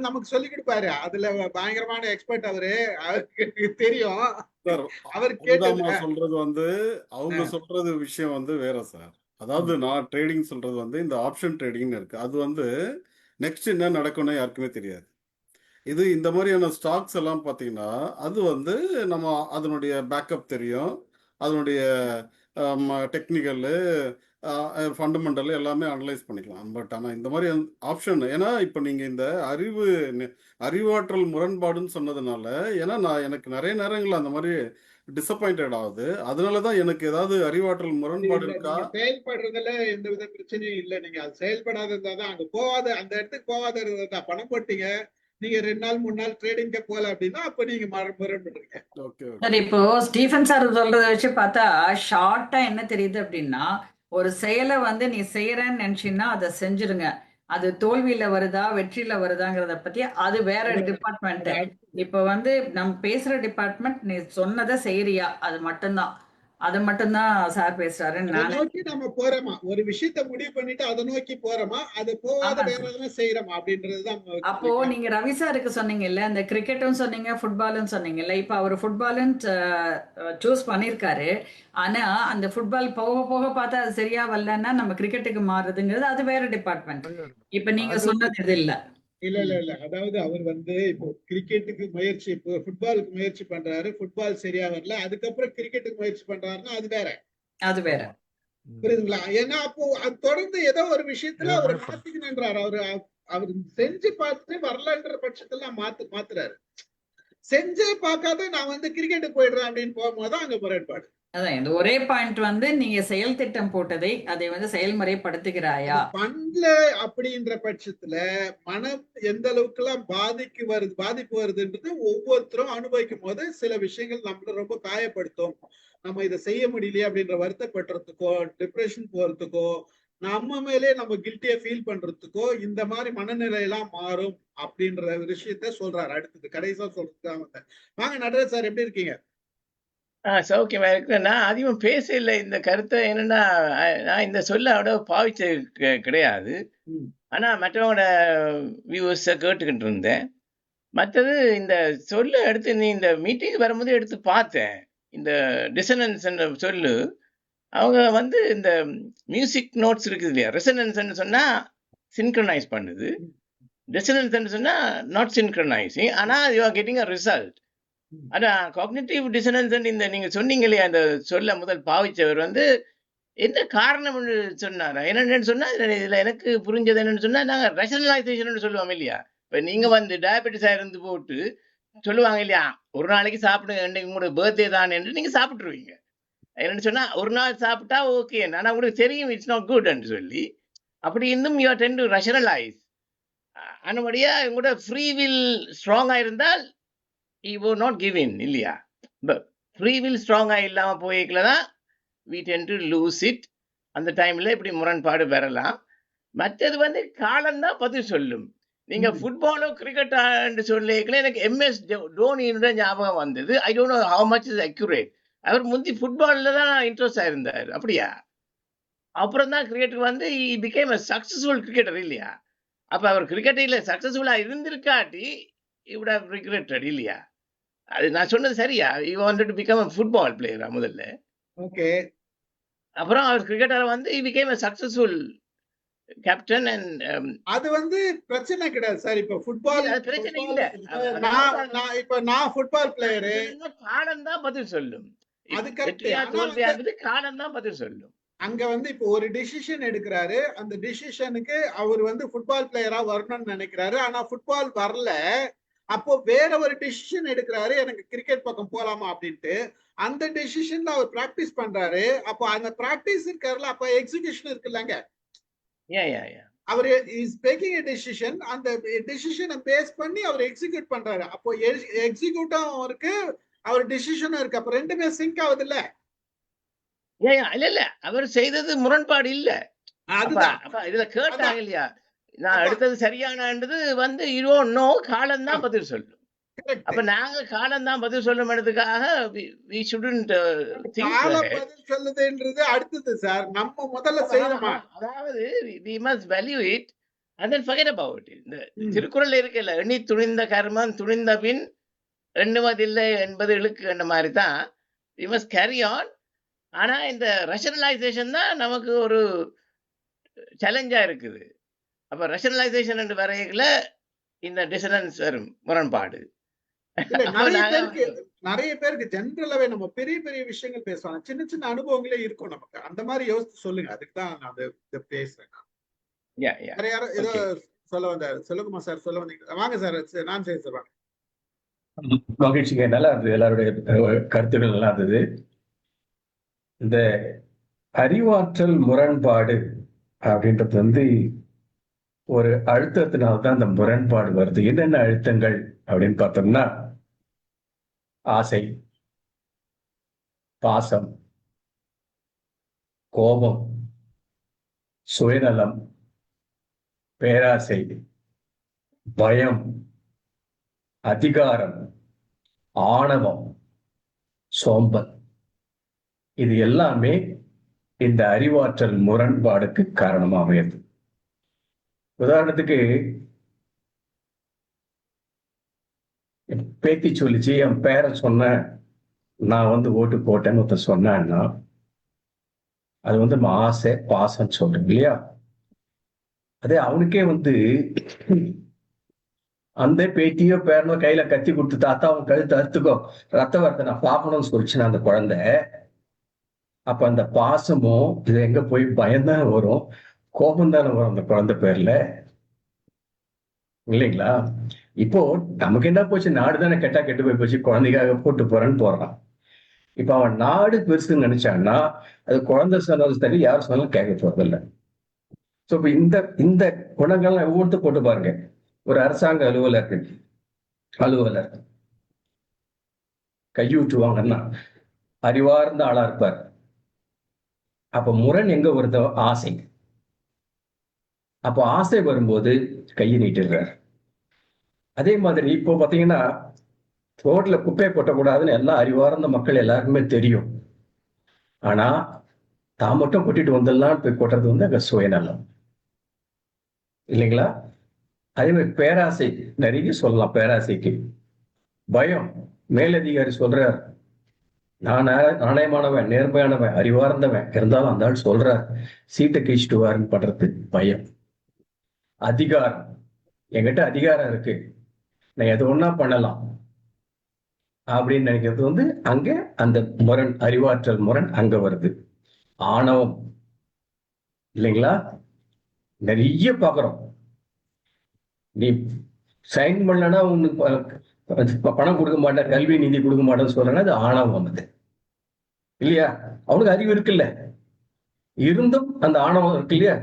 நமக்கு சொல்லி கொடுப்பாரு. அதுல பயங்கரமான எக்ஸ்பர்ட். அவருக்கு தெரியும். அவர் சொல்றது வந்து அவங்க சொல்றது விஷயம் வந்து வேற சார். அதாவது நான் ட்ரேடிங் சொல்றது வந்து இந்த ஆப்ஷன் ட்ரேடிங் இருக்கு. அது வந்து நெக்ஸ்ட் என்ன நடக்கும்னு யாருக்குமே தெரியாது. இது இந்த மாதிரியான ஸ்டாக்ஸ் எல்லாம் பார்த்தீங்கன்னா அது வந்து நம்ம அதனுடைய பேக்கப் தெரியும், அதனுடைய டெக்னிக்கலு ஃபண்டமெண்டல் எல்லாமே அனலைஸ் பண்ணிக்கலாம். பட் ஆனால் இந்த மாதிரி ஆப்ஷன், ஏன்னா இப்போ நீங்கள் இந்த அறிவாற்றல் முரண்பாடுன்னு சொன்னதுனால, ஏன்னா எனக்கு நிறைய நேரங்கள் அந்த மாதிரி டிசப்பாயிண்டட் ஆகுது. அதனாலதான் எனக்கு ஏதாவது அறிவாற்றல் முரண்பாடு இருக்கா? செயல்படுறதுல எந்த வித பிரச்சனையும் இல்லை. நீங்க அது செயல்படாத இருந்தாதான் அங்க போகாத, அந்த இடத்துக்கு போகாத இருந்தா பணம் போட்டீங்க, நீங்க 2 நாள் 3 நாள் ட்ரேடிங்க போல அப்படின்னா அப்ப நீங்க முரண்படுறீங்க. சரி, இப்போ ஸ்டீஃபன் சார் சொல்றத வச்சு பார்த்தா ஷார்ட்டா என்ன தெரியுது அப்படின்னா, ஒரு செயலை வந்து நீ செய்யறேன்னு நினைச்சீங்கன்னா அதை செஞ்சிருங்க. அது தோல்வியில வருதா வெற்றியில வருதாங்கிறத பத்தி அது வேற டிபார்ட்மெண்ட். இப்ப வந்து நம்ம பேசுற டிபார்ட்மெண்ட் நீ சொன்னதை செய்யறியா, அது மட்டும்தான் சார் பேசுறாரு. நோக்கி நம்ம போறோமா, ஒரு விஷயத்த முடிவு பண்ணிட்டு அதை நோக்கி போறோமா, அது போகாத வேற எதுவும் செய்யறோமா அப்படின்றதுதான். அப்போ நீங்க ரவி சாருக்கு சொன்னீங்கல்ல, இந்த கிரிக்கெட்டும் சொன்னீங்க, ஃபுட்பாலும் சொன்னீங்கல்ல. இப்ப அவர் ஃபுட்பாலுன்னு சூஸ் பண்ணிருக்காரு. ஆனா அந்த ஃபுட்பால் போக போக பார்த்தா அது சரியா வரலன்னா நம்ம கிரிக்கெட்டுக்கு மாறுறதுங்கிறது அது வேற டிபார்ட்மெண்ட். இப்ப நீங்க சொன்னது இது இல்ல. இல்ல. அதாவது அவர் வந்து இப்போ கிரிக்கெட்டுக்கு முயற்சி, இப்போ ஃபுட்பாலுக்கு முயற்சி பண்றாரு, ஃபுட்பால் சரியா வரல, அதுக்கப்புறம் கிரிக்கெட்டுக்கு முயற்சி பண்றாருன்னா அது வேற. புரியுதுங்களா? ஏன்னா அப்போ அது தொடர்ந்து ஏதோ ஒரு விஷயத்துல அவர் மாத்திக்கணுன்றாரு. அவர் செஞ்சு பார்த்துட்டு வரலன்ற பட்சத்துல மாத்துறாரு. செஞ்சே பார்க்காத நான் வந்து கிரிக்கெட்டுக்கு போயிடுறேன் அப்படின்னு போகும்போது அங்க முரண்பாடு. அதான் இந்த ஒரே பாயிண்ட் வந்து நீங்க செயல் திட்டம் போட்டதை அதை வந்து செயல்முறைப்படுத்துகிறாயா பண்ணல அப்படின்ற பட்சத்துல மனம் எந்த அளவுக்கு எல்லாம் பாதிப்பு வருதுன்றது ஒவ்வொருத்தரும் அனுபவிக்கும் போது சில விஷயங்கள் நம்மள ரொம்ப காயப்படுத்தும். நம்ம இதை செய்ய முடியலையே அப்படின்ற வருத்தப்படுறதுக்கோ, டிப்ரெஷன் போறதுக்கோ, நம்ம மேலே நம்ம கில்ட்டியா ஃபீல் பண்றதுக்கோ இந்த மாதிரி மனநிலை எல்லாம் மாறும் அப்படின்ற விஷயத்த சொல்றாரு. அடுத்தது கடைசியா சொல்றதுதான் வந்தேன். வாங்க நடராஜ் சார், எப்படி இருக்கீங்க? சௌக்கியமா இருக்கிறேன். நான் அதிகம் பேசல இந்த கருத்தை. என்னன்னா நான் இந்த சொல்ல அவ்வளவு பாவிச்ச கிடையாது. ஆனா மற்றவங்களோட வியூவர்ஸை கேட்டுக்கிட்டு இருந்தேன். மற்றது இந்த சொல்ல எடுத்து நீ இந்த மீட்டிங் வரும்போது எடுத்து பார்த்தேன். இந்த டிசனன்ஸ் சொல்லு அவங்க வந்து இந்த மியூசிக் நோட்ஸ் இருக்குது இல்லையா, ரெசனன்ஸ் சொன்னா சின்க்ரனைஸ் பண்ணுது, டிசனன்ஸ் சொன்னா நாட் சின்க்ரனைசிங். ஆனா you are getting a result. அதான் காக்னிட்டிவ் டிசனன்ஸ். இந்த நீங்க சொன்னீங்க இல்லையா, அந்த சொல்ல முதல் பாவிச்சவர் வந்து என்ன காரணம் சொன்னாரா? என்னன்னு சொன்னா இதுல எனக்கு புரிஞ்சது என்னன்னு சொன்னா, நாங்க ரேஷனலைசேஷன் சொல்லுவோம் இல்லையா. இப்ப நீங்க வந்து டயபெட்டிஸா இருந்து போட்டு சொல்லுவாங்க இல்லையா, ஒரு நாளைக்கு சாப்பிடுங்க, இன்னைக்கு உங்களோட பர்த்டே தான் என்று நீங்க சாப்பிட்டுருவீங்க. என்னன்னு சொன்னா ஒரு நாள் சாப்பிட்டா ஓகே, ஆனா உங்களுக்கு தெரியும் இட்ஸ் நாட் குட் என்று சொல்லி அப்படி இன்னும் you are tend to rationalise. அந்தபடியா உங்களோட ஃப்ரீ வில் ஸ்ட்ராங்கா இருந்தால் he will not give in இல்லையா? ஃப்ரீ வில் ஸ்ட்ராங்கா இல்லாம போய்க்கலதான் we tend to lose it. அந்த டைம்ல இப்படி முரண்பாடு வரலாம். மற்றது வந்து காலம்தான் பதில் சொல்லும். நீங்க ஃபுட்பாலோ கிரிக்கெட்டான்னு சொல்லிக்கல எனக்கு எம்எஸ் தோனியோட ஞாபகம் வந்தது. I don't know how much is accurate. அவர் முந்தி ஃபுட்பால்ல தான் இன்ட்ரெஸ்ட் ஆயிருந்தார். அப்படியா? அப்புறம் தான் கிரிக்கெட்டுக்கு வந்து பிகேம் அ சக்சஸ்ஃபுல் கிரிக்கெட்டர் இல்லையா? அப்ப அவர் கிரிக்கெட்டில் சக்சஸ்ஃபுல்லா இருந்திருக்காட்டி இவுட் ஹவ் ரிக்ரெட்டட் இல்லையா? அது நான் சொன்னது சரியா? You wanted to become a football பிளேயரா முதல்ல? ஓகே. அப்புறம் அவர் கிரிக்கெட்டர் வந்து became a successful captain and அது வந்து பிரச்சனை கிடையாது சார். இப்ப ஃபுட்பால் அது பிரச்சனை இல்ல. நான் ஃபுட்பால் பிளேயரு, காலம் தான் பதில் சொல்லும். அது கரெக்ட். வெற்றியா தோல்வியானது காலம் தான் பதில் சொல்லும். அங்க வந்து இப்போ ஒரு டிசிஷன் எடுக்கிறாரு, அந்த டிசிஷனுக்கு அவர் வந்து ஃபுட்பால் பிளேயரா வரணும்னு நினைக்கிறாரு, ஆனா ஃபுட்பால் வரல. அப்போ வேற ஒரு டிசிஷன் எடுக்கிறாரு, எனக்கு கிரிக்கெட் பக்கம் போலாமா அப்படின்ட்டு. அந்த டிசிஷன்ல அவர் பிராக்டிஸ் பண்றாரு. அப்போ அந்த பிராக்டிஸ் இருக்காருல, அப்ப எக்ஸிகியூஷன் இருக்குல்லங்க. அவர் இஸ் மேக்கிங் எ டிசிஷன், அந்த டிசிஷனை பேஸ் பண்ணி அவர் எக்ஸிக்யூட் பண்றாரு. அப்போ எக்ஸிக்யூட்டும் இருக்கு, அவர் டிசிஷனும் இருக்கு. அப்ப ரெண்டுமே சிங்க் ஆகுது இல்ல? இல்ல அவர் செய்தது முரண்பாடு இல்ல. அதுதான் அப்ப இதுல கேட்டாங்க இல்லையா, நான் எடுத்தது சரியானது வந்து நோ காலம் தான் பதில் சொல்லும். அப்ப நாங்க காலம் தான் பதில் சொல்லும் இடத்துக்காக we shouldn't think காலம் ahead. பதில் சொல்லுதுன்றது அடுத்தது சார். நம்ம முதல்ல செய்யணுமா? அதாவது we must value it and then forget about it. இந்த திருக்குறள்ல இருக்குல்ல, எண்ணி துணிந்த கர்மம் துணிந்த பின் எண்ணுவதில்லை என்பது இழுக்கு என்ற மாதிரி தான் we must carry on. ஆனா இந்த ரஷனலைசேஷன் தான் நமக்கு ஒரு சேலஞ்சா இருக்குது. அப்ப ரஷனலைசேஷன் என்று வரையில இந்த டிசனன்ஸ் வரும், முரண்பாடு. நிறைய பேருக்கு ஜென்ரலாவே நம்ம பெரிய பெரிய விஷயங்கள் பேசுவாங்க, சின்ன சின்ன அனுபவங்களே இருக்கும் நமக்கு. அந்த மாதிரி யோசிச்சு சொல்லுங்க, அதுக்கு தான் நான் பேசுறேன். வேற யாரும் ஏதோ சொல்ல வந்தாரு? செல்வகுமார் சார் சொல்ல வந்தீங்க, வாங்க சார். நான் சரி சார் வாங்க. மகிழ்ச்சிங்க, நல்லா இருந்தது, எல்லாருடைய கருத்துக்கள் நல்லா இருந்தது. இந்த அறிவாற்றல் முரண்பாடு அப்படின்றது வந்து ஒரு அழுத்தத்தினால்தான் இந்த முரண்பாடு வருது. என்னென்ன அழுத்தங்கள் அப்படின்னு பார்த்தோம்னா, ஆசை, பாசம், கோபம், சுயநலம், பேராசை, பயம், அதிகாரம், ஆணவம், சோம்பல், இது எல்லாமே இந்த அறிவாற்றல் முரண்பாடுக்கு காரணமாக அமையுது. உதாரணத்துக்கு பேத்தி சொல்லிச்சு, என் பேரை சொன்ன நான் வந்து ஓட்டு போட்டேன்னு ஒருத்தர் சொன்னான்னா அது வந்து நம்ம ஆசை பாசம் சொல்றோம் இல்லையா? அதே அவனுக்கே வந்து அந்த பேத்தியோ பேரனோ கையில கத்தி கொடுத்து, தாத்தா அவன் கழுத்து அறுத்துக்கோ, ரத்த வரத்தை நான் பார்க்கணும்னு சொல்லிச்சுன்னா அந்த குழந்தை, அப்ப அந்த பாசமும் இது எங்க போய் பயம்தானே வரும், கோபம் தானே வரும் அந்த குழந்தை பேர்ல, இல்லைங்களா? இப்போ நமக்கு என்ன போச்சு, நாடு தானே கெட்டா கெட்டு போய் போச்சு, குழந்தைக்காக போட்டு போறேன்னு போறான். இப்ப அவன் நாடு பெருசுன்னு நினைச்சான்னா அது குழந்தை சொன்னாலும் சரி, யாரும் சொன்னாலும் கேட்க போறதில்ல. ஸோ இப்ப இந்த குணங்கள்லாம் ஒவ்வொருத்தர் போட்டு பாருங்க. ஒரு அரசாங்க அலுவலர் கையூற்றுவாங்கன்னா அறிவார்ந்த ஆளா இருப்பார். அப்ப முரண் எங்க வருதோ, ஆசை. அப்போ ஆசை வரும்போது கையை நீட்டிடுறார். அதே மாதிரி இப்போ பாத்தீங்கன்னா ரோட்ல குப்பையை கொட்டக்கூடாதுன்னு எல்லாம் அறிவார்ந்த மக்கள் எல்லாருக்குமே தெரியும். ஆனா தான் மட்டும் கொட்டிட்டு வந்துடலான்னு போய் கொட்டுறது வந்து அங்க சுயநலம், இல்லைங்களா? அதே மாதிரி பேராசை நிறைய சொல்லலாம். பேராசைக்கு பயம், மேலதிகாரி சொல்றார் நான் நாணயமானவன், நேர்மையானவன், அறிவார்ந்தவன், இருந்தாலும் அந்த ஆள் சொல்றார் சீட்டை கிழிச்சிட்டு வாருன்னு பண்றது பயம். அதிகாரம், என்கிட்ட அதிகாரம் இருக்கு, நான் எது ஒண்ணா பண்ணலாம் அப்படின்னு நினைக்கிறது வந்து அங்க அந்த முரண், அறிவாற்றல் முரண் அங்க வருது. ஆணவம், இல்லைங்களா? நிறைய பாக்குறோம். நீ சைன் பண்ணலன்னா உனக்கு பணம் கொடுக்க மாட்டேன், கல்வி நிதி கொடுக்க மாட்டேன்னு சொல்றேன்னா அது ஆணவம் வந்தது இல்லையா? அவனுக்கு அறிவு இருக்குல்ல, இருந்தும் அந்த ஆணவம் இருக்கு இல்லையா,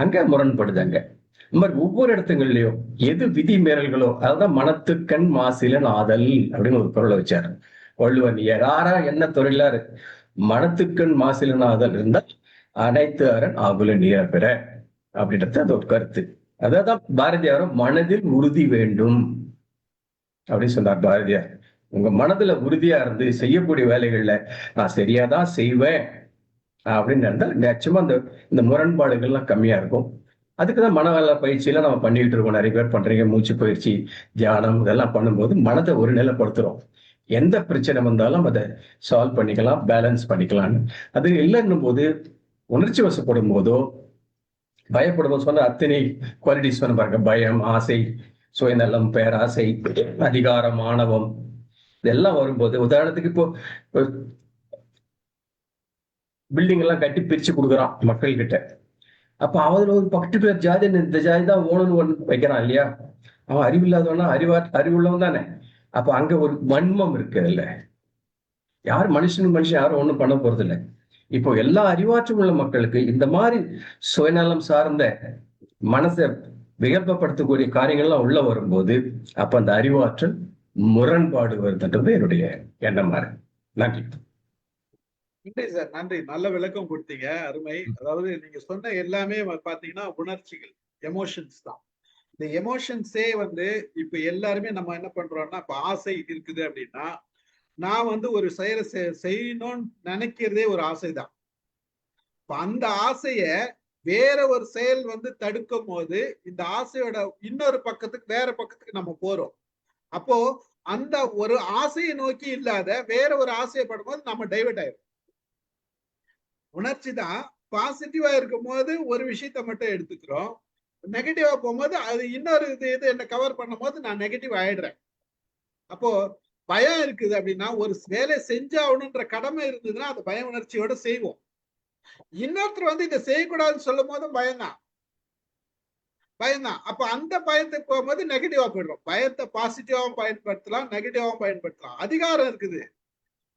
அங்க முரண்படுது. அங்க இந்த மாதிரி ஒவ்வொரு இடத்துங்கள்லயும் எது விதி மீறல்களோ அதுதான் மனத்துக்கண் மாசிலன் ஆதல் அப்படின்னு ஒரு குறளை வச்சாரு வள்ளுவன். யாரா என்ன தொழிலா மனத்துக்கண் மாசிலன் ஆதல் இருந்தால் அனைத்து அரண் ஆகுல நீர பெற அப்படின்றது அது ஒரு கருத்து. அதான் பாரதியாரும் மனதில் உறுதி வேண்டும் அப்படின்னு சொன்னார் பாரதியார். உங்க மனதுல உறுதியா இருந்து செய்யக்கூடிய வேலைகள்ல நான் சரியாதான் செய்வேன் அப்படின்னு இருந்தால் நிச்சயமா இந்த முரண்பாடுகள்லாம் கம்மியா இருக்கும். அதுக்குதான் மனவள பயிற்சியெல்லாம் நம்ம பண்ணிட்டு இருக்கோம். நிறைய பேர் பண்றீங்க, மூச்சு பயிற்சி, தியானம் இதெல்லாம் பண்ணும்போது மனதை ஒரு நிலைப்படுத்துறோம். எந்த பிரச்சனை வந்தாலும் அதை சால்வ் பண்ணிக்கலாம், பேலன்ஸ் பண்ணிக்கலாம்னு. அது இல்லைன்னும் போது உணர்ச்சி வசப்படும் போதோ பயப்படும் போது சொன்ன அத்தனை குவாலிட்டிஸ் சொன்ன பாருங்க, பயம், ஆசை, சுயநலம், பேராசை, அதிகாரம், ஆணவம் இதெல்லாம் வரும்போது, உதாரணத்துக்கு இப்போ பில்டிங் எல்லாம் கட்டி பிரிச்சு கொடுக்குறான் மக்கள் கிட்ட. அப்ப அவன் ஒரு பர்டிகுலர் ஜாதி இந்த ஜாதி தான் ஓணுன்னு ஒன்று வைக்கிறான் இல்லையா? அவன் அறிவில்லாதவனா அறிவுள்ளவன் தானே. அப்ப அங்க ஒரு வன்மம் இருக்கு. இல்ல யார் மனுஷன் யாரும் ஒண்ணும் பண்ண போறது இல்லை. இப்போ எல்லா அறிவாற்றல் உள்ள மக்களுக்கு இந்த மாதிரி சுயநலம் சார்ந்த மனசை விகல்பப்படுத்தக்கூடிய காரியங்கள்லாம் உள்ள வரும்போது அப்ப அந்த அறிவாற்றல் முரண்பாடு வருதுன்றது என்னுடைய எண்ணமா இருக்கு. நன்றி. நன்றி சார், நன்றி. நல்ல விளக்கம் கொடுத்தீங்க, அருமை. அதாவது நீங்க சொன்ன எல்லாமே பாத்தீங்கன்னா உணர்ச்சிகள், எமோஷன்ஸ் தான். இந்த எமோஷன்ஸே இப்ப எல்லாருமே நம்ம என்ன பண்றோம்னா, இப்ப ஆசை இருக்குது அப்படின்னா நான் ஒரு செயலை செய்யணும்னு நினைக்கிறதே ஒரு ஆசைதான். இப்ப அந்த ஆசைய வேற ஒரு செயல் தடுக்கும் போது இந்த ஆசையோட இன்னொரு பக்கத்துக்கு வேற பக்கத்துக்கு நம்ம போறோம். அப்போ அந்த ஒரு ஆசையை நோக்கி இல்லாத வேற ஒரு ஆசையப்படும் போது நம்ம டைவர்ட் ஆயிரும். உணர்ச்சி தான் பாசிட்டிவா இருக்கும் போது ஒரு விஷயத்த மட்டும் எடுத்துக்கிறோம், நெகட்டிவா போகும்போது அது இன்னொரு இது என்ன கவர் பண்ணும் போது நான் நெகட்டிவ் ஆயிடுறேன். அப்போ பயம் இருக்குது அப்படின்னா ஒரு வேலை செஞ்சாகணுன்ற கடமை இருந்ததுன்னா அது பய உணர்ச்சியோட செய்வோம். இன்னொருத்தர் இதை செய்யக்கூடாதுன்னு சொல்லும் போதும் பயம்தான். அப்ப அந்த பயத்துக்கு போகும்போது நெகட்டிவா போயிடுறோம். பயத்தை பாசிட்டிவாவும் பயன்படுத்தலாம், நெகட்டிவாவும் பயன்படுத்தலாம். அதிகாரம் இருக்குது,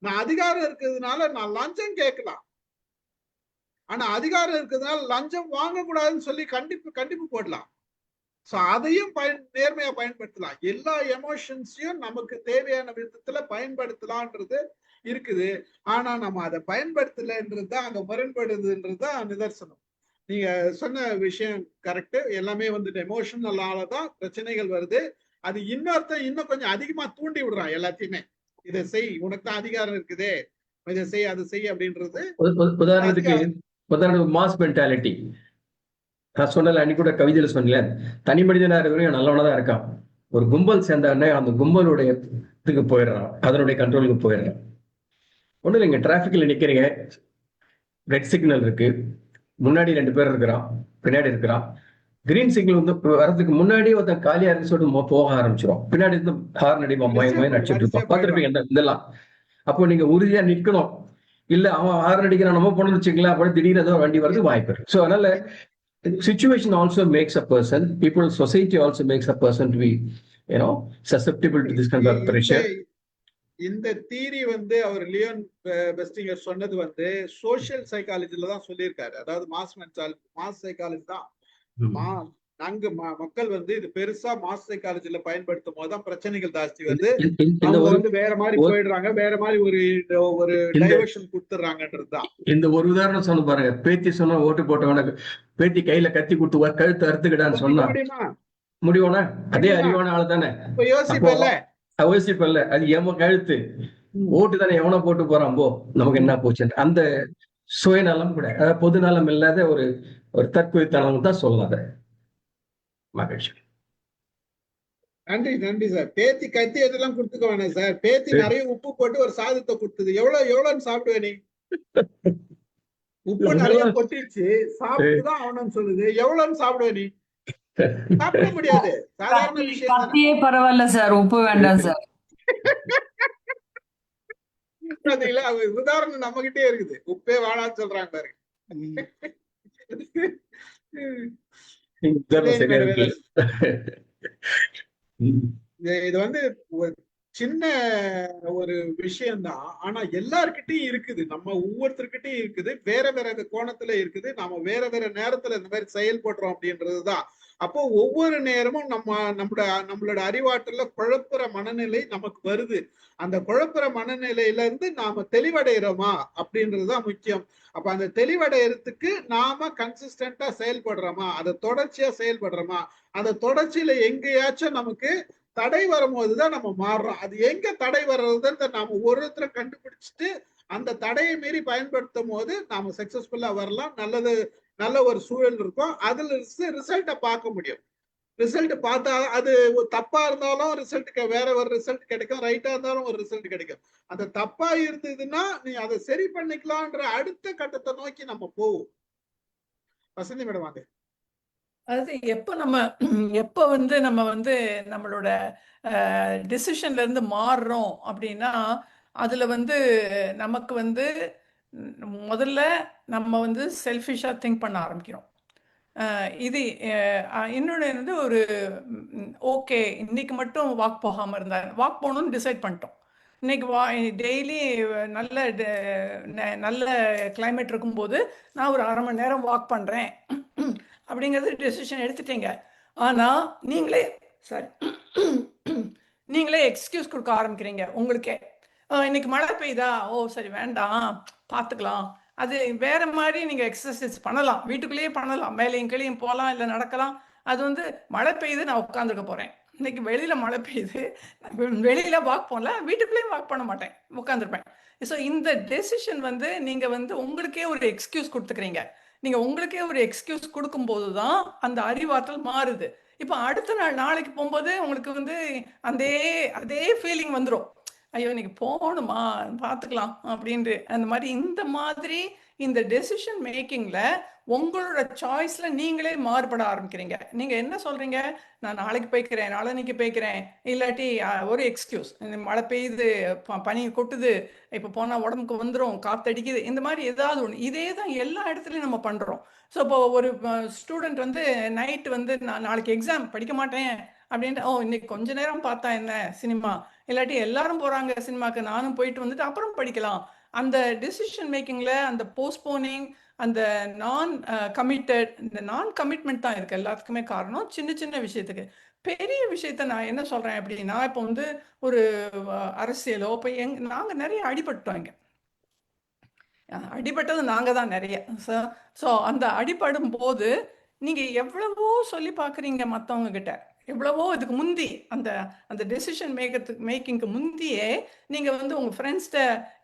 நான் அதிகாரம் இருக்கிறதுனால நான் லஞ்சம் கேட்கலாம். ஆனா அதிகாரம் இருக்கிறதுனால லஞ்சம் வாங்கக்கூடாதுன்னு சொல்லி கண்டிப்பு போடலாம். சோ அதையும் நேர்மையா பயன்படுத்தலாம். எல்லா எமோஷன்ஸையும் நமக்கு தேவையான விதத்துல பயன்படுத்தலான்றது இருக்குது. ஆனா நம்ம அதை பயன்படுத்தலைன்றதுதான் அங்க முரண்படுதுன்றதுதான் நிதர்சனம். நீங்க சொன்ன விஷயம் கரெக்ட். எல்லாமே எமோஷனலாலதான் பிரச்சனைகள் வருது. அது இன்னும் கொஞ்சம் அதிகமா தூண்டி விடுறான் எல்லாத்தையுமே. இதை செய், உனக்கு தான் அதிகாரம் இருக்குதே, இதை செய், அதை செய் அப்படின்றது. உதாரணத்துக்கு மாஸ் மென்டாலிட்டி. நான் சொன்னல அன்னைக்கு கூட கவிதையில சொன்னல, தனி மனிதனா இருக்கிறவங்க நல்லவனதான் இருக்கான். ஒரு கும்பல் சேர்ந்தானே அந்த கும்பலுடைய இதுக்கு போயிடுறான், அதனுடைய கண்ட்ரோலுக்கு போயிடுறான். ஒண்ணு இல்லைங்க, டிராபிக்ல நிக்கிறீங்க, ரெட் சிக்னல் இருக்கு, முன்னாடி 2 பேர் இருக்கிறான், பின்னாடி இருக்கிறான். கிரீன் சிக்னல் வரதுக்கு முன்னாடி ஒருத்தன் காலியா இருக்கு சொல்லிட்டு போக ஆரம்பிச்சிடும். பின்னாடி இருந்து ஹார்ன் அடி நடிச்சிட்டு இருப்பான், பார்த்துருப்பீங்க இதெல்லாம். அப்போ நீங்க உறுதியா நிற்கணும். இல்ல அவன் ஹார்ன் அடிக்கிறான், நம்ம போனோம்னு வச்சுக்கலாம், அப்படி திடீர்னு ஏதோ வண்டி வரது வாய்ப்பு இருக்கு. ஸோ அதனால situation also makes a person, society also makes a person to be, susceptible to this kind of pressure. இந்த தியரி அவர் லியோன் பெஸ்டிங்கர் சொன்னது சோசியல் சைக்காலஜில தான் சொல்லியிருக்காரு. அதாவது மாஸ் சைக்காலஜி தான். அங்கு மக்கள் இது பெருசா மாஸ் சைக்காலஜில பயன்படுத்தும் போதுதான் பிரச்சனைகள் ஜாஸ்தி அவங்க வேற மாதிரி போயிடுறாங்க, வேற மாதிரி ஒரு டைவர்ஷன் கொடுத்துறாங்கன்றதுதான். இந்த ஒரு உதாரணம் சொன்ன பாருங்க, பேத்தி சொன்னா ஓட்டு போட்டவனுக்கு பேத்தி கையில கத்தி கொடுத்து கழுத்து அறுத்துக்கிட்டான்னு சொன்னா முடியும்னா அதே அறிவான ஆளு தானே. யோசிப்பல்ல, அது எவன் கழுத்து ஓட்டு தானே, எவனை போட்டு போறான், போ நமக்கு என்ன போச்சு. அந்த சுயநலம் கூட, அதாவது பொது நலம் இல்லாத ஒரு தற்கொலைத்தனம் தான் சொல்லாத. மகிழ்ச்சி. நன்றி சார். பேத்தி கத்தி இதெல்லாம் கொடுத்துக்க வேணாம் சார். பேத்தி நிறைய உப்பு போட்டு ஒரு சாதத்தை கொடுத்தது, எவ்வளவுன்னு சாப்பிடுவே நீ? உப்பு நிறைய கொட்டிடுச்சு, சாப்பிட்டுதான் அவனு சொல்லுது, எவ்வளவுன்னு சாப்பிடுவே நீ? சாப்பிட முடியாது. சாதாரண விஷயம். பரவாயில்ல சார், உப்பு வேண்டாம் சார். உதாரணம் நம்ம கிட்டே இருக்குது, உப்பே வேணான்னு சொல்றாங்க பாரு. இது சின்ன ஒரு விஷயம்தான். ஆனா எல்லார்கிட்டயும் இருக்குது. நம்ம ஒவ்வொருத்தர்கிட்டயும் இருக்குது. வேற வேற கோணத்துல இருக்குது. நாம வேற வேற நேரத்துல இந்த மாதிரி செயல்படுறோம் அப்படின்றதுதான். அப்போ ஒவ்வொரு நேரமும் நம்மளோட அறிவாற்றல குழப்புற மனநிலை நமக்கு வருது. அந்த குழப்புற மனநிலையில இருந்து நாம தெளிவடைகிறோமா அப்படின்றதுதான் முக்கியம். அப்ப அந்த தெளிவடைகிறதுக்கு நாம கன்சிஸ்டன்டா செயல்படுறோமா, அதை தொடர்ச்சியா செயல்படுறோமா, அந்த தொடர்ச்சியில எங்கேயாச்சும் நமக்கு தடை வரும்போதுதான் நம்ம மாறுறோம். அது எங்க தடை வர்றதுன்னு நாம ஒருத்தரை கண்டுபிடிச்சிட்டு அந்த தடையை மீறி பயன்படுத்தும் போது நாம சக்சஸ்ஃபுல்லா வரலாம். நல்ல ஒரு சூழல் இருக்கும். அதுல ரிசல்ட்டை பார்க்க முடியும். ரிசல்ட் பார்த்தா அது தப்பா இருந்தாலும் ரிசல்ட் வேற ஒரு ரிசல்ட் கிடைக்கும், ரைட்டா இருந்தாலும் ஒரு ரிசல்ட் கிடைக்கும். அந்த தப்பா இருந்ததுன்னா நீ அதை சரி பண்ணிக்கலாம்ன்ற அடுத்த கட்டத்தை நோக்கி நம்ம போவோம். வசந்தி மேடம் வாங்க. அதாவது எப்போ வந்து நம்ம வந்து நம்மளோட டிசிஷன்ல இருந்து மாறுறோம் அப்படின்னா, அதுல வந்து நமக்கு வந்து முதல்ல நம்ம வந்து செல்ஃபிஷா திங்க் பண்ண ஆரம்பிக்கிறோம். இது இன்னொன்று வந்து ஒரு ஓகே, இன்னைக்கு மட்டும் வாக் போகாமல் இருந்தால் வாக் போகணும்னு டிசைட் பண்ணிட்டோம். இன்னைக்கு டெய்லி நல்ல கிளைமேட் இருக்கும்போது நான் ஒரு 1/2 மணி நேரம் வாக் பண்ணுறேன் அப்படிங்கிறது டெசிஷன் எடுத்துட்டீங்க. ஆனால் நீங்களே எக்ஸ்கியூஸ் கொடுக்க ஆரம்பிக்கிறீங்க உங்களுக்கே. இன்னைக்கு மழை பெய்யுதா, ஓ சரி வேண்டாம் பார்த்துக்கலாம். அது வேற மாதிரி நீங்கள் எக்ஸசைஸ் பண்ணலாம், வீட்டுக்குள்ளேயே பண்ணலாம், மேலேயும் கீழேயும் போகலாம், இல்லை நடக்கலாம். அது வந்து மழை பெய்யுது, நான் உட்காந்துருக்க போகிறேன், இன்னைக்கு வெளியில் மழை பெய்யுது, வெளியில் வாக் போகல, வீட்டுக்குள்ளேயும் வாக் பண்ண மாட்டேன், உட்காந்துருப்பேன். ஸோ இந்த டெசிஷன் வந்து நீங்கள் வந்து உங்களுக்கே ஒரு எக்ஸ்கியூஸ் கொடுத்துக்கிறீங்க. நீங்கள் உங்களுக்கே ஒரு எக்ஸ்கியூஸ் கொடுக்கும்போது தான் அந்த அறிவாற்றல் மாறுது. இப்போ அடுத்த நாளைக்கு போகும்போது உங்களுக்கு வந்து அதே ஃபீலிங் வந்துடும், ஐயோ இன்னைக்கு போகணுமா பார்த்துக்கலாம் அப்படின்ட்டு. அந்த மாதிரி இந்த டெசிஷன் மேக்கிங்ல உங்களோட சாய்ஸ்ல நீங்களே மாறுபட ஆரம்பிக்கிறீங்க. நீங்க என்ன சொல்றீங்க, நான் நாளைக்கு போய்க்கிறேன், நாளைக்கு போய்க்கிறேன், இல்லாட்டி ஒரு எக்ஸ்கியூஸ், மழை பெய்யுது, பனி கொட்டுது, இப்போ போனால் உடம்புக்கு வந்துடும், காத்தடிக்குது, இந்த மாதிரி ஏதாவது ஒன்று. இதே தான் எல்லா இடத்துலையும் நம்ம பண்ணுறோம். ஸோ இப்போ ஒரு ஸ்டூடெண்ட் வந்து நைட்டு வந்து நான் நாளைக்கு எக்ஸாம் படிக்க மாட்டேன் அப்படின்ட்டு, இன்னைக்கு கொஞ்ச நேரம் பார்த்தா என்ன சினிமா, இல்லாட்டி எல்லாரும் போகிறாங்க சினிமாக்கு, நானும் போயிட்டு வந்துட்டு அப்புறம் படிக்கலாம். அந்த டிசிஷன் மேக்கிங்கில் அந்த போஸ்ட்போனிங், அந்த நான் கமிட்மெண்ட் தான் இருக்குது எல்லாத்துக்குமே காரணம். சின்ன சின்ன விஷயத்துக்கு பெரிய விஷயத்த நான் என்ன சொல்கிறேன் அப்படின்னா, இப்போ வந்து ஒரு அரசியலோ இப்போ நாங்கள் நிறைய அடிபட்டோம். இங்கே அடிபட்டது நாங்கள் தான் நிறைய. ஸோ அந்த அடிபடும் போது நீங்கள் எவ்வளவோ சொல்லி பார்க்குறீங்க மற்றவங்க கிட்ட, எவ்வளவோ இதுக்கு முந்தி அந்த டெசிஷன் மேக்கிங்க்கு முந்தியே நீங்கள் வந்து உங்கள் ஃப்ரெண்ட்ஸ்கிட்ட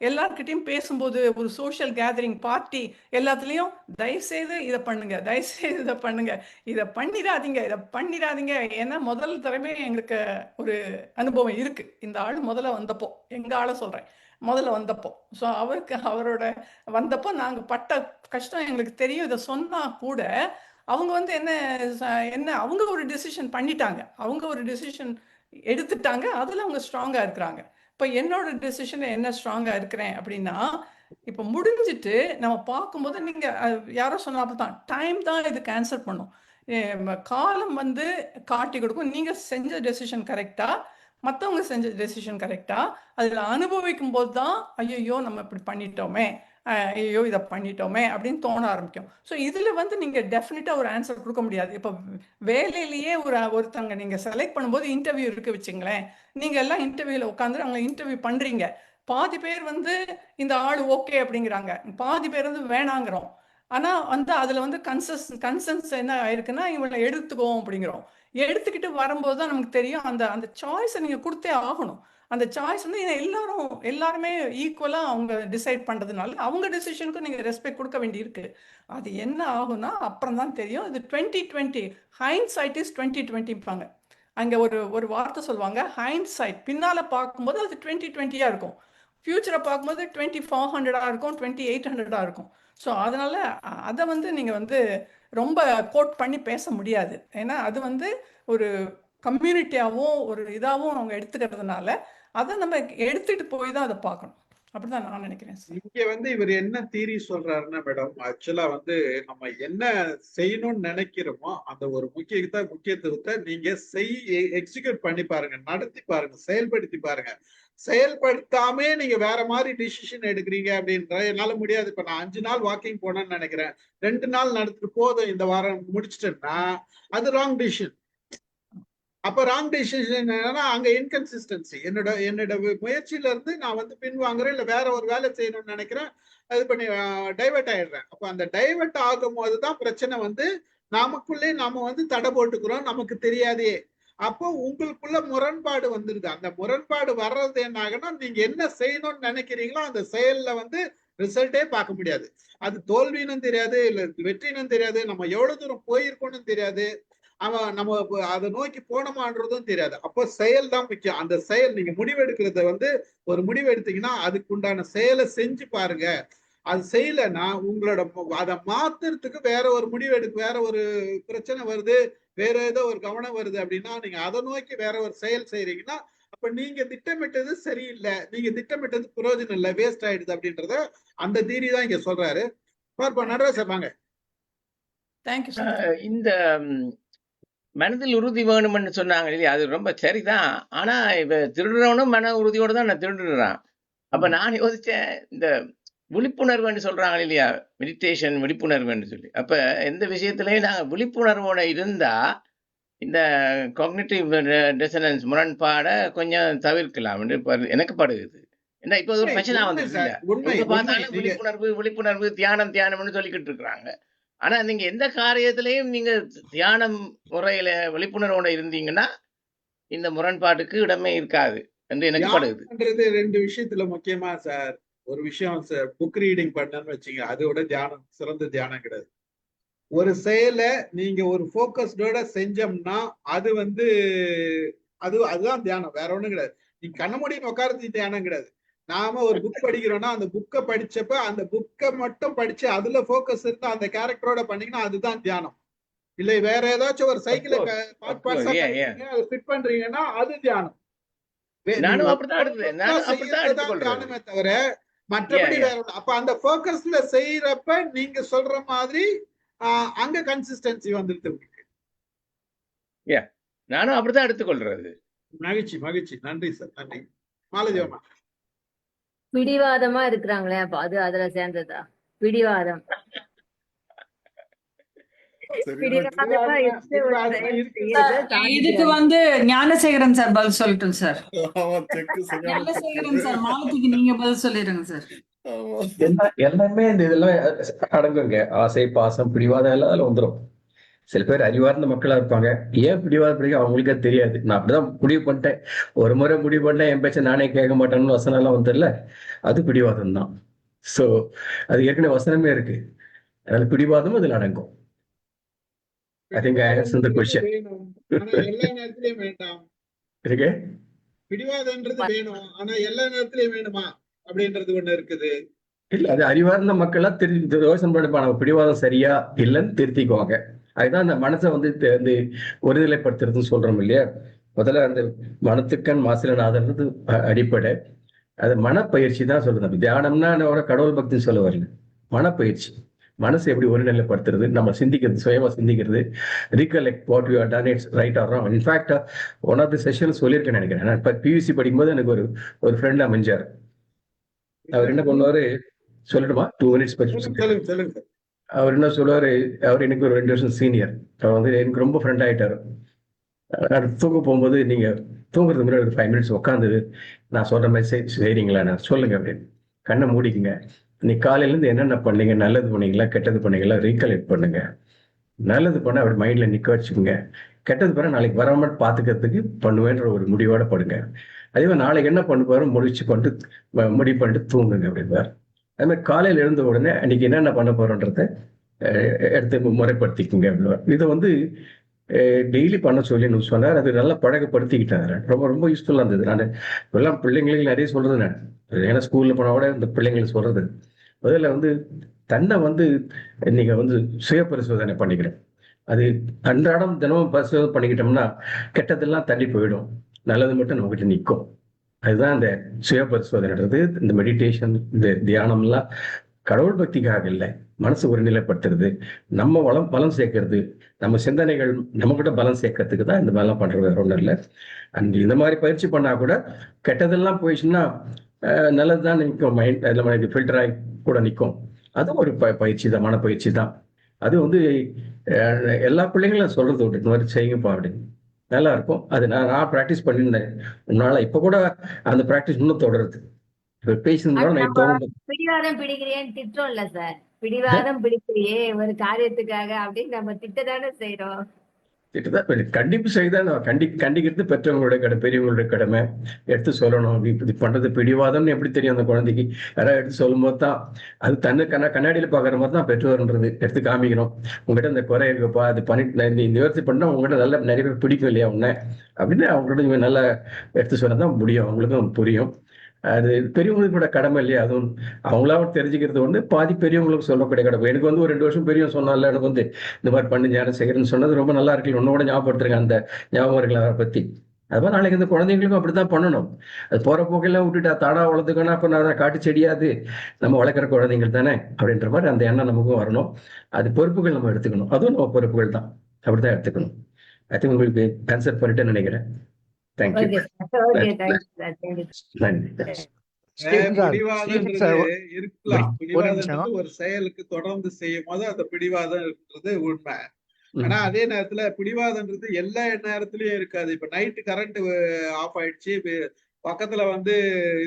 எல்லார்கிட்டையும் பேசும்போது, ஒரு சோஷியல் கேதரிங், பார்ட்டி எல்லாத்துலேயும் தயவுசெய்து இதை பண்ணுங்க, தயவுசெய்து இதை பண்ணுங்க, இதை பண்ணிடாதீங்க. ஏன்னா முதல் தடவை எங்களுக்கு ஒரு அனுபவம் இருக்குது. இந்த ஆள் முதல்ல வந்தப்போ, எங்கள் ஆளை சொல்கிறேன், முதல்ல வந்தப்போ, ஸோ அவரோட வந்தப்போ நாங்கள் பட்ட கஷ்டம் எங்களுக்கு தெரியும். இதை சொன்னால் கூட அவங்க வந்து என்ன அவங்க ஒரு டிசிஷன் பண்ணிட்டாங்க, அவங்க ஒரு டிசிஷன் எடுத்துட்டாங்க, அதில் அவங்க ஸ்ட்ராங்காக இருக்கிறாங்க. இப்போ என்னோட டிசிஷன் என்ன ஸ்ட்ராங்காக இருக்கிறேன் அப்படின்னா, இப்போ முடிஞ்சிட்டு நம்ம பார்க்கும்போது நீங்கள் யாரோ சொன்னாப்போ தான் டைம் தான் இதுக்கு ஆன்சர் பண்ணும். காலம் வந்து காட்டி கொடுக்கும் நீங்கள் செஞ்ச டெசிஷன் கரெக்டாக, மற்றவங்க செஞ்ச டெசிஷன் கரெக்டாக. அதில் அனுபவிக்கும் போது தான் ஐயோ நம்ம இப்படி பண்ணிட்டோமே, ஐயோ இதை பண்ணிட்டோமே அப்படின்னு தோண ஆரம்பிக்கும். ஸோ இதில் வந்து நீங்கள் டெஃபினட்டாக ஒரு ஆன்சர் கொடுக்க முடியாது. இப்போ வேலையிலேயே ஒருத்தங்க நீங்கள் செலக்ட் பண்ணும்போது இன்டர்வியூ இருக்கு வச்சுங்களேன், நீங்கள் எல்லாம் இன்டர்வியூவில் உட்காந்து அவங்க இன்டர்வியூ பண்ணுறீங்க. பாதி பேர் வந்து இந்த ஆள் ஓகே அப்படிங்கிறாங்க, பாதி பேர் வந்து வேணாங்கிறோம். ஆனால் வந்து அதில் வந்து கன்சன்ஸ் என்ன ஆயிருக்குன்னா, இவங்களை எடுத்துக்குவோம் அப்படிங்கிறோம். எடுத்துக்கிட்டு வரும்போது தான் நமக்கு தெரியும் அந்த சாய்ஸை நீங்கள் கொடுத்தே ஆகணும். அந்த சாய்ஸ் வந்து எல்லாருமே ஈக்குவலாக அவங்க டிசைட் பண்ணுறதுனால அவங்க டெசிஷனுக்கு நீங்கள் ரெஸ்பெக்ட் கொடுக்க வேண்டியிருக்கு. அது என்ன ஆகும்னா அப்புறம் தான் தெரியும். இது 2020 ஹைண்ட்சைட் இஸ் 2020ப்பாங்க. அங்கே ஒரு வார்த்தை சொல்லுவாங்க, ஹைண்ட்சைட், பின்னால் பார்க்கும்போது அது 2020 இருக்கும், ஃப்யூச்சரை பார்க்கும்போது 2400 இருக்கும், 2800 இருக்கும். ஸோ அதனால் அதை வந்து நீங்கள் வந்து ரொம்ப கோட் பண்ணி பேச முடியாது. ஏன்னா அது வந்து ஒரு கம்யூனிட்டியாகவும் ஒரு இதாகவும் அவங்க எடுத்துக்கிறதுனால அதை நம்ம எடுத்துகிட்டு போய் தான் அதை பார்க்கணும். அப்படிதான் நான் நினைக்கிறேன் சார். இங்க வந்து இவர் என்ன தீரி சொல்றாருன்னா மேடம், ஆக்சுவலா வந்து நம்ம என்ன செய்யணும்னு நினைக்கிறோமோ அந்த ஒரு முக்கியத்துவத்தை நீங்க எக்ஸிக்யூட் பண்ணி பாருங்க, நடத்தி பாருங்க, செயல்படுத்தி பாருங்க. செயல்படுத்தாமே நீங்க வேற மாதிரி டிசிஷன் எடுக்கிறீங்க அப்படின்ற என்னால முடியாது. இப்ப நான் 5 நாள் வாக்கிங் போனேன்னு நினைக்கிறேன், 2 நாள் நடத்திட்டு போதும் இந்த வாரம் முடிச்சிட்டேன்னா அது ராங் டிசிஷன். அப்ப ராங் டெசிஷன் என்னன்னா அங்க இன்கன்சிஸ்டன்சி. என்னோட முயற்சியில இருந்து நான் வந்து பின்வாங்குறேன், இல்ல வேற ஒரு வேலை செய்யணும்னு நினைக்கிறேன், அது பண்ணி டைவர்ட் ஆயிடுறேன். அப்ப அந்த டைவர்ட் ஆகும் போதுதான் பிரச்சனை வந்து நமக்குள்ளே நாம வந்து தடை போட்டுக்கிறோம், நமக்கு தெரியாதே. அப்போ உங்களுக்குள்ள முரண்பாடு வந்துருது. அந்த முரண்பாடு வர்றது என்ன ஆகுன்னா, நீங்க என்ன செய்யணும்னு நினைக்கிறீங்களோ அந்த செயல்ல வந்து ரிசல்ட்டே பார்க்க முடியாது. அது தோல்வின்னு தெரியாது, இல்ல வெற்றின்னு தெரியாது, நம்ம எவ்வளவு தூரம் போயிருக்கோம்னு தெரியாது, நம்ம அதை நோக்கி போனோமான்றதும் தெரியாது. அப்போ செயல் தான் முக்கியம். அந்த செயல் நீங்க முடிவெடுக்கிறத வந்து ஒரு முடிவு எடுத்தீங்கன்னா அதுக்கு உண்டான செயலை செஞ்சு பாருங்க. அது செய்யலைன்னா உங்களோட அதை மாத்துறதுக்கு வேற ஒரு முடிவு வேற ஒரு பிரச்சனை வருது, வேற ஏதோ ஒரு கவனம் வருது அப்படின்னா நீங்க அதை நோக்கி வேற ஒரு செயல் செய்யறீங்கன்னா அப்ப நீங்க திட்டமிட்டது சரியில்லை, நீங்க திட்டமிட்டது பிரயோஜனம் இல்லை, வேஸ்ட் ஆயிடுது அப்படின்றத அந்த தீரி தான் இங்க சொல்றாரு. பார்ப்போம். நடராஜர் வாங்க. Thank you sir. இந்த மனதில் உறுதி வேணும்னு சொன்னாங்க இல்லையா, அது ரொம்ப சரிதான். ஆனா இப்ப திருடுறவனும் மன உறுதியோட தான் நான் திருடுறான். அப்ப நான் யோசிச்சேன், இந்த விழிப்புணர்வுன்னு சொல்றாங்க இல்லையா, மெடிடேஷன் விழிப்புணர்வுன்னு சொல்லி. அப்ப எந்த விஷயத்திலையும் நாங்க விழிப்புணர்வோட இருந்தா இந்த காக்னிட்டிவ் டிசனன்ஸ் முரண்பாட கொஞ்சம் தவிர்க்கலாம் எனக்கு படுகிறது. ஏன்னா இப்ப ஒரு பிரச்சனை வந்துருச்சு. இப்ப பார்த்தாலும் விழிப்புணர்வு தியானம்னு சொல்லிக்கிட்டு இருக்கிறாங்க. ஆனா நீங்க எந்த காரியத்திலையும் நீங்க தியானம் முறையில விழிப்புணர்வோட இருந்தீங்கன்னா இந்த முரண்பாட்டுக்கு இடமே இருக்காது என்று எனக்கு படுகிறது. 2 விஷயத்துல முக்கியமா சார். ஒரு விஷயம் சார், புக் ரீடிங் பண்ணன்னு வச்சுங்க, அதோட தியானம் சிறந்த தியானம் கிடையாது. ஒரு செயலை நீங்க ஒரு போக்கஸ்டோட செஞ்சோம்னா அது வந்து அதுதான் தியானம், வேற ஒண்ணும் கிடையாது. நீங்க கண்ண மூடின்னு உட்கார்றது தியானம் கிடையாது. நாம ஒரு புக் படிக்கிறோம்னா அந்த புக்கை படிச்சப்ப அந்த புக்கை மட்டும் படிச்சு அதுல போக்கஸ் இருந்தா அந்த கேரக்டரோட பண்ணீங்கன்னா அதுதான் தியானம். இல்ல வேற ஏதாச்சும் ஒரு சைக்கிளை ஃபிட் பண்றீங்கன்னா அது தியானம். தியானமே தவிர மற்றபடி வேற. அப்ப அந்த போக்கஸ்ல செய்யறப்ப நீங்க சொல்ற மாதிரி அங்க கன்சிஸ்டன்சி வந்துட்டு. நானும் அப்படித்தான் எடுத்துக்கொள்றது. மகிழ்ச்சி மகிழ்ச்சி. நன்றி சார், நன்றி. மாலதேவமா. பிடிவாதமா இருக்கிறாங்களே, அப்ப அது அதுல சேர்ந்ததா? பிடிவாதம். இதுக்கு வந்து ஞானசேகரன் சார் பதில் சொல்லட்டும் சார். ஞானசேகரன் சார், மாலதிக்கு நீங்க பதில் சொல்லிடுங்க சார். எல்லாமே இந்த இதெல்லாம் அடங்குங்க. ஆசை, பாசம், பிடிவாதம் எல்லாம் அதுல வந்துடும். சில பேர் அறிவார்ந்த மக்களா இருப்பாங்க, ஏன் பிடிவாதம் பிடிக்கும் அவங்களுக்கே தெரியாது. நான் அப்படிதான் முடிவு பண்ணிட்டேன், ஒரு முறை முடிவு பண்ணேன், என் பேச்ச நானே கேட்க மாட்டேன்னு வசனம் எல்லாம் வந்துடல, அது பிடிவாதம் தான். சோ அது ஏற்கனவே வசனமே இருக்கு, அதனால பிடிவாதம் அதுல அடங்கும். I think I answered the question. எல்லா நேரத்திலயும் வேண்டாம். பிடிவாதம்ன்றது வேணும், ஆனா எல்லா நேரத்திலயும் வேணுமா அப்படின்றது ஒண்ணு இருக்குது. இல்ல, அது அறிவார்ந்த மக்கள் எல்லாம் யோசனை பண்ணிப்பாங்க, பிடிவாதம் சரியா இல்லைன்னு திருத்திக்குவாங்க. அதுதான் அந்த மனசை வந்து ஒருநிலைப்படுத்துறதுன்னு சொல்றோம் இல்லையா. முதல்ல அந்த மனத்துக்கண் மாசிலன் ஆதரவு அடிப்படை. அது மனப்பயிற்சி தான் சொல்றது. தியானம்னா கடவுள் பக்தின்னு சொல்ல வரல, மனப்பயிற்சி. மனசு எப்படி ஒருநிலைப்படுத்துறது, நம்ம சிந்திக்கிறது, சுயமா சிந்திக்கிறது, recollect what you are done, it's right or wrong. In fact one of the session சொல்லியிருக்கேன் நினைக்கிறேன். நான் இப்போ பியூசி படிக்கும்போது எனக்கு ஒரு ஃப்ரெண்ட் அமைஞ்சார். அவர் என்ன பண்ணுவாரு சொல்லட்டுமா? 2 minutes பற்றி. அவர் என்ன சொல்லுவாரு, அவர் எனக்கு ஒரு 2 வருஷம் சீனியர். அவர் வந்து எனக்கு ரொம்ப ஃப்ரெண்ட் ஆகிட்டார். தூங்க போகும்போது நீங்க தூங்குறதுக்கு முன்னாடி ஒரு 5 minutes உட்காந்து நான் சொல்ற மாதிரி செய்றீங்களா, நான் சொல்லுங்க அப்படின்னு. கண்ணை மூடிக்குங்க. நீ காலையிலேருந்து என்னென்ன பண்ணீங்க, நல்லது பண்ணீங்களா கெட்டது பண்ணீங்களா ரீகலெக்ட் பண்ணுங்க. நல்லது பண்ண அப்படி மைண்ட்ல நிக்க வச்சுக்கோங்க, கெட்டது பண்ண நாளைக்கு வராம பார்த்துக்கிறதுக்கு பண்ணுவேன்ற ஒரு முடிவோட படுங்க. அதே மாதிரி நாளைக்கு என்ன பண்ண போறோம் முடிவு பண்ணிட்டு தூங்குங்க அப்படின்பார். அதே மாதிரி காலையில் எழுந்த உடனே அன்னைக்கு என்னென்ன பண்ண போறோன்றத எடுத்து முறைப்படுத்திக்குங்க அப்படின்வார். இதை வந்து டெய்லி பண்ண சொல்லி சொன்னார். அது நல்லா பழக்கப்படுத்திக்கிட்டாரு. ரொம்ப ரொம்ப யூஸ்ஃபுல்லா இருந்தது. நான் இப்பெல்லாம் பிள்ளைங்களுக்கு நிறைய சொல்றது, நான் ஏன்னா ஸ்கூல்ல போனா கூட இந்த பிள்ளைங்களுக்கு சொல்றது, முதல்ல வந்து தன்னை வந்து நீங்க வந்து சுய பரிசோதனை பண்ணிக்கிறேன். அது அன்றாடம் தினமும் பரிசோதனை பண்ணிக்கிட்டோம்னா கெட்டதெல்லாம் தள்ளி போயிடும், நல்லது மட்டும் நம்மகிட்ட நிற்கும். அதுதான் இந்த சுய பரிசோதனைன்றது. இந்த மெடிடேஷன், இந்த தியானம்லாம் கடவுள் பக்திக்காக இல்லை, மனசு ஒருநிலைப்படுத்துறது, நம்ம பலம் சேர்க்கறது, நம்ம சிந்தனைகள் நம்ம கிட்ட பலம் சேர்க்கறதுக்கு தான் இந்த மாதிரிலாம் பண்றது, வேற ஒன்றும் இல்லை. அண்ட் இந்த மாதிரி பயிற்சி பண்ணா கூட கெட்டதெல்லாம் போயிடுச்சுன்னா நல்லதுதான் நிற்கும், மைண்ட் அதில் ஃபில்டர் ஆகி கூட நிற்கும். அதுவும் ஒரு பயிற்சி தான், மனப்பயிற்சி தான். அது வந்து எல்லா பிள்ளைங்களும் சொல்றது உண்டு, இந்த மாதிரி செய்யுங்கப்பா அப்படின்னு. நல்லா இருக்கும். அது நான் ப்ராக்டிஸ் பண்ணியிருந்தேன் முன்னால. இப்போ கூட அந்த ப்ராக்டிஸ் இன்னும் தொடருது. இப்போ பேசியிருந்தோட அது நைட் நம்ம தோணும். பிடிவாதம் பிடிக்கிறேன்னு திட்டம் இல்ல சார். பிடிவாதம் பிடிக்கிறியே ஒரு காரியத்துக்காக அப்படின்னு நம்ம திட்டத்தானே செய்யறோம். கண்டிப்பு செய்தான் கண்டிக்கிறது பெற்றவங்களுடைய கடமை, பெரியவங்களுடைய கடமை. எடுத்து சொல்லணும், இப்படி பண்றது பிடிவாதம்னு எப்படி தெரியும் அந்த குழந்தைக்கு? யாராவது எடுத்து சொல்லும் போது தான் அது கண்ணாடியில பாக்குற மாதிரி தான் பெற்றோர்ன்றது எடுத்து காமிக்கணும். உங்ககிட்ட இந்த குறை இருக்குப்பா, அது பண்ணிட்டு இந்த நிவர்த்தி பண்ணா உங்ககிட்ட நல்ல நிறைய பேர் பிடிக்கும் இல்லையா உன்னை அப்படின்னு அவங்களோட நல்லா எடுத்து சொன்னதான் முடியும், அவங்களுக்கும் புரியும். அது பெரியவங்களோட கடமை இல்லையா? அதுவும் அவங்களாவும் தெரிஞ்சுக்கிறது ஒன்று, பாதி பெரியவங்களுக்கு சொல்லக்கூடிய கடமை. எனக்கு வந்து ஒரு 2 வருஷம் பெரியவன் சொன்னால எனக்கு வந்து இந்த மாதிரி பண்ணி ஞானம் செய்கிறேன்னு சொன்னது ரொம்ப நல்லா இருக்கு. ஒன்னோட ஞாபகப்படுத்துருக்கேன் அந்த ஞாபகம் அவரை பத்தி. அது மாதிரி நாளைக்கு இந்த குழந்தைங்களுக்கும் அப்படித்தான் பண்ணணும். அது போற போக்கெல்லாம் விட்டுட்டா தாடா வளர்த்துக்கணும், அப்ப நான் காட்டு செடியாது, நம்ம வளர்க்குற குழந்தைங்கள் தானே அப்படின்ற மாதிரி அந்த எண்ணம் நமக்கும் வரணும். அது பொறுப்புகள் நம்ம எடுத்துக்கணும், அதுவும் நம்ம பொறுப்புகள் தான், அப்படிதான் எடுத்துக்கணும். ஐ திங்க் உங்களுக்கு ஆன்சர் பண்ணிட்டேன்னு நினைக்கிறேன். Thank you. Okay sir. Okay, thank you sir. Thank you. நன்றி. பிடிவாதம்ன்றது இருக்கலாம். ஒரு பிடிவாதம்ன்றது நிமிஷம். ஒரு செயலுக்கு தொடர்ந்து செய்யும் போது அந்த பிடிவாதம்ன்றது உண்மை. ஆனா அதே நேரத்துல பிடிவாதம்ன்றது எல்லா நேரத்திலயும் இருக்காது. இப்ப நைட்டு கரண்ட் ஆஃப் ஆயிடுச்சு, பக்கத்துல வந்து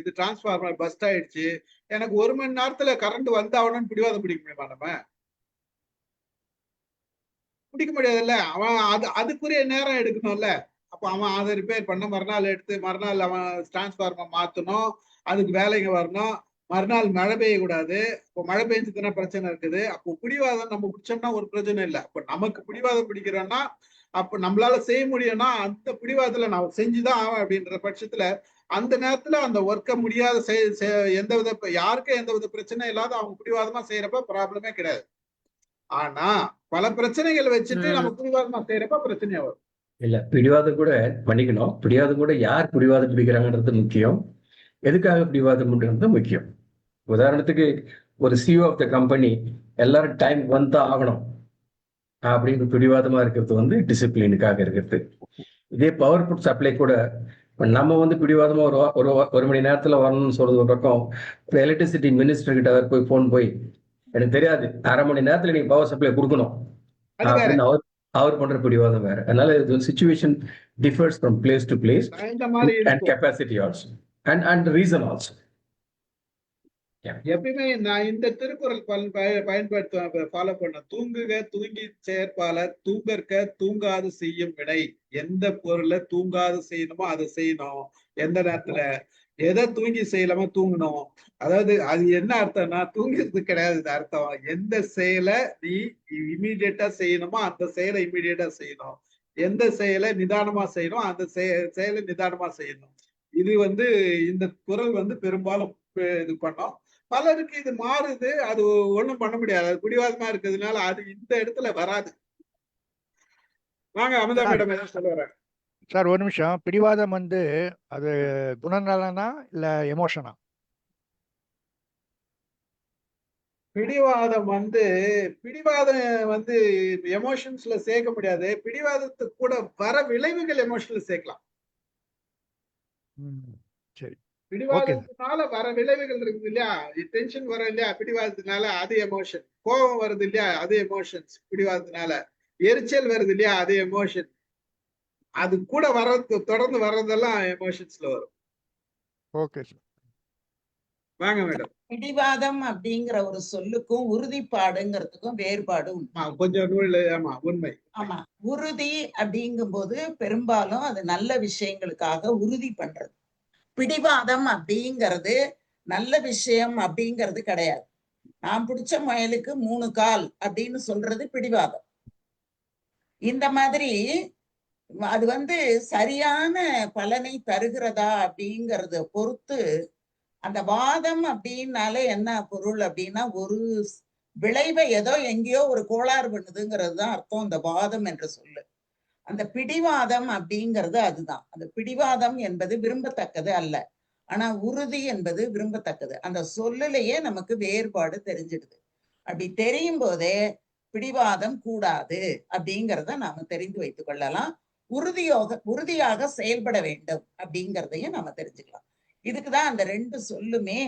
இது டிரான்ஸ்பார்மர் பஸ்ட் ஆயிடுச்சு, எனக்கு 1 மணி நேரத்துல கரண்ட் வந்தாகணும்னு பிடிவாதம் பிடிக்க முடியுமா? நம்ம பிடிக்க முடியாதுல்ல. அவன் அதுக்குரிய நேரம் எடுக்கணும்ல. அப்ப அவன் அதை ரிப்பேர் பண்ண, மறுநாள் எடுத்து மறுநாள் அவன் டிரான்ஸ்பார்மர் மாத்தணும், அதுக்கு வேலைங்க வரணும், மறுநாள் மழை பெய்யக்கூடாது. இப்போ மழை பெஞ்சதுன்னா பிரச்சனை இருக்குது. அப்போ பிடிவாதம் நம்ம பிடிச்சோம்னா ஒரு பிரச்சனை இல்லை. அப்ப நமக்கு பிடிவாதம் பிடிக்கிறோம்னா அப்ப நம்மளால செய்ய முடியும்னா அந்த பிடிவாதத்துல நான் செஞ்சுதான் ஆவேன் அப்படின்ற பட்சத்துல அந்த நேரத்துல அந்த ஒர்க்கை முடியாத யாருக்கும் எந்த வித பிரச்சனை இல்லாத அவங்க பிடிவாதமா செய்யறப்ப ப்ராப்ளமே கிடையாது. ஆனா பல பிரச்சனைகள் வச்சுட்டு நம்ம பிடிவாதமா செய்யறப்ப பிரச்சனையா வரும். இல்ல, பிடிவாதம் கூட பண்ணிக்கணும். பிடிவாதம் கூட யார் பிடிவாதம் பிடிக்கிறாங்கன்றது முக்கியம், எதுக்காக பிடிவாதம்ன்றது முக்கியம். உதாரணத்துக்கு ஒரு சிஇஓ ஆஃப் த கம்பெனி எல்லாரும் டைம் வந்தா ஆகணும் அப்படின்னு பிடிவாதமா இருக்கிறது வந்து டிசிப்ளினுக்காக இருக்கிறது. இதே பவர் புட் சப்ளை கூட நம்ம வந்து பிடிவாதமா ஒரு மணி நேரத்துல வரணும்னு சொல்றது ஒரு பக்கம், எலக்ட்ரிசிட்டி மினிஸ்டர் கிட்ட போய் போன் போய் எனக்கு தெரியாது 1/2 மணி நேரத்துல நீங்க பவர் சப்ளை கொடுக்கணும் அப்படின்னு அவர் பண்ற பிடிவாதம் வேற. அதனால situation differs from place to place and capacity also and reason also. எப்பயுமே நான் இந்த திருக்குறள் பயன்படுத்துவேன், ஃபாலோ பண்ண. தூங்குக தூங்கி செயற்பால, தூங்கற்க தூங்காது செய்யும் வினை. எந்த பொருளை தூங்காது செய்யணுமோ அதை செய்யணும். எந்த நேரத்துல எதை தூங்கி செய்யலாமோ தூங்கணும். அதாவது அது என்ன அர்த்தம்னா தூங்குறது கிடையாது. இது அர்த்தம் எந்த செயலை நீ இமீடியட்டா செய்யணுமோ அந்த செயலை இமீடியட்டா செய்யணும். எந்த செயலை நிதானமா செய்யணும் அந்த செயலை நிதானமா செய்யணும். இது வந்து இந்த குறள் வந்து பெரும்பாலும் இது பண்ணோம். பலருக்கு இது மாறுது, அது ஒண்ணும் பண்ண முடியாது. அது பிடிவாதமா இருக்கிறதுனால அது இந்த இடத்துல வராது. வாங்க அமுதா மேடம் ஏதாவது சொல்ல வரேன் சார். ஒரு நிமிஷம். பிடிவாதம் வந்து அது குணநலனா இல்ல எமோஷனா? பிடிவாதம் வந்து எமோஷன்ஸ்ல சேர்க்க முடியாது. பிடிவாதத்துக்கு கூட வர விளைவுகள் எமோஷன்ல சேர்க்கலாம். சரி. பிடிவாதத்தினால வர விளைவுகள் இருக்குது இல்லையா? டென்ஷன் வரும் இல்லையா பிடிவாதத்தினால, அது எமோஷன். கோபம் வருது இல்லையா, அது எமோஷன்ஸ் பிடிவாதத்தினால. எரிச்சல் வருது இல்லையா, அது எமோஷன். அது கூட தொடர்ந்து வர்றதெல்லாம் எமோஷன்ஸ்ல வரும். Okay sir. வாங்க மேடம். பிடிவாதம் அப்படிங்கிற ஒரு சொல்லுக்கும் உறுதிப்பாடுங்கிறதுக்கும் வேறுபாடு உண்டு. கொஞ்சம் நூல். ஆமா, உண்மை. ஆமா, உறுதி அப்படிங்கும் போது பெரும்பாலும் அது நல்ல விஷயங்களுக்காக உறுதி பண்றது. பிடிவாதம் அப்படிங்கிறது நல்ல விஷயம் அப்படிங்கிறது கிடையாது. நான் பிடிச்ச முயலுக்கு 3 கால் அப்படின்னு சொல்றது பிடிவாதம். இந்த மாதிரி அது வந்து சரியான பலனை தருகிறதா அப்படிங்கறத பொறுத்து அந்த வாதம் அப்படின்னாலே என்ன பொருள் அப்படின்னா ஒரு விளைவை ஏதோ எங்கேயோ ஒரு கோளாறு பண்ணுதுங்கிறது தான் அர்த்தம் அந்த வாதம் என்று சொல்லு. அந்த பிடிவாதம் அப்படிங்கிறது அதுதான். அந்த பிடிவாதம் என்பது விரும்பத்தக்கது அல்ல. ஆனா உறுதி என்பது விரும்பத்தக்கது. அந்த சொல்லிலேயே நமக்கு வேறுபாடு தெரிஞ்சிடுது. அப்படி தெரியும் போதே பிடிவாதம் கூடாது அப்படிங்கிறத நாம தெரிந்து வைத்துக் கொள்ளலாம். உறுதியாக செயல்பட வேண்டும் அப்படிங்கிறதையும் நாம தெரிஞ்சுக்கலாம். இதுக்குதான் அந்த 2 சொல்லுமே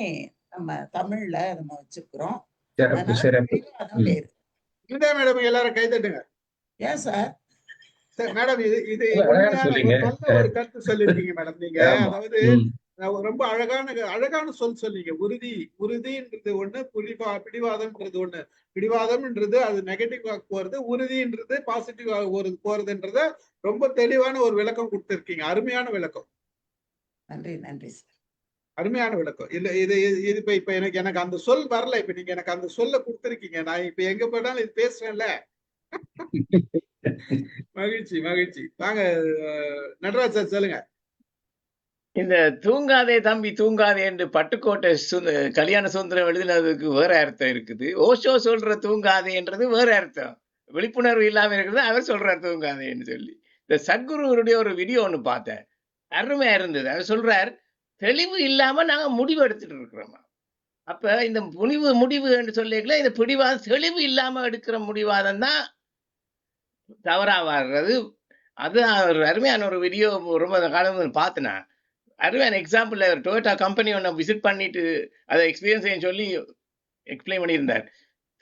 நம்ம தமிழ்ல நம்ம வச்சிருக்கிறோம். அதனால பிடிவாதம் வேறு. இந்த மேடம் எல்லாரும் கை தட்டுங்க. ஏன் சார்? மேடம் இது நல்ல ஒரு கருத்து சொல்லிருக்கீங்க மேடம். நீங்க அதாவது ரொம்ப அழகான சொல் சொன்னீங்க. உறுதின்றது ஒண்ணு, பிடிவாதம்ன்றது ஒண்ணு. பிடிவாதம்ன்றது அது நெகட்டிவா போறது, உறுதின்றது பாசிட்டிவா போறதுன்றத ரொம்ப தெளிவான ஒரு விளக்கம் கொடுத்திருக்கீங்க. அருமையான விளக்கம். நன்றி சார். அருமையான விளக்கம். இல்ல இது இப்ப எனக்கு அந்த சொல் வரல. இப்ப நீங்க எனக்கு அந்த சொல்ல கொடுத்திருக்கீங்க. நான் இப்ப எங்க போனாலும் இது பேசுறேன்ல. மகிழ்ச்சி. வாங்க நடராஜ் சார் சொல்லுங்க. இந்த தூங்காதே தம்பி தூங்காதே என்று பட்டுக்கோட்டை கல்யாண சுந்தரம் எழுதினதுக்கு வேற அர்த்தம் இருக்குது. ஓஷோ சொல்ற தூங்காதேன்றது வேற அர்த்தம். விழிப்புணர்வு இல்லாம இருக்கிறது அவர் சொல்றார் தூங்காதேன்னு சொல்லி. இந்த சத்குருவுடைய ஒரு வீடியோ ஒண்ணு பார்த்தேன். அருமையா இருந்தது. அவர் சொல்றார், தெளிவு இல்லாம நாங்க முடிவு எடுத்துட்டு இருக்கிறோமா. அப்ப இந்த முடிவு என்று சொல்லிக்கல, இந்த பிடிவாதம் தெளிவு இல்லாம எடுக்கிற முடிவாதம் தான் தவறா வர்றது. அது ஒரு அருமையான ஒரு வீடியோ ரொம்ப காலம் பார்த்தேன். அருமையான எக்ஸாம்பிள். டொயோட்டா கம்பெனி ஒன்று விசிட் பண்ணிட்டு அதை எக்ஸ்பீரியன்ஸ் சொல்லி எக்ஸ்பிளைன் பண்ணியிருந்தார்.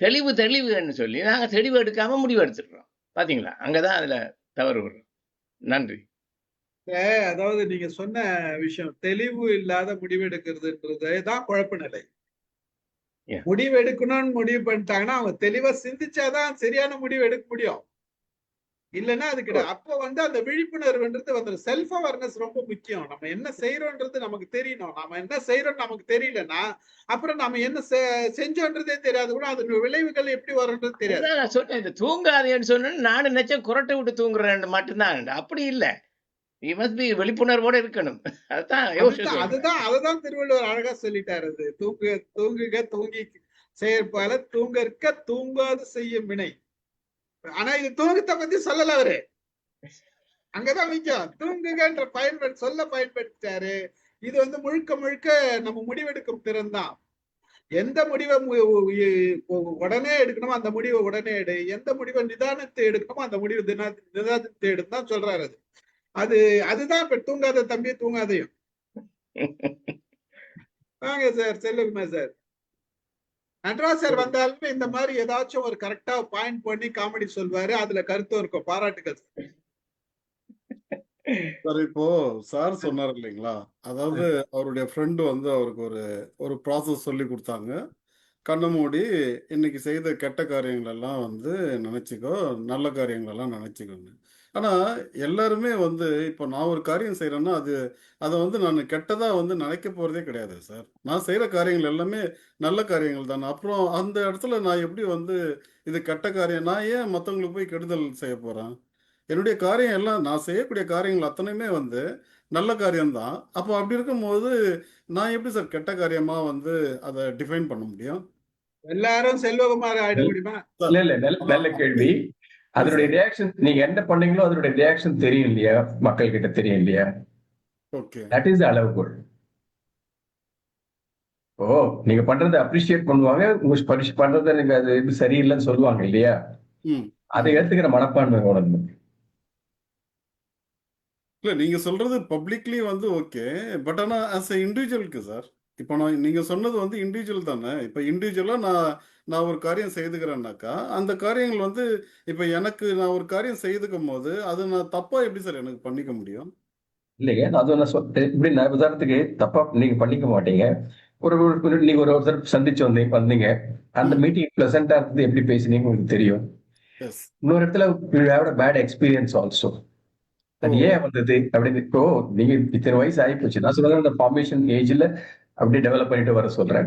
தெளிவுன்னு சொல்லி நாங்கள் தெளிவு எடுக்காம முடிவு எடுத்துடுறோம். பாத்தீங்களா? அங்கதான் அதுல தவறு வரும். நன்றி. அதாவது நீங்க சொன்ன விஷயம் தெளிவு இல்லாத முடிவெடுக்கிறதுன்றதுதான் குழப்ப நிலை. முடிவு எடுக்கணும்னு முடிவு பண்ணிட்டாங்கன்னா அவங்க தெளிவா சிந்திச்சாதான் சரியான முடிவு எடுக்க முடியும். இல்லைன்னா அது கிடையாது. அப்போ அந்த விழிப்புணர்வுன்றது செல்ஃப் அவேர்னஸ் ரொம்ப முக்கியம். நம்ம என்ன செய்யறோன்றது நமக்கு தெரியணும். நாம என்ன செய்யறோம் நமக்கு தெரியலன்னா அப்புறம் நம்ம என்ன செஞ்சோன்றதே தெரியாது கூட. அது விளைவுகள் எப்படி வரும்ன்றது தெரியாது. நான் சொன்னேன், இந்த தூங்காதேன்னு சொன்னேன். நானும் நினைச்சேன் குரட்டை விட்டு தூங்குறேன் மட்டும்தான். அப்படி இல்லை, விழிப்புணர்வோட இருக்கணும். அதுதான் திருவள்ளுவர் அழகா சொல்லிட்டாரு. தூங்குக தூங்கி செயற்பால தூங்கற்க தூங்காது செய்யும் வினை. ஆனா இது தூங்கத்தை பத்தி சொல்லல அவரு. அங்கதான் முக்கியம். தூங்குகன்ற சொல்ல பயன்படுத்தாரு. இது முழுக்க நம்ம முடிவெடுக்கும் திறன் தான். எந்த முடிவை உடனே எடுக்கணுமோ அந்த முடிவை உடனே எடு. எந்த முடிவை நிதானத்தை எடுக்கணுமோ அந்த முடிவு நிதானத்தை எடுத்து தான் சொல்றாரு. அதுதான் இப்ப தூங்காத தம்பி தூங்காதையும். வாங்க சார், செல்லுங்க சார். நடராஜ் சார் வந்தாலுமே இந்த மாதிரி ஏதாச்சும் ஒரு கரெக்டா பாயிண்ட் பண்ணி காமெடி சொல்வாரு. அதுல கருத்தும் இருக்கும். பாராட்டுகள் சார். இப்போ சார் சொன்னார் இல்லைங்களா, அதாவது அவருடைய ஃப்ரெண்டு அவருக்கு ஒரு ப்ராசஸ் சொல்லி கொடுத்தாங்க. கண்ணை மூடி இன்னைக்கு செய்த கெட்ட காரியங்கள் எல்லாம் நினைச்சுக்கோ, நல்ல காரியங்கள் எல்லாம் நினைச்சுக்கோங்க. ஆனா எல்லாருமே இப்போ நான் ஒரு காரியம் செய்யறேன்னா அதை நான் கெட்டதா நினைக்க போறதே கிடையாது சார். நான் செய்யற காரியங்கள் எல்லாமே நல்ல காரியங்கள் தானே. அப்புறம் அந்த இடத்துல நான் எப்படி இது கெட்ட காரியம், நான் ஏன் மற்றவங்களுக்கு போய் கெடுதல் செய்ய போறேன்? என்னுடைய காரியம் எல்லாம், நான் செய்யக்கூடிய காரியங்கள் அத்தனையுமே நல்ல காரியம்தான். அப்போ அப்படி இருக்கும்போது நான் எப்படி சார் கெட்ட காரியமா அதை டிஃபைன் பண்ண முடியும்? எல்லாரும் செல்வகுமார் ஆயிட முடியுமா? இல்ல, நல்ல கேள்வி. அதனுடைய ரியாக்ஷன் நீங்க என்ன பண்ணீங்களோ அதனுடைய ரியாக்ஷன் தெரியும் இல்லையா, மக்கள் கிட்ட தெரியும் இல்லையா? ஓகே, தட் இஸ் அளவுகோல். நீங்க பண்றதை அப்ரிஷியேட் பண்ணுவாங்க, உங்க பண்றதை நீங்க அது எப்படி சரியில்லைன்னு சொல்லுவாங்க இல்லையா? அதை ஏத்துக்கிற மனப்பான்மை உணர்ந்து. இல்ல நீங்க சொல்றது பப்ளிக்லி ஓகே, பட் ஆனா ஆஸ் எ இண்டிவிஜுவலுக்கு சார், இப்போ நீங்க சொன்னது இண்டிவிஜுவல் தானே. இப்போ இண்டிவிஜுவலா நான் ஒரு காரியம் செய்துக்கிறேன்னாக்கா அந்த காரியங்கள் இப்போ எனக்கு நான் ஒரு காரியம் செய்துக்கும் போது அது நான் தப்பா எப்படி சார் எனக்கு பண்ணிக்க முடியும்? இல்லைங்க, அது இப்படி நான் உதாரணத்துக்கு தப்பா நீங்க பண்ணிக்க மாட்டீங்க. நீங்க ஒருத்தர் சந்திச்சு வந்தீங்க, அந்த மீட்டிங் பிளசண்டா இருந்து எப்படி பேசினீங்க உங்களுக்கு தெரியும். இன்னொரு இடத்துல பேட் எக்ஸ்பீரியன்ஸ் ஆல்சோ. அது ஏன் வந்தது அப்படின்னு இப்போ நீங்க இத்தனை வயசு ஆகி போச்சு. நான் சொல்றேன் அந்த ஃபார்மேஷன் ஏஜ்ல அப்படியே டெவலப் பண்ணிட்டு வர சொல்றேன்.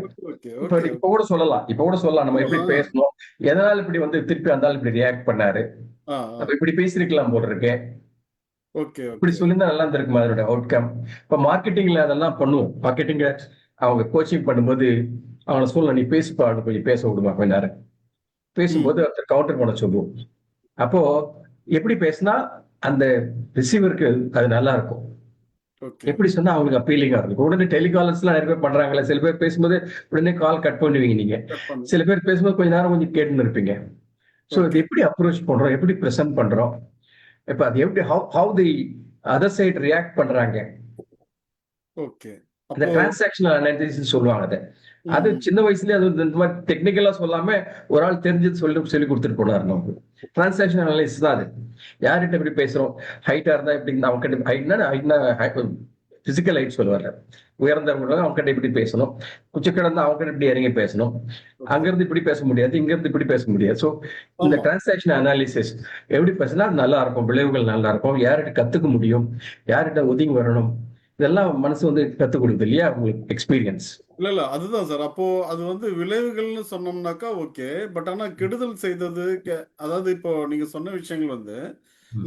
இப்ப கூட சொல்லலாம் நம்ம எப்படி பேசணும், எதனால இப்படி திருப்பி அந்த இப்படி ரியாக்ட் பண்ணாரு, நம்ம இப்படி பேசிருக்கலாம் போல இருக்கேன், இப்படி சொல்லியிருந்தா நல்லா இருந்திருக்குமா அதோட அவுட்கம். இப்ப மார்க்கெட்டிங்ல அதெல்லாம் பண்ணுவோம். மார்க்கெட்டிங்ல அவங்க கோச்சிங் பண்ணும்போது அவனை சொல்லலாம், நீ பேசிப்பா, கொஞ்சம் பேச விடுமா கொஞ்ச நேரம். பேசும்போது ஒருத்தர் கவுண்டர் பண்ண சொல்லுவோம். அப்போ எப்படி பேசினா அந்த ரிசீவருக்கு அது நல்லா இருக்கும். ஓகே. எப்படி சொன்னா அவங்களுக்கு அப்பீலிங்கா இருக்கும். உடனே டெலிகாலர்ஸ்லாம் நிறைய பேர் பண்றாங்கல்ல, சில பேர் பேசும்போது உடனே கால் கட் பண்ணுவீங்க நீங்க. கட் பண்ணு. சில பேர் பேசும்போது கொஞ்ச நேரம் கொஞ்சம் கேட்டுன்னு இருப்பீங்க. ஸோ இது ஓகே. எப்படி அப்ரோச் பண்றோம், எப்படி ப்ரெசென்ட் பண்றோம், இப்ப அது எப்படி how the other side react பண்றாங்க, ஓகே. இந்த அப்போ டிரான்சாக்ஷனல் அனாலிசிஸ் சொல்லுவாங்க அதை. அது சின்ன வயசுலயே அது இந்த மாதிரி டெக்னிக்கலா சொல்லாம ஒரு ஆள் தெரிஞ்சது சொல்லி கொடுத்துட்டு போனாரு. நமக்கு டிரான்சாக்ஷன் அனாலிசிஸ் தான் அது. யார்கிட்ட எப்படி பேசுறோம், ஹைட்டா இருந்தா எப்படி, அவங்க கிட்ட ஹைட்னா பிசிக்கல் ஹைட் சொல்லுவாங்க, உயர்ந்தவங்க அவங்க கிட்ட இப்படி பேசணும், குச்சக்கிடந்தா அவங்க கிட்ட இப்படி இறங்கி பேசணும், அங்கிருந்து இப்படி பேச முடியாது, இங்க இருந்து இப்படி பேச முடியாது. ஸோ இந்த ஆமா. டிரான்சாக்ஷன் அனாலிசிஸ் எப்படி பேசினா அது நல்லா இருக்கும், விளைவுகள் நல்லா இருக்கும், யார்கிட்ட கத்துக்க முடியும், யார்கிட்ட ஒதுங்கி வரணும், இதெல்லாம் மனசு வந்து கத்துக் கொடுக்குது இல்லையா உங்களுக்கு எக்ஸ்பீரியன்ஸ். இல்ல அதுதான் சார். அப்போ அது வந்து விளைவுகள்னு சொன்னோம்னாக்கா ஓகே. பட் ஆனா கெடுதல் செய்தது அதாவது இப்போ நீங்க சொன்ன விஷயங்கள் வந்து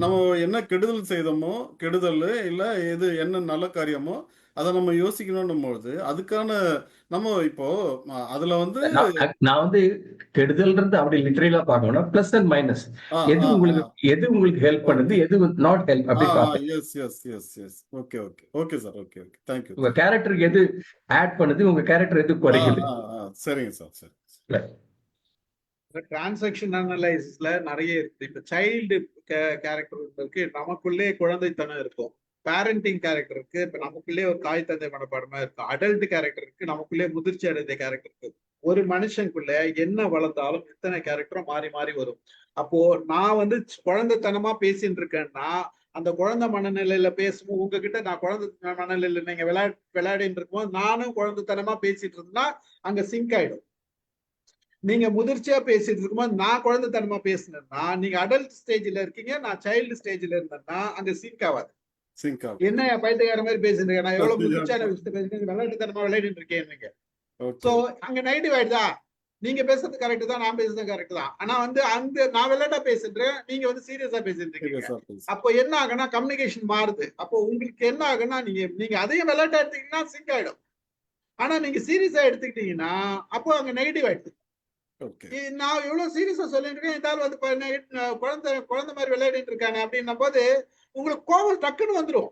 நம்ம என்ன கெடுதல் செய்தோமோ, கெடுதல் இல்ல எது என்ன நல்ல காரியமோ அதை நம்ம யோசிக்கணும்னும் பொழுது அதுக்கான நம்ம இப்போ அதுல வந்து நான் வந்து கெடுதல்ன்றது அப்படி லிட்டரலா பார்க்கணும், பிளஸ் அண்ட் மைனஸ், எது உங்களுக்கு ஹெல்ப் பண்ணுது, எது நாட் ஹெல்ப் அப்படி பார்ப்பேன். Yes yes yes yes okay okay okay sir. Okay okay thank you. உங்க கேரக்டருக்கு எது ஆட் பண்ணுது, உங்க கேரக்டர் எது குறைக்குது. சரிங்க சார். சரி. டிரான்சாக்ஷன் அனலைசிஸ்ல நிறைய இருக்கு. இப்ப சைல்டு கேரக்டர் இருக்கு, நமக்குள்ளே குழந்தைத்தனம் இருக்கும். பேரண்டிங் கேரக்டர் இருக்கு, இப்ப நமக்குள்ளே ஒரு தாய் தந்தை மனப்பாடமா இருக்கும். அடல்ட் கேரக்டர் இருக்கு, நமக்குள்ளே முதிர்ச்சி அடைந்த கேரக்டர் இருக்கு. ஒரு மனுஷனுக்குள்ள என்ன வளர்ந்தாலும் இத்தனை கேரக்டரும் மாறி மாறி வரும். அப்போ நான் வந்து குழந்தைத்தனமா பேசிட்டு இருக்கேன்னா அந்த குழந்தை மனநிலையில பேசும்போது உங்ககிட்ட நான் குழந்தை மனநிலையில நீங்க விளையாடிட்டு இருக்கும்போது நானும் குழந்தைத்தனமா பேசிட்டு இருந்தேன்னா அங்க சிங்க் ஆயிடும். நீங்க முதிர்ச்சியா பேசிட்டு இருக்கும்போது நான் குழந்தைத்தனமா பேசினேன்னா, நீங்க அடல்ட் ஸ்டேஜ்ல இருக்கீங்க, நான் சைல்டு ஸ்டேஜ்ல இருந்தேன்னா அங்க சிங்க் ஆகாது. என்ன பைத்தியக்கார மாதிரி பேசிட்டு இருக்கேன், நான் எவ்வளவு முதிர்ச்சியான விஷயத்த பேசுறேன், விளையாட்டுத்தனமா விளையாடிட்டு இருக்கேன் நீங்க. சோ அங்க நெகட்டிவ் ஆயிடுதா, நீங்க பேசுறது கரெக்ட் தான், நான் பேசுறது கரெக்ட் தான். ஆனா வந்து அந்த நான் விளையாட்டா பேசுறேன், நீங்க வந்து சீரியஸா பேசிட்டு இருக்கீங்க. அப்போ என்ன ஆகுனா கம்யூனிகேஷன் மாறுது. அப்போ உங்களுக்கு என்ன ஆகுனா நீங்க அதையும் விளையாட்டா எடுத்துக்கிட்டீங்கன்னா சிங்க் ஆயிடும். ஆனா நீங்க சீரியஸா எடுத்துக்கிட்டீங்கன்னா அப்போ அங்க நெகட்டிவ் ஆயிடுது. நான் எவ்வளவு சீரியஸா சொல்லிட்டு இருக்கேன், இதால் வந்து குழந்தை மாதிரி விளையாடிட்டு இருக்காங்க அப்படின்னும் போது உங்களுக்கு கோபம் டக்குன்னு வந்துடும்.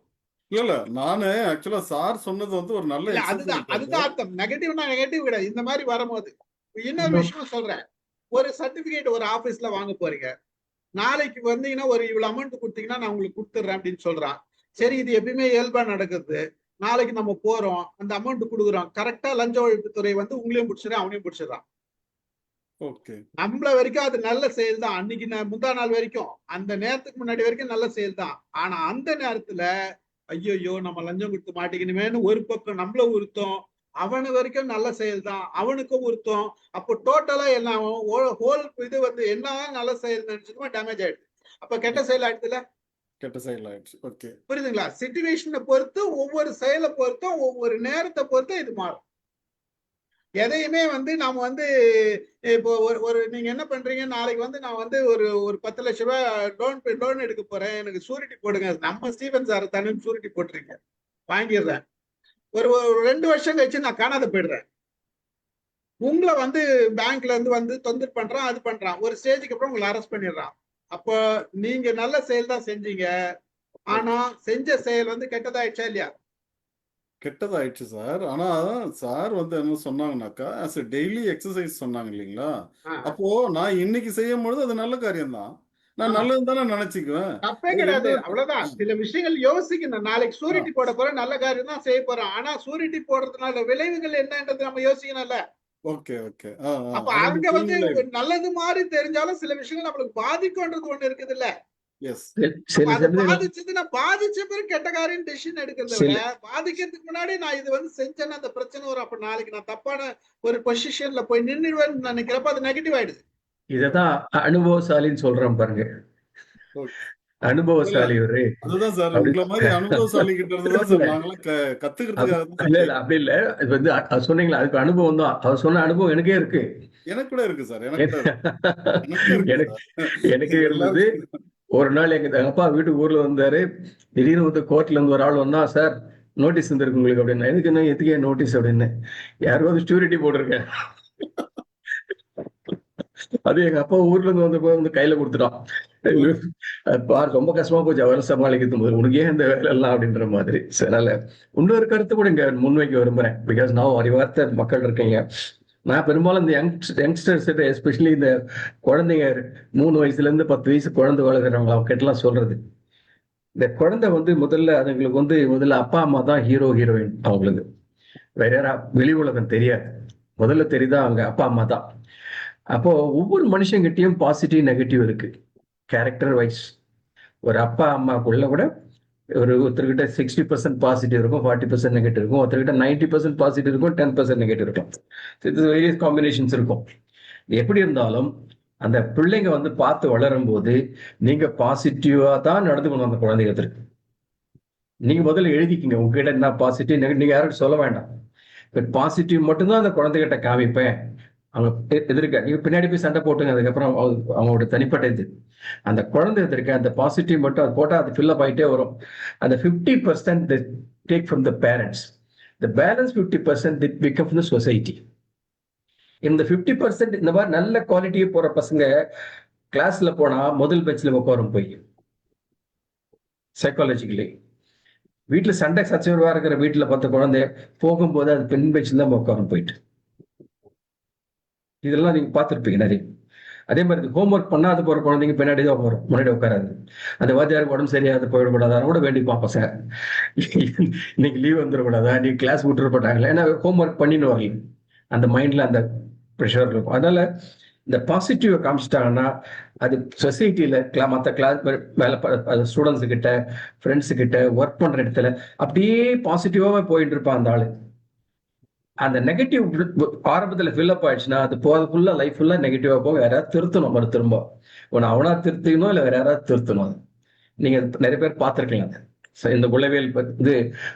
இல்ல நானு ஆக்சுவலா சார் சொன்னது வந்து ஒரு நல்ல அதுதான் அர்த்தம். நெகட்டிவ்னா நெகட்டிவ் கிடையாது. இந்த மாதிரி வரும்போது இன்னொரு விஷயம் சொல்றேன். ஒரு சர்டிபிகேட் ஒரு ஆபீஸ்ல வாங்க போறீங்க, நாளைக்கு வந்தீங்கன்னா ஒரு இவ்வளவு அமௌண்ட் கொடுத்தீங்கன்னா நான் உங்களுக்கு கொடுத்துட்றேன் அப்படின்னு சொல்றான். சரி, இது எப்பயுமே இயல்பா நடக்குது. நாளைக்கு நம்ம போறோம், அந்த அமௌண்ட் கொடுக்குறோம், கரெக்டா லஞ்ச ஒழிப்புத்துறை வந்து உங்களையும் பிடிச்சிடறான், அவனையும் பிடிச்சிடறான். நம்மள வரைக்கும் அது நல்ல செயல் தான். அன்னைக்கு முந்தா நாள் வரைக்கும் அந்த நேரத்துக்கு முன்னாடி வரைக்கும் நல்ல செயல் தான். ஆனா அந்த நேரத்துல ஐயோ நம்ம லஞ்சம் கொடுத்து மாட்டிக்கணுமேனு ஒரு பக்கம் நம்மள உறுத்தம், அவனு வரைக்கும் நல்ல செயல் தான், அவனுக்கும் உறுத்தம். அப்போ டோட்டலா என்ன ஹோல் இது வந்து என்னதான் நல்ல செயல் நினைச்சதுமா டேமேஜ் ஆயிடுது. அப்ப கெட்ட செயல் ஆயிடுதுல, கெட்ட செயல் ஆயிடுச்சு. ஓகே, புரியுதுங்களா? சிச்சுவேஷனை பொறுத்து, ஒவ்வொரு செயலை பொறுத்தும், ஒவ்வொரு நேரத்தை பொறுத்தும் இது மாறும். எதையுமே வந்து நாம வந்து இப்போ ஒரு நீங்க என்ன பண்றீங்க, நாளைக்கு வந்து நான் வந்து ஒரு 10 லட்சம் ரூபாய் லோன் எடுக்க போறேன், எனக்கு சூரிட்டி போடுங்க. நம்ம ஸ்டீபன் சார் தானே சூரிட்டி போட்டுறீங்க, வாங்கிடுறேன். ஒரு 2 வருஷம் கழிச்சு நான் காணாத போயிடுறேன். உங்களை வந்து பேங்க்ல இருந்து வந்து தொந்தரவு பண்றான், அது பண்றான். ஒரு ஸ்டேஜுக்கு அப்புறம் உங்களை அரெஸ்ட் பண்ணிடுறான். அப்போ நீங்க நல்ல செயல் தான் செஞ்சீங்க, ஆனா செஞ்ச செயல் வந்து கெட்டதாயிடுச்சா இல்லையா? கெட்டதாயிடுச்சு சார். ஆனா சார் வந்து என்ன சொன்னாங்கன்னாக்கா as a டெய்லி எக்ஸசைஸ் சொன்னாங்க இல்லைங்களா? அப்போ நான் இன்னைக்கு செய்யும் பொழுது அது நல்ல காரியம் தான், நான் நல்லது தானே நினைச்சுக்குவேன். தப்பே கிடையாது, அவ்வளவுதான். சில விஷயங்கள் யோசிக்கணும். நாளைக்கு சூரிட்டி போட போறேன், நல்ல காரியம் தான் செய்ய போறோம். ஆனா சூரிட்டி போடுறதுனால விளைவுகள் என்னன்றது நம்ம யோசிக்கணும்ல. Okay okay. அப்ப அங்க வந்து நல்லது மாதிரி தெரிஞ்சாலும் சில விஷயங்கள் நம்மளுக்கு பாதிக்கும்ன்றது ஒண்ணு இருக்குது இல்ல. பாதிச்ச பிறகு கெட்ட காரியம் டெசிஷன் எடுக்கிறத விட பாதிக்கிறதுக்கு முன்னாடி நான் இது வந்து செஞ்சேன்னா அந்த பிரச்சனை வரும், அப்ப நாளைக்கு நான் தப்பான ஒரு பொசிஷன்ல போய் நின்னுடுவேன்னு நினைக்கிறப்ப அது நெகட்டிவ் ஆயிடுது. இததான் அனுபவசாலின்னு சொல்றேன் பாருங்க. அனுபவசாலி ஒரு அதுதான் சார், உங்களை மாதிரி அனுபவசாலி கிட்ட இருந்து தான் சார் நாங்களாம் கத்துக்கிறதுக்காக. இல்ல அப்படி இல்ல, இது வந்து அது சொன்னீங்களா, அதுக்கு அனுபவம் தான். அவர் சொன்ன அனுபவம் எனக்கே இருக்கு. எனக்கு கூட இருக்கு சார். எனக்கு இருந்தது. ஒரு நாள் எங்க அப்பா வீட்டுக்கு ஊர்ல வந்தாரு, திடீர்னு வந்து கோர்ட்ல இருந்து ஒரு ஆள் வந்தா, சார் நோட்டீஸ் வந்துருக்கு உங்களுக்கு அப்படின்னு. எனக்கு என்ன எதுக்கே நோட்டீஸ் அப்படின்னு, யாரும் ஸ்டூரிட்டி போட்டிருக்கேன். அது எங்க அப்பா ஊர்ல இருந்து வந்து கையில கொடுத்துட்டான். ரொம்ப கஷ்டமா போச்சு அவரை சமாளிக்கிறது போது, உனக்கு ஏன் இந்த வேலை எல்லாம் அப்படின்ற மாதிரி. அதனால இன்னொரு கருத்து கூட இங்க முன்வைக்க விரும்புறேன். பிகாஸ் நான் அறிவார்த்த மக்கள் இருக்கீங்க. நான் பெரும்பாலும் இந்த யங்ஸ்டர்ஸ் எஸ்பெஷலி இந்த குழந்தைங்க 3 வயசுல இருந்து 10 வயசு குழந்தை வளர்க்குறவங்க அவங்க கிட்டலாம் சொல்றது, இந்த குழந்தை முதல்ல அதுங்களுக்கு முதல்ல அப்பா அம்மா தான் ஹீரோ ஹீரோயின். அவங்களுக்கு வேற யாரா வெளி உலகம் தெரியாது. முதல்ல தெரியுதா அவங்க அப்பா அம்மா தான். அப்போ ஒவ்வொரு மனுஷங்கிட்டையும் பாசிட்டிவ் நெகட்டிவ் இருக்கு கேரக்டர் வைஸ். ஒரு அப்பா அம்மாக்குள்ள கூட ஒருத்தர்கிட்ட 60% பாசிட்டிவ் இருக்கும், 40% நெகட்டிவ் இருக்கும். ஒருத்தர்கிட்ட 90% பாசிட்டிவ் இருக்கும், 10% நெகட்டிவ் இருக்கும். வேரியஸ் காம்பினேஷன்ஸ் இருக்கும். எப்படி இருந்தாலும் அந்த பிள்ளைங்க பார்த்து வளரும் போது நீங்க பாசிட்டிவா தான் நடந்துக்கணும். அந்த குழந்தைகளுக்கு நீங்க முதல்ல எழுதிக்கிங்க உங்ககிட்ட என்ன பாசிட்டிவ் நெகட்டிவ். நீங்க யாரும் சொல்ல வேண்டாம். பட் பாசிட்டிவ் மட்டும்தான் அந்த குழந்தைகிட்ட காமிப்பேன். அவங்க எதிர்க்க நீங்க பின்னாடி போய் சண்டை போட்டுங்க. அதுக்கப்புறம் அவங்களோட தனிப்பட்ட இது அந்த குழந்தை எதிர்க்க அந்த பாசிட்டிவ் மட்டும் அது போட்டா அது ஃபில் அப் ஆகிட்டே வரும். அந்த 50% take from the parents. The balance 50% become from the society. இந்த 50% இந்த மாதிரி நல்ல குவாலிட்டியே போற பசங்க கிளாஸ்ல போனா முதல் பெஞ்சில் உட்காரும். போய் சைக்காலஜிக்கலி வீட்டுல சண்டை சச்சரவா இருக்கிற வீட்டுல 10 குழந்தை போகும்போது அது பெண் பெஞ்சில் தான் உட்காரும் போயிட்டு. இதெல்லாம் நீங்க பார்த்துருப்பீங்க நிறைய. அதே மாதிரி ஹோம்ஒர்க் பண்ணாத போற குழந்தைங்க பின்னாடி தான் உட்காரும், முன்னாடி உட்காராது. அந்த வாத்தியாருக்கு உடம்பு சரியாது போயிடக்கூடாதா கூட வேண்டி பார்ப்போம். சார் இன்னைக்கு லீவ் வந்துடக்கூடாதா, நீ கிளாஸ் விட்டுருப்பட்டாங்களே, ஏன்னா ஹோம்ஒர்க் பண்ணின்னு வரல. அந்த மைண்ட்ல அந்த ப்ரெஷர் இருக்கும். அதனால இந்த பாசிட்டிவ் காமிச்சிட்டாங்கன்னா அது சொசைட்டில மற்ற கிளாஸ் மேல ஸ்டூடெண்ட்ஸ் கிட்ட, ஃப்ரெண்ட்ஸு கிட்ட, ஒர்க் பண்ற இடத்துல அப்படியே பாசிட்டிவாவே போயிட்டு இருப்பான் அந்த ஆளு. அந்த நெகட்டிவ் ஆரம்பத்துல ஃபில்அப் ஆயிடுச்சுன்னா அது போக ஃபுல்லா லைஃப் ஃபுல்லா நெகட்டிவா போக யாராவது திருத்தணும். மறு திரும்ப அவனா திருத்தணும், இல்லை வேற யாராவது திருத்தணும். நீங்க நிறைய பேர் பார்த்துருக்கலாம். இந்த உளவியல்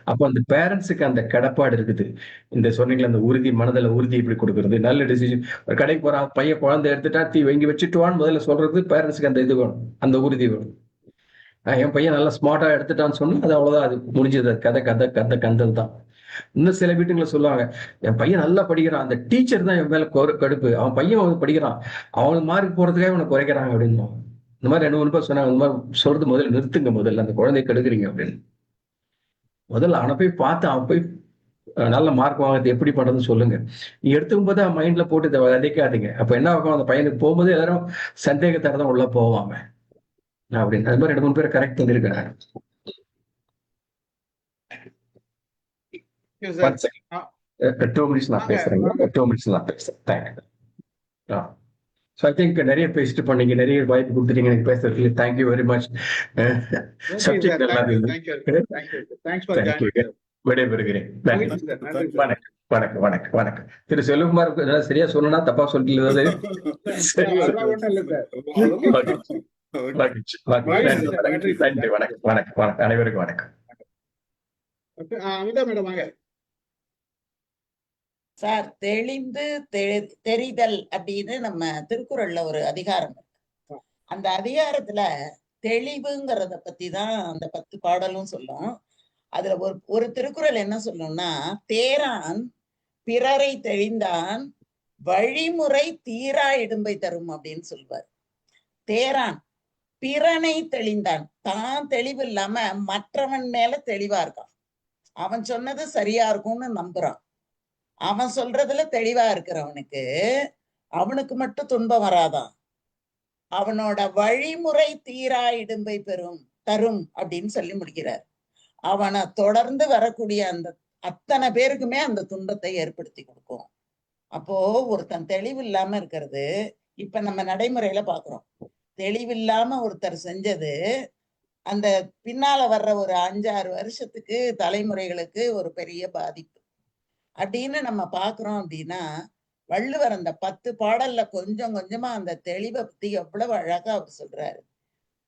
அப்போ அந்த பேரண்ட்ஸுக்கு அந்த கடப்பாடு இருக்குது. இந்த சொன்னீங்களா அந்த உறுதி, மனதில் உறுதி இப்படி கொடுக்கறது, நல்ல டிசிஷன். ஒரு கடைக்கு போறான் பையன், குழந்தை எடுத்துட்டா தீ வாங்கி வச்சுட்டுவான்னு முதல்ல சொல்றது பேரண்ட்ஸுக்கு அந்த இது வேணும், அந்த உறுதி வேணும். என் பையன் நல்லா ஸ்மார்ட்டா எடுத்துட்டான்னு சொன்னா அது அவ்வளவுதான், அது முடிஞ்சது. கந்தல் தான். இன்னும் சில வீட்டுங்களை சொல்லுவாங்க, என் பையன் நல்லா படிக்கிறான், அந்த டீச்சர் தான் என் மேல கடுப்பு, அவன் பையன் படிக்கிறான், அவனுக்கு மார்க் போறதுக்காக அவனை குறைக்கிறாங்க அப்படின்னு. இந்த மாதிரி 2-3 பேர் சொன்னாங்க. இந்த மாதிரி சொல்றது முதல்ல நிறுத்துங்க, முதல்ல அந்த குழந்தைய கெடுக்குறீங்க அப்படின்னு. முதல்ல அவனை போய் பார்த்து அவன் போய் நல்ல மார்க் வாங்குறது எப்படி பண்றதுன்னு சொல்லுங்க. நீ எடுத்துக்கும் போது அவன் மைண்ட்ல போட்டு இதை விதைக்காதீங்க. அப்ப என்ன ஆகும், அந்த பையனுக்கு போகும்போது எல்லாரும் சந்தேகத்தோட தான் உள்ள போவாம அப்படின்னு. அது மாதிரி 2-3 பேர் கரெக்ட் பண்ணிருக்கேன். 2 மினிட்ஸ் நான் பேசுறேன். 2 மினிட்ஸ் நான் பேசுறேன். தேங்க்யூ. ஸோ ஐ திங்க் நிறைய பேசிட்டு பண்ணீங்க, நிறைய வாய்ப்பு கொடுத்துட்டீங்க எனக்கு பேசுறதுக்கு. Thank you very much. சப்ஜெக்ட் நல்லா இருந்தது. விடைபெறுகிறேன். வணக்கம். திரு செல்வகுமார் சரியா சொல்லணும்னா தப்பா சொல்லிட்டு நன்றி. வணக்கம். அனைவருக்கும் வணக்கம். சார், தெளிந்து தெரிதல் அப்படின்னு நம்ம திருக்குறள்ல ஒரு அதிகாரம் இருக்கு. அந்த அதிகாரத்துல தெளிவுங்கிறத பத்தி தான் அந்த 10 பாடலும் சொல்லும். அதுல ஒரு திருக்குறள் என்ன சொல்லும்னா, தேரான் பிறரை தெளிந்தான் வழிமுறை தீரா இடும்பை தரும் அப்படின்னு சொல்வார். தேரான் பிறனை தெளிந்தான், தான் தெளிவு இல்லாம மற்றவன் மேல தெளிவா இருக்கான். அவன் சொன்னது சரியா இருக்கும்னு நம்புறான். அவன் சொல்றதுல தெளிவா இருக்கிறவனுக்கு அவனுக்கு மட்டும் துன்பம் வராதான், அவனோட வழிமுறை தீரா இடும்பை தரும் அப்படின்னு சொல்லி முடிக்கிறார். அவனை தொடர்ந்து வரக்கூடிய அந்த அத்தனை பேருக்குமே அந்த துன்பத்தை ஏற்படுத்தி கொடுக்கும். அப்போ ஒருத்தன் தெளிவு இல்லாம இருக்கிறது இப்ப நம்ம நடைமுறையில பாக்குறோம். தெளிவில்லாம ஒருத்தர் செஞ்சது அந்த பின்னால வர்ற ஒரு 5-6 வருஷத்துக்கு தலைமுறைகளுக்கு ஒரு பெரிய பாதிப்பு அப்படின்னு நம்ம பாக்குறோம். அப்படின்னா வள்ளுவர் அந்த 10 பாடல்ல கொஞ்சம் கொஞ்சமா அந்த தெளிவை பத்தி எவ்வளவு அழகா அவர் சொல்றாரு.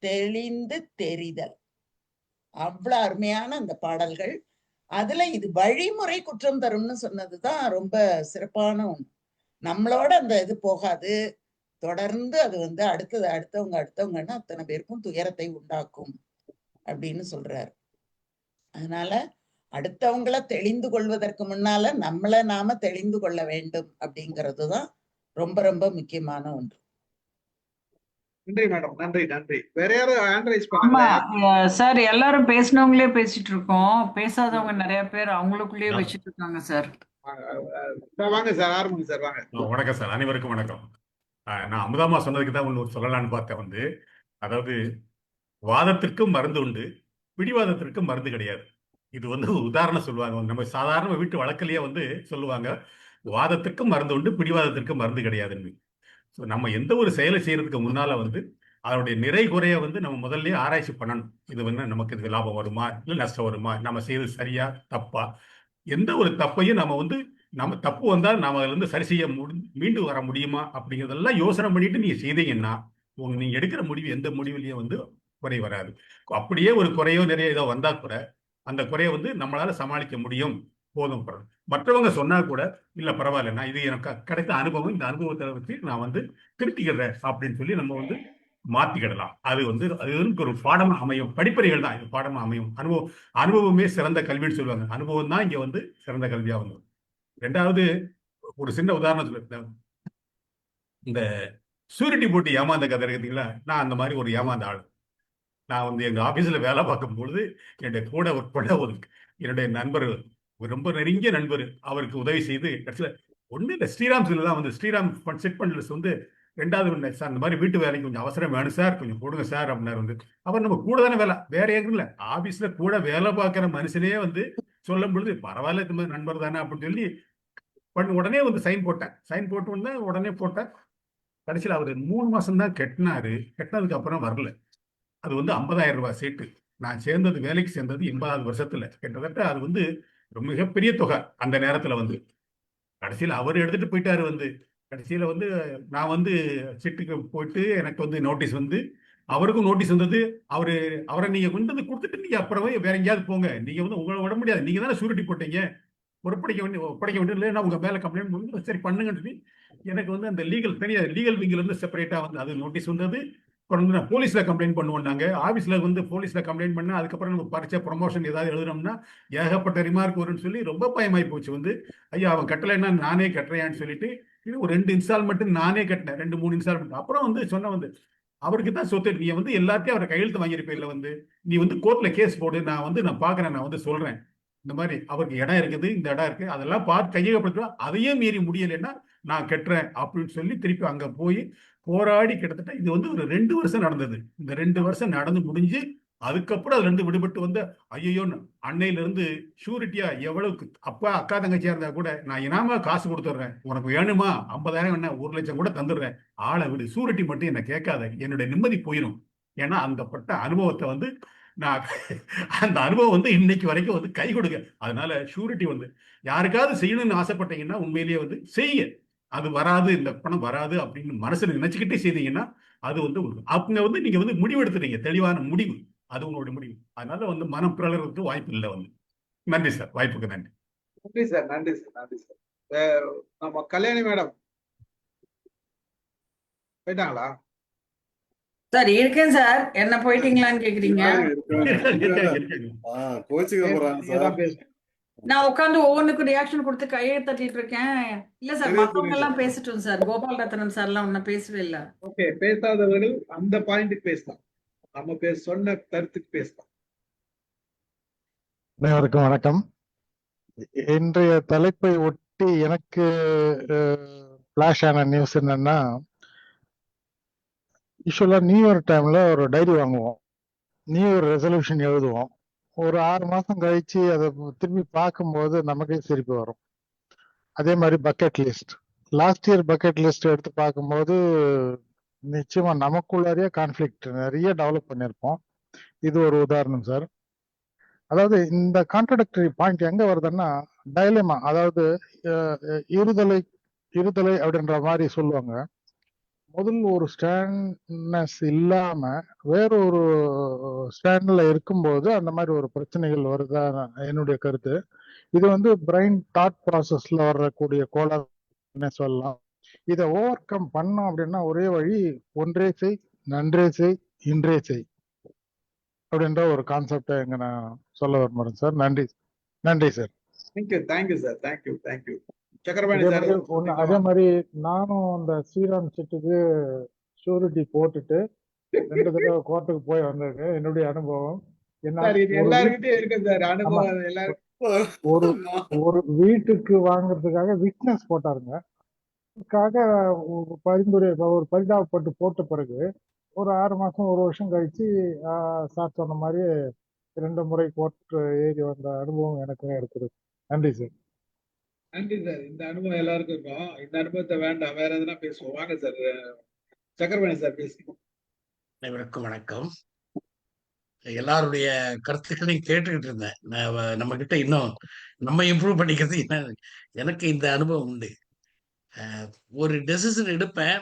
தெளிந்து தெரிதல், அவ்வளவு அருமையான அந்த பாடல்கள். அதுல இது வழிமுறை குற்றம் தரும்னு சொன்னதுதான் ரொம்ப சிறப்பான ஒண்ணு. நம்மளோட அந்த இது போகாது, தொடர்ந்து அது அடுத்தவங்கன்னா அத்தனை பேருக்கும் துயரத்தை உண்டாக்கும் அப்படின்னு சொல்றாரு. அதனால அடுத்தவங்களை தெளிந்து கொள்வதற்கு முன்னால நம்மளை நாம தெளிந்து கொள்ள வேண்டும் அப்படிங்கிறதுதான் ரொம்ப ரொம்ப முக்கியமான ஒன்று. நன்றி மேடம், நன்றி நன்றி. வேற யாரும் ஹேண்ட் ரைஸ் ஆமா பண்ணாங்களா? சார், எல்லாரும் பேசினவங்களே பேசிட்டு இருக்கோம். பேசாதவங்க நிறைய பேர் அவங்களுக்குள்ளேயே Yeah. வச்சிட்டு இருக்காங்க சார். வாங்க சார், ஆரம்பிங்க சார், வாங்க. வணக்கம் சார், அனைவருக்கும் வணக்கம். நான் அமுதாமா சொன்னதுக்கு தான் ஒன்று சொல்லலான்னு பார்த்தேன். அதாவது வாதத்திற்கும் மருந்து உண்டு, பிடிவாதத்திற்கும் மருந்து கிடையாது. இது உதாரணம் சொல்லுவாங்க. நம்ம சாதாரண வீட்டு வழக்கிலேயே சொல்லுவாங்க, வாதத்திற்கும் மருந்து உண்டு, பிடிவாதத்திற்கும் மருந்து கிடையாதுன்னு. ஸோ நம்ம எந்த ஒரு செயலை செய்யறதுக்கு முன்னால அதனுடைய நிறை குறைய நம்ம முதல்லயே ஆராய்ச்சி பண்ணணும். இது நமக்கு இது லாபம் வருமா, இல்லை நஷ்டம் வருமா, நம்ம செய்யறது சரியா தப்பா. எந்த ஒரு தப்பையும் நம்ம தப்பு வந்தால் நாம அதுல சரி செய்ய மீண்டு வர முடியுமா அப்படிங்கிறதெல்லாம் யோசனை பண்ணிட்டு நீங்க செய்தீங்கன்னா நீங்க எடுக்கிற முடிவு எந்த முடிவுலயும் குறை வராது. அப்படியே ஒரு குறையோ நிறைய ஏதோ வந்தா கூட அந்த குறைய நம்மளால சமாளிக்க முடியும், போதும். மற்றவங்க சொன்னா கூட இல்ல பரவாயில்ல, நான் இது எனக்கு கிடைத்த அனுபவம், இந்த அனுபவத்தை வச்சு நான் திருத்திக்கிறேன் அப்படின்னு சொல்லி நம்ம மாத்திக்கிடலாம். அது ஒரு பாடமா அமையும். படிப்பறிகள் தான் இது பாடமா அமையும். அனுபவமே சிறந்த கல்வின்னு சொல்லுவாங்க. அனுபவம் தான் இங்க சிறந்த கல்வியா வந்து. ரெண்டாவது ஒரு சின்ன உதாரணம் சொல்லிருந்தேன். இந்த சூரிட்டி போட்டு ஏமாந்த கதை இருக்குங்களா, நான் அந்த மாதிரி ஒரு ஏமாந்த ஆள். நான் எங்க ஆபீஸ்ல வேலை பார்க்கும் பொழுது என்னுடைய கூட ஒர்க் பண்ண என்னுடைய நண்பர், ரொம்ப நெருங்கிய நண்பர், அவருக்கு உதவி செய்து கடைசியில ஒண்ணு இல்லை, ஸ்ரீராம் தான் ஸ்ரீராம் செட் பண்ணல ரெண்டாவது சார் இந்த மாதிரி வீட்டு வேலைக்கு கொஞ்சம் அவசரம் வேணும் சார், கொஞ்சம் கொடுங்க சார் அப்படின்னாரு. அவர் நம்ம கூட தானே வேலை, வேற எதுவும் இல்லை, ஆபீஸ்ல கூட வேலை பார்க்குற மனுஷனே சொல்லும் பொழுது பரவாயில்ல இது மாதிரி நண்பர் தானே அப்படின்னு சொல்லி உடனே சைன் போட்டேன். சைன் போட்டு உடனே போட்டேன். கடைசியில் அவர் 3 மாசம் தான் கட்டினாரு. கட்டினதுக்கு அப்புறம் வரல. அது 50,000 ரூபாய் சீட்டு. நான் சேர்ந்தது, வேலைக்கு சேர்ந்தது 80வது வருஷத்துல. கிட்டத்தட்ட அது ஒரு மிகப்பெரிய தொகை அந்த நேரத்துல கடைசியில் அவர் எடுத்துட்டு போயிட்டாரு. கடைசியில நான் சீட்டுக்கு போயிட்டு எனக்கு நோட்டீஸ் அவருக்கும் நோட்டீஸ் வந்தது. அவரை நீங்க கொடுத்துட்டு நீங்க அப்புறமே வேற எங்கேயாவது போங்க, நீங்க உங்களை விட முடியாது, நீங்க தானே சூரிட்டி போட்டீங்க, ஒப்படைக்க வேண்டிய இல்லைன்னா உங்க மேல கம்ப்ளைண்ட் பண்ணி சரி பண்ணுங்கன்னு சொல்லி எனக்கு அந்த லீகல் விங்கில செப்பரேட்டா அது நோட்டீஸ் வந்தது. அப்புறம் போலீஸ்ல கம்ப்ளைண்ட் பண்ணுவோம்னாங்க. ஆபீஸ்ல போலீஸ்ல கம்ப்ளைண்ட் பண்ண அதுக்கப்புறம் நம்ம பரிச்சை ப்ரொமோஷன் ஏதாவது எழுதுனோம்னா ஏகப்பட்ட ரிமார்க் வரும்னு சொல்லி ரொம்ப பயமாயி போச்சு. ஐயா அவன் கட்டலைன்னா நானே கட்டுறேன்னு சொல்லிட்டு இது ஒரு 2 இன்ஸ்டால்மெண்ட் நானே கட்டினேன், 2-3 இன்ஸ்டால்மெண்ட். அப்புறம் சொன்ன அவருக்கு தான் சொத்து, நீ எல்லாத்தையும் அவரை கையெழுத்து வாங்கியிருப்பேன், நீ கோர்ட்ல கேஸ் போடு, நான் பாக்குறேன், நான் சொல்றேன், இந்த மாதிரி அவருக்கு இடம் இருக்குது, இந்த இடம் இருக்கு, அதெல்லாம் பார்த்து கையகப்படுத்துவா, அதையும் மீறி முடியலைன்னா நான் கட்டுறேன் அப்படின்னு சொல்லி திருப்பி அங்க போய் போராடி கிட்டத்தட்ட இது ஒரு 2 வருஷம் நடந்தது. இந்த 2 வருஷம் நடந்து முடிஞ்சு அதுக்கப்புறம் அதுல இருந்து விடுபட்டு ஐயோன்னு அன்னையில இருந்து ஷூரிட்டியா எவ்வளவுக்கு அப்பா அக்கா தங்கச்சியா இருந்தா கூட நான் இனாமா காசு கொடுத்துட்றேன், உனக்கு வேணுமா 50,000 என்ன 1 லட்சம் கூட தந்துடுறேன், ஆளை விடு, ஷூரிட்டி மட்டும் என்ன கேட்காத, என்னுடைய நிம்மதி போயிடும். ஏன்னா அந்த பட்ட அனுபவத்தை நான் அந்த அனுபவம் இன்னைக்கு வரைக்கும் கை கொடுக்க. அதனால ஷூரிட்டி யாருக்காவது செய்யணும்னு ஆசைப்பட்டீங்கன்னா உண்மையிலேயே செய்யுங்க. அது வராது, இந்த பணம் வராது அப்படின்னு மனசுல நினைச்சுக்கிட்டே செய்தீங்கன்னா அது அவங்க நீங்க முடிவு எடுத்துட்டீங்க, தெளிவான முடிவு, அது உங்களுடைய முடிவு. அதனால மனம் பிறகு வாய்ப்பு இல்லை. நன்றி சார், வாய்ப்புக்கு நன்றி. நன்றி சார், நன்றி சார், நன்றி சார். நம்ம கல்யாணி மேடம் போயிட்டாங்களா? சார் இருக்கேன் சார், என்ன போயிட்டீங்களான்னு கேக்குறீங்க? கோச்சிக்க போறாங்க சார். நான் உட்காந்து ஒவ்வொன்றுக்கும் ரியாக்ஷன் கொடுத்து கையை தட்டிட்டு இருக்கேன். இல்ல சார், மற்றவங்க எல்லாம் பேசட்டும் சார். கோபால் ரத்னம் சார் எல்லாம் ஒன்னும் பேசவே இல்ல. ஓகே, பேசாதவர்கள் அந்த பாயிண்ட்டுக்கு பேசலாம், நம்ம சொன்ன கருத்துக்கு பேசலாம். அனைவருக்கும் வணக்கம். இன்றைய தலைப்பை ஒட்டி எனக்கு ஃபிளாஷ் ஆன நியூஸ் என்னன்னா, யூஸ்வலா நியூ இயர் டைம்ல ஒரு டைரி வாங்குவோம், நியூ இயர் ரெசல்யூஷன் எழுதுவோம். ஒரு 6 மாசம் கழிச்சு அதை திரும்பி பார்க்கும்போது நமக்கே சிரிப்பு வரும். அதே மாதிரி bucket list, last year bucket list எடுத்து பார்க்கும்போது நிச்சயமா நமக்குள்ளாரியே கான்ஃபிளிக்ட் நிறைய டெவலப் பண்ணியிருப்போம். இது ஒரு உதாரணம் சார். அதாவது இந்த கான்ட்ரடிக்டரி பாயிண்ட் எங்க வருதுன்னா, டைலமா, அதாவது இருதலை அப்படின்ற மாதிரி சொல்லுவாங்க. முதல்ல ஒரு ஸ்டாண்ட்னஸ் இல்லாம வேறொரு ஸ்டாண்ட்ல இருக்கும்போது அந்த மாதிரி ஒரு பிரச்சனைகள் வருதா என்னுடைய கருத்து. இது பிரெயின் தாட் ப்ராசஸ்ல வரக்கூடிய கோளாறுன்னு சொல்லலாம். இதை ஓவர் கம் பண்ணோம் அப்படின்னா ஒரே வழி, ஒன்றே செய், நன்றே செய், இன்றே செய் அப்படின்ற ஒரு கான்செப்டை எங்க நான் சொல்ல விரும்புறேன் சார். நன்றி, நன்றி sir. Thank you sir, thank you. Chakrapani sir. அதே மாதிரி நானும் அந்த ஸ்ரீராம் செட்டுக்கு ஷூரிட்டி போட்டுட்டு 2 தடவை கோர்ட்டுக்கு போய் வந்திருக்கேன். என்னுடைய அனுபவம். என்னால் சார் இது ஒரு வீட் எல்லாருக்கிட்டையும் இருக்கு சார் ஆமா. அனுபவம் எல்லாரும். ஒரு ஒரு வீட்டுக்கு வாங்குறதுக்காக விட்னஸ் போட்டாருங்க. அதுக்காக ஒரு பரிதாபப்பட்டு போட்ட பிறகு ஒரு 6 மாசம் 1 வருஷம் கழிச்சு சார் சொன்ன மாதிரி 2 முறை கோர்ட் ஏறி வந்த அனுபவம் எனக்கு இருக்குது. நன்றி சார். நன்றி சார். இந்த அனுபவம் எல்லாருக்கும் இருக்கும். இந்த அனுபவத்தை வேண்டாம், வேற எதுனா பேசுவோம். வாங்க சார், சக்கரபாணி சார் பேசுங்க. அனைவருக்கும் வணக்கம். எல்லாருடைய கருத்துக்களையும் கேட்டுக்கிட்டு இருந்தேன். நம்ம கிட்ட இன்னும் நம்ம இம்ப்ரூவ் பண்ணிக்கிறது எனக்கு இந்த அனுபவம் உண்டு. ஒரு டெசிஷன் எடுப்பேன்,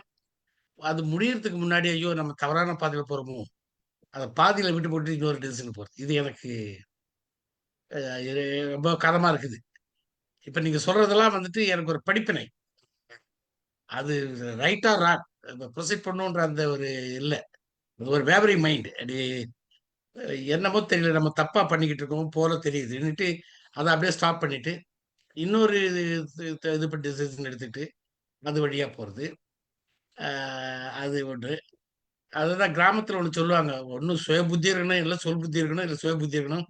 அது முடியறதுக்கு முன்னாடி ஐயோ நம்ம தவறான பாதையில போறோமோ, அதை பாதியில விட்டு போட்டு இன்னொரு டெசிஷன் போறது, இது எனக்கு ரொம்ப காலமா இருக்குது. இப்ப நீங்க சொல்றதெல்லாம் வந்துட்டு எனக்கு ஒரு படிப்பினை. அது ரைட்டா ராங் ப்ரொசீட் பண்ணுன்ற அந்த ஒரு இல்லை, ஒரு வேவரிங் மைண்ட். அப்படி என்னமோ தெரியல, நம்ம தப்பா பண்ணிக்கிட்டு இருக்கோம் போல தெரியுதுன்னுட்டு அதை அப்படியே ஸ்டாப் பண்ணிட்டு இன்னொரு இது பண்ணி டெசிஷன் எடுத்துட்டு அது வழியா போறது. அது ஒன்று. அதுதான் கிராமத்துல ஒன்று சொல்லுவாங்க, ஒன்றும் சுய புத்தி இருக்கணும், இல்லை சொல் புத்தி இருக்கணும், இல்லை சுய புத்தி இருக்கணும்.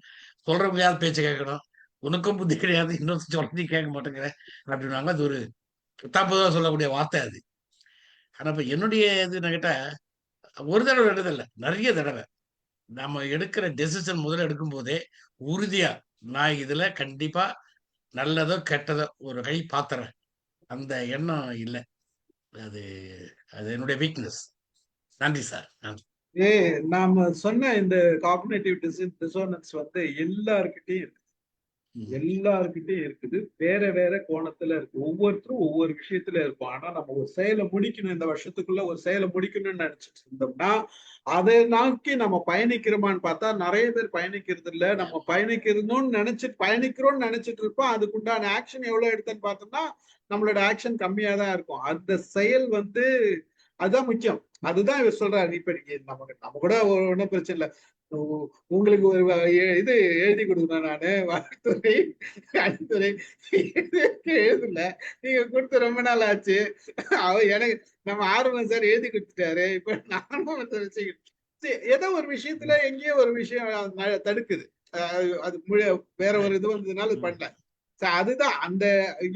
சொல்றவங்க யார் பேச்சை கேட்கணும், உனக்கும் புத்தி கிடையாது, இன்னொரு சொல்றதையும் கேட்க மாட்டேங்கிற அப்படின்னாங்க. அது ஒரு தப்புதான் சொல்லக்கூடிய வார்த்தை அது. ஆனா இப்ப என்னுடைய இது என்ன கேட்டா, ஒரு தடவை எடுத்ததில்லை, நிறைய தடவை நம்ம எடுக்கிற டெசிஷன் முதல்ல எடுக்கும் போதே உறுதியா நான் இதுல கண்டிப்பா நல்லதோ கெட்டதோ ஒரு கை பாத்துறேன், அந்த எண்ணம் இல்லை. அது அது என்னுடைய வீக்னஸ். நன்றி சார், நன்றி. நாம சொன்ன இந்த காக்னிட்டிவ் டிசோனன்ஸ் வந்து எல்லார்கிட்டையும் இருக்கு, எல்லார்கிட்டையும் இருக்குது. வேற வேற கோணத்துல இருக்கு, ஒவ்வொருத்தரும் ஒவ்வொரு விஷயத்துல இருக்கும். ஆனா நம்ம ஒரு செயலை முடிக்கணும், இந்த வருஷத்துக்குள்ள ஒரு செயலை முடிக்கணும்னு நினைச்சிட்டு இருந்தோம்னா அதை நோக்கி நம்ம பயணிக்கிறோமான்னு பார்த்தா நிறைய பேர் பயணிக்கிறது இல்லை. நம்ம பயணிக்கிறோம்னு நினைச்சிட்டு இருப்போம். அதுக்குண்டான ஆக்ஷன் எவ்வளவு எடுத்தேன்னு பார்த்தோம்னா நம்மளோட ஆக்ஷன் கம்மியா தான் இருக்கும். அந்த செயல் வந்து அதுதான் முக்கியம். அதுதான் இவர் சொல்றாரு. இப்ப நம்ம கூட ஒன்றும் பிரச்சனை இல்லை, உங்களுக்கு ஒரு இது எழுதி கொடுக்கணும், நானு வனத்துறை அணித்துறை எழுதல, நீங்க கொடுத்து ரொம்ப நாள் ஆச்சு. எனக்கு நம்ம ஆர்வம் சார் எழுதி கொடுத்துட்டாரு. இப்ப நானும் வந்து ஏதோ ஒரு விஷயத்துல எங்கேயோ ஒரு விஷயம் தடுக்குது, அது வேற ஒரு இது வந்ததுனால பண்ணல. அதுதான் அந்த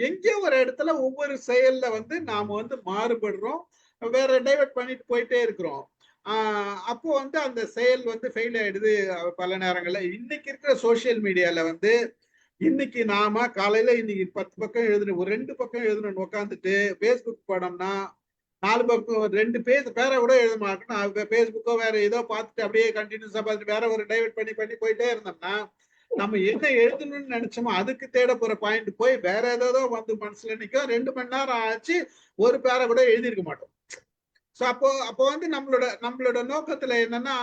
எங்கேயோ ஒரு இடத்துல ஒவ்வொரு செயல்ல வந்து நாம வந்து மாறுபடுறோம், வேற டைவர்ட் பண்ணிட்டு போயிட்டே இருக்கிறோம். அப்போ வந்து அந்த செயல் வந்து ஃபெயில் ஆயிடுது பல நேரங்கள்ல. இன்னைக்கு இருக்கிற சோசியல் மீடியால வந்து இன்னைக்கு நாம காலையில இன்னைக்கு 10 பக்கம் எழுதணும், ஒரு 2 பக்கம் எழுதணும்னு உட்காந்துட்டு பேஸ்புக் படம்னா 4 பக்கம் 2 பேரை கூட எழுத மாட்டோம். பேஸ்புக்கோ வேற ஏதோ பார்த்துட்டு அப்படியே கண்டினியூஸா பார்த்துட்டு வேற ஒரு டைவர்ட் பண்ணி போயிட்டே இருந்தோம்னா நம்ம என்ன எழுதணும்னு நினைச்சோமோ அதுக்கு தேட போற பாயிண்ட் போய் வேற ஏதோ வந்து மனசுல நிற்கும். 2 மணி நேரம் ஆச்சு, ஒரு பேரை கூட எழுதியிருக்க மாட்டோம். ஸோ அப்போ வந்து நம்மளோட நோக்கத்துல என்னன்னா,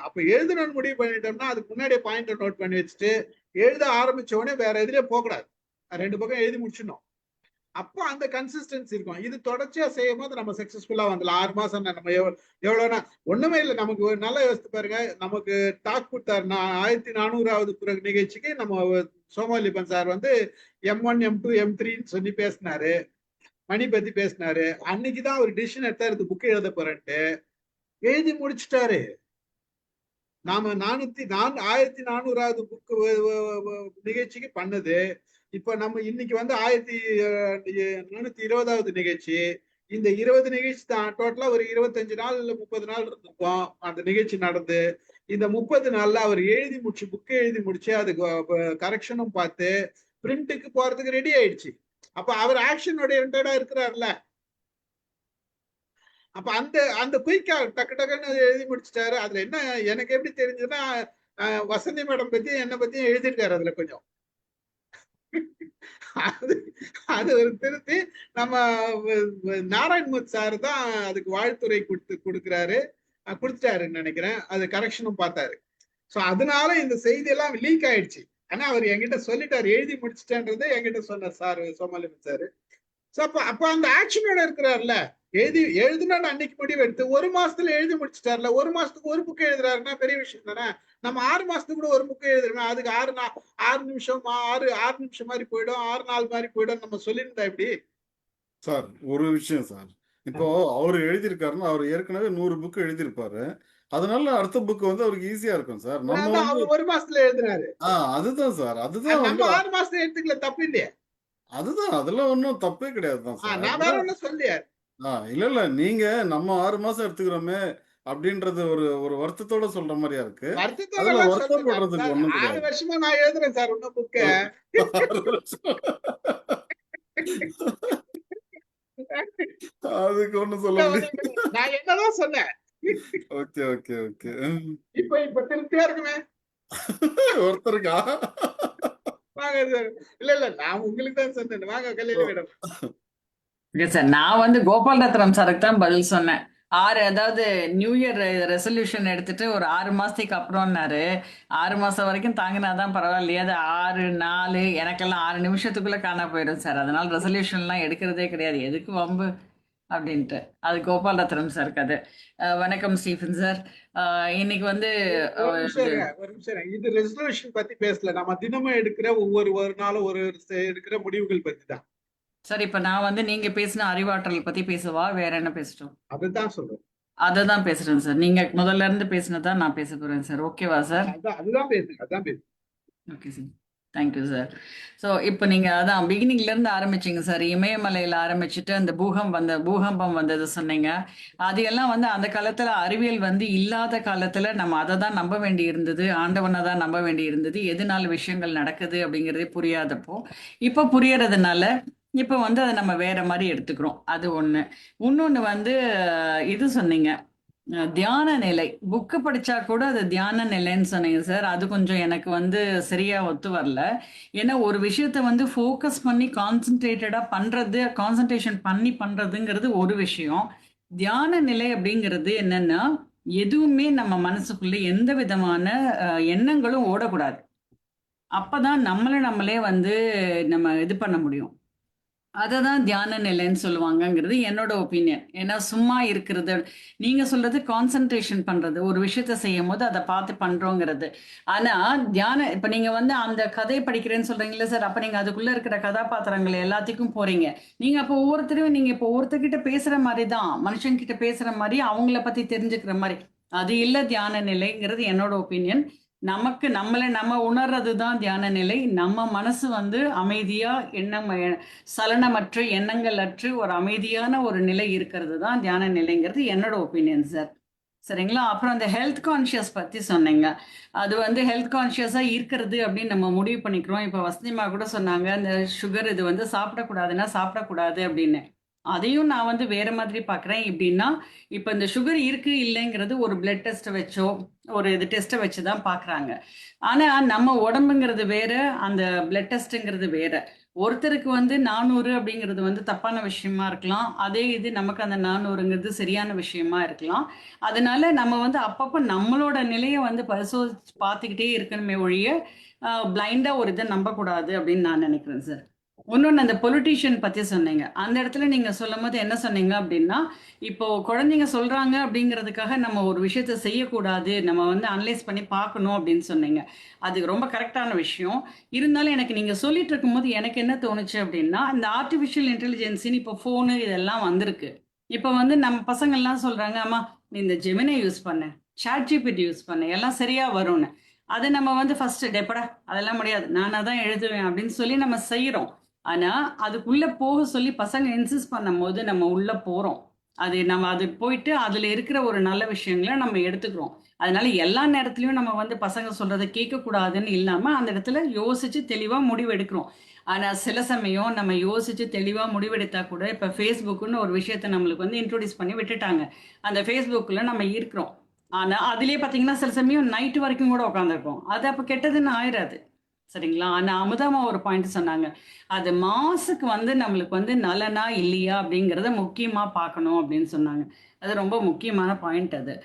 அப்ப எழுதணும்னு முடிவு பண்ணிட்டோம்னா அதுக்கு முன்னாடியே பாயிண்ட் நோட் பண்ணி வச்சுட்டு எழுத ஆரம்பிச்ச உடனே வேற எதுலயே போகக்கூடாது, 2 பக்கம் எழுதி முடிச்சிடணும். அப்போ அந்த கன்சிஸ்டன்சி இருக்கும். இது தொடர்ச்சியா செய்யும் போது நம்ம சக்சஸ்ஃபுல்லா வந்துடலாம். 6 மாசம் நம்ம எவ்வளவுனா ஒண்ணுமே இல்லை. நமக்கு ஒரு நல்ல யோசித்து பாருங்க, நமக்கு டாக் கொடுத்தாரு 1400வது நிகழ்ச்சிக்கு நம்ம சோமலிபன் சார் வந்து M1 M2 M3ன்னு சொல்லி பேசினாரு, மணி பத்தி பேசினாரு. அன்னைக்குதான் ஒரு டிசிஷன் எடுத்தாரு, புக்கு எழுத போறேன்ட்டு எழுதி முடிச்சுட்டாரு. நாம 1400வது புக்கு நிகழ்ச்சிக்கு பண்ணது. இப்ப நம்ம இன்னைக்கு வந்து 1420வது நிகழ்ச்சி. இந்த 20 நிகழ்ச்சி தான் டோட்டலா ஒரு 25 நாள் இல்ல 30 நாள் இருந்திருப்போம் அந்த நிகழ்ச்சி நடந்து. இந்த 30 நாள்ல அவர் எழுதி முடிச்சு, புக்கு எழுதி முடிச்சு, அது கரெக்ஷனும் பார்த்து பிரிண்ட்டுக்கு போறதுக்கு ரெடி ஆயிடுச்சு. அப்ப அவர் ஆக்ஷனோட இன்டர்டா இருக்கிறார்ல. அப்ப அந்த குயிக்கா டக்கு டக்குன்னு எழுதி முடிச்சிட்டாரு. அதுல என்ன எனக்கு எப்படி தெரிஞ்சதுன்னா, வசந்தி மேடம் பத்தி என்னை பத்தியும் எழுதிருக்காரு அதுல கொஞ்சம். அது ஒரு திருத்தி நம்ம நாராயண்மூர்த்தி சார் தான் அதுக்கு வாழ்த்துறை கொடுத்துட்டாருன்னு நினைக்கிறேன். அது கரெக்ஷனும் பார்த்தாரு. சோ அதனால இந்த செய்தி எல்லாம் லீக் ஆயிடுச்சு. ஆனா அவர் என்கிட்ட சொல்லிட்டாரு, எழுதி முடிச்சிட்டேன்றதை என்கிட்ட சொன்னார் சார், சோமலிபன் சார். சோ அப்ப அந்த ஆக்ஷனோட இருக்கிறாருல, எழுதுனான்னு அன்னைக்கு முடிவு எடுத்து 1 மாசத்துல எழுதி முடிச்சிட்டாருல. 1 மாசத்துக்கு ஒரு புக்கு எழுதுறாருன்னா பெரிய விஷயம் தானே. நம்ம 6 மாசத்துக்கு கூட ஒரு புக்கு எழுதுறோம், அதுக்கு 6 நிமிஷம் 6 நிமிஷம் மாதிரி போயிடும், 6 நாள் மாதிரி போயிடும் நம்ம சொல்லியிருந்தா எப்படி சார்? ஒரு விஷயம் சார், இப்போ அவரு எழுதியிருக்காருன்னா அவர் ஏற்கனவே 100 புக் எழுதியிருப்பாரு. அதனால அடுத்த புக் வந்து அவருக்கு ஈஸியா இருக்கும் சார். நம்ம அதான் வந்து அவர் 1 மாசத்துல எழுதுனாரு. அதுதான் சார். அதுதான் வந்து நம்ம 6 மாசத்துல எடுத்துக்கல, தப்பு இல்லையே. அதுதான் அதெல்லாம் ஒன்றும் தப்பே கிடையாது தான் சார். நான் வேற ஒண்ணும் சொல்லியா. இல்ல நீங்க நம்ம 6 மாசம் எடுத்துக்கிறோமே அப்படின்றது ஒரு ஒரு வருத்தத்தோட சொல்ற மாதிரியா இருக்கு. வருத்தத்தோட அதுல எல்லாம் சொல்றேன் வருத்தப்படுறதுக்கு சார். ஒண்ணும் 6 கிடையாது. வருஷமா நான் எழுதுறேன் சார் இன்னும் புக்க. 6 வருஷம். அதுக்கு ஒண்ணும் சொல்ல முடியாது. நான் என்னதான் சொன்னேன். Okay okay okay. இப்ப திருப்தியா இருக்குமே. ஒருத்தருக்கா? வாங்க சார். இல்ல நான் உங்களுக்கு தான் சொன்னேன். வாங்க கல்யாணி மேடம். ஓகே சார், நான் வந்து கோபால் ரத்னம் சாருக்கு தான் பதில் சொன்னேன். அதாவது நியூ இயர் ரெசல்யூஷன் எடுத்துட்டு ஒரு 6 மாசத்துக்கு அப்புறம்னாரு. 6 மாசம் வரைக்கும் தாங்கினாதான் பரவாயில்லையா? அது 6 4 எனக்கெல்லாம் 6 நிமிஷத்துக்குள்ள காணா போயிடும் சார். அதனால ரெசல்யூஷன்லாம் எடுக்கிறதே கிடையாது. எதுக்கு வம்பு அப்படின்ட்டு. அது கோபால் ரத்னம் சாருக்கு அது. வணக்கம் ஸ்டீஃபன் சார். இன்னைக்கு வந்து ஒரு நிமிஷம் இருங்க, ஒரு நிமிஷம் இருங்க. இது ரெசல்யூஷன் பத்தி பேசல. நம்ம தினமும் எடுக்கிற ஒவ்வொரு நாளும் ஒரு எடுக்கிற முடிவுகள் பத்தி தான். சார், இப்ப நான் வந்து நீங்க பேசின அறிவாற்றல் பத்தி பேசவா, வேற என்ன பேசட்டும்? அதுதான் சொல்றேன். அததான் பேசுறேன் சார். நீங்க முதல்ல இருந்து பேசினதான் நான் பேச போறேன் சார். ஓகேவா சார்? அதுதான் பேசுங்க, அதான் பேசுங்க. Okay sir, thank you sir. So இப்போ நீங்கள் அதான் பிகினிங்ல இருந்து ஆரம்பிச்சிங்க சார். இமயமலையில் ஆரம்பிச்சுட்டு அந்த பூகம்பம் வந்தது சொன்னீங்க. அது எல்லாம் வந்து அந்த காலத்தில் அறிவியல் வந்து இல்லாத காலத்தில் நம்ம அதை தான் நம்ப வேண்டி இருந்தது, ஆண்டவனை தான் நம்ப வேண்டி இருந்தது. எதனால விஷயங்கள் நடக்குது அப்படிங்கிறதே புரியாதப்போ இப்போ புரியறதுனால இப்போ வந்து அதை நம்ம வேற மாதிரி எடுத்துக்கிறோம். அது ஒன்று. இன்னொன்று வந்து இது சொன்னீங்க, தியான நிலை. புக்கு படிச்சா கூட அது தியான நிலைன்னு சொன்னீங்க சார். அது கொஞ்சம் எனக்கு வந்து சரியா ஒத்து வரல. ஏன்னா ஒரு விஷயத்த வந்து ஃபோக்கஸ் பண்ணி கான்சன்ட்ரேஷன் பண்ணி பண்றதுங்கிறது ஒரு விஷயம். தியான நிலை அப்படிங்கிறது என்னன்னா, எதுவுமே நம்ம மனசுக்குள்ள எந்த விதமான எண்ணங்களும் ஓடக்கூடாது. அப்பதான் நம்மளே வந்து நம்ம இது பண்ண முடியும். அதை தான் தியான நிலைன்னு சொல்லுவாங்கங்கிறது என்னோட ஒப்பீனியன். ஏன்னா சும்மா இருக்கிறது, நீங்க சொல்றது கான்சென்ட்ரேஷன் பண்றது, ஒரு விஷயத்த செய்யும் போது அதை பார்த்து பண்றோங்கிறது. ஆனா இப்ப நீங்க வந்து அந்த கதை படிக்கிறேன்னு சொல்றீங்களா சார், அப்ப நீங்க அதுக்குள்ள இருக்கிற கதாபாத்திரங்களை எல்லாத்துக்கும் போறீங்க. நீங்க அப்போ இப்போ ஒருத்தர்கிட்ட பேசுற மாதிரி தான், மனுஷங்கிட்ட பேசுற மாதிரி, அவங்கள பத்தி தெரிஞ்சுக்கிற மாதிரி. அது இல்ல தியான நிலைங்கிறது என்னோட ஒப்பீனியன். நம்ம உணர்றது தான் தியான நிலை. நம்ம மனசு வந்து அமைதியா, சலனமற்ற, எண்ணங்கள் அற்று ஒரு அமைதியான ஒரு நிலை இருக்கிறது தான் தியான நிலைங்கிறது என்னோட ஒப்பீனியன் சார். சரிங்களா? அப்புறம் அந்த ஹெல்த் கான்ஷியஸ் பத்தி சொன்னீங்க. அது வந்து ஹெல்த் கான்ஷியஸா இருக்கிறது அப்படின்னு நம்ம முடிவு பண்ணிக்கிறோம். இப்ப வசந்திமா கூட சொன்னாங்க, அந்த சுகர் இது வந்து சாப்பிடக்கூடாது அப்படின்னு. அதையும் நான் வந்து வேற மாதிரி பார்க்குறேன். எப்படின்னா, இப்போ இந்த சுகர் இருக்கு இல்லைங்கிறது ஒரு பிளட் டெஸ்ட்டை வச்சோ, ஒரு இது டெஸ்ட்டை வச்சு தான் பார்க்குறாங்க. ஆனால் நம்ம உடம்புங்கிறது வேற, அந்த பிளட் டெஸ்ட்டுங்கிறது வேற. ஒருத்தருக்கு வந்து 400 அப்படிங்கிறது வந்து தப்பான விஷயமா இருக்கலாம். அதே இது நமக்கு அந்த 400ங்கிறது சரியான விஷயமா இருக்கலாம். அதனால நம்ம வந்து அப்பப்போ நம்மளோட நிலையை வந்து பரிசோதிச்சு பார்த்துக்கிட்டே இருக்கணுமே ஒழிய பிளைண்டாக ஒரு இதை நம்பக்கூடாது அப்படின்னு நான் நினைக்கிறேன் சார். இன்னொன்று, அந்த பொலிட்டீஷியன் பற்றி சொன்னீங்க. அந்த இடத்துல நீங்கள் சொல்லும் போது என்ன சொன்னீங்க அப்படின்னா, இப்போ குழந்தைங்க சொல்கிறாங்க அப்படிங்கிறதுக்காக நம்ம ஒரு விஷயத்த செய்யக்கூடாது, நம்ம வந்து அனலைஸ் பண்ணி பார்க்கணும் அப்படின்னு சொன்னீங்க. அது ரொம்ப கரெக்டான விஷயம். இருந்தாலும் எனக்கு நீங்கள் சொல்லிட்டு இருக்கும்போது எனக்கு என்ன தோணுச்சு அப்படின்னா, இந்த ஆர்டிஃபிஷியல் இன்டெலிஜென்ஸின்னு இப்போ ஃபோனு இதெல்லாம் வந்திருக்கு. இப்போ வந்து நம்ம பசங்கள்லாம் சொல்கிறாங்க, அம்மா நீ இந்த ஜெமினை யூஸ் பண்ணு, ChatGPT யூஸ் பண்ணு, எல்லாம் சரியாக வரும்னு. அதை நம்ம வந்து ஃபர்ஸ்ட் டெப்படா அதெல்லாம் முடியாது, நானாக தான் எழுதுவேன் அப்படின்னு சொல்லி நம்ம செய்கிறோம். ஆனா அதுக்குள்ள போக சொல்லி பசங்க இன்சிஸ்ட் பண்ணும் போது நம்ம உள்ள போறோம். அது போயிட்டு அதுல இருக்கிற ஒரு நல்ல விஷயங்களை நம்ம எடுத்துக்கிறோம். அதனால எல்லா நேரத்திலயும் நம்ம வந்து பசங்க சொல்றதை கேட்கக்கூடாதுன்னு இல்லாம அந்த இடத்துல யோசிச்சு தெளிவா முடிவு எடுக்கிறோம். ஆனா சில சமயம் நம்ம யோசிச்சு தெளிவா முடிவெடுத்தா கூட, இப்ப ஃபேஸ்புக்குன்னு ஒரு விஷயத்த நம்மளுக்கு வந்து இன்ட்ரோடியூஸ் பண்ணி விட்டுட்டாங்க. அந்த ஃபேஸ்புக்கில் நம்ம இருக்கிறோம். ஆனா அதுலயே பாத்தீங்கன்னா சில சமயம் நைட்டு வரைக்கும் கூட உட்காந்துருக்கோம். அது அப்ப கெட்டதுன்னு ஆயிடாது. சரிங்களா? ஆனா அமுதாமா ஒரு பாயிண்ட் சொன்னாங்க, அது மாசுக்கு வந்து நம்மளுக்கு வந்து நலனா இல்லையா அப்படிங்கிறத முக்கியமா பார்க்கணும் அப்படின்னு சொன்னாங்க. அது ரொம்ப முக்கியமான பாயிண்ட் அது.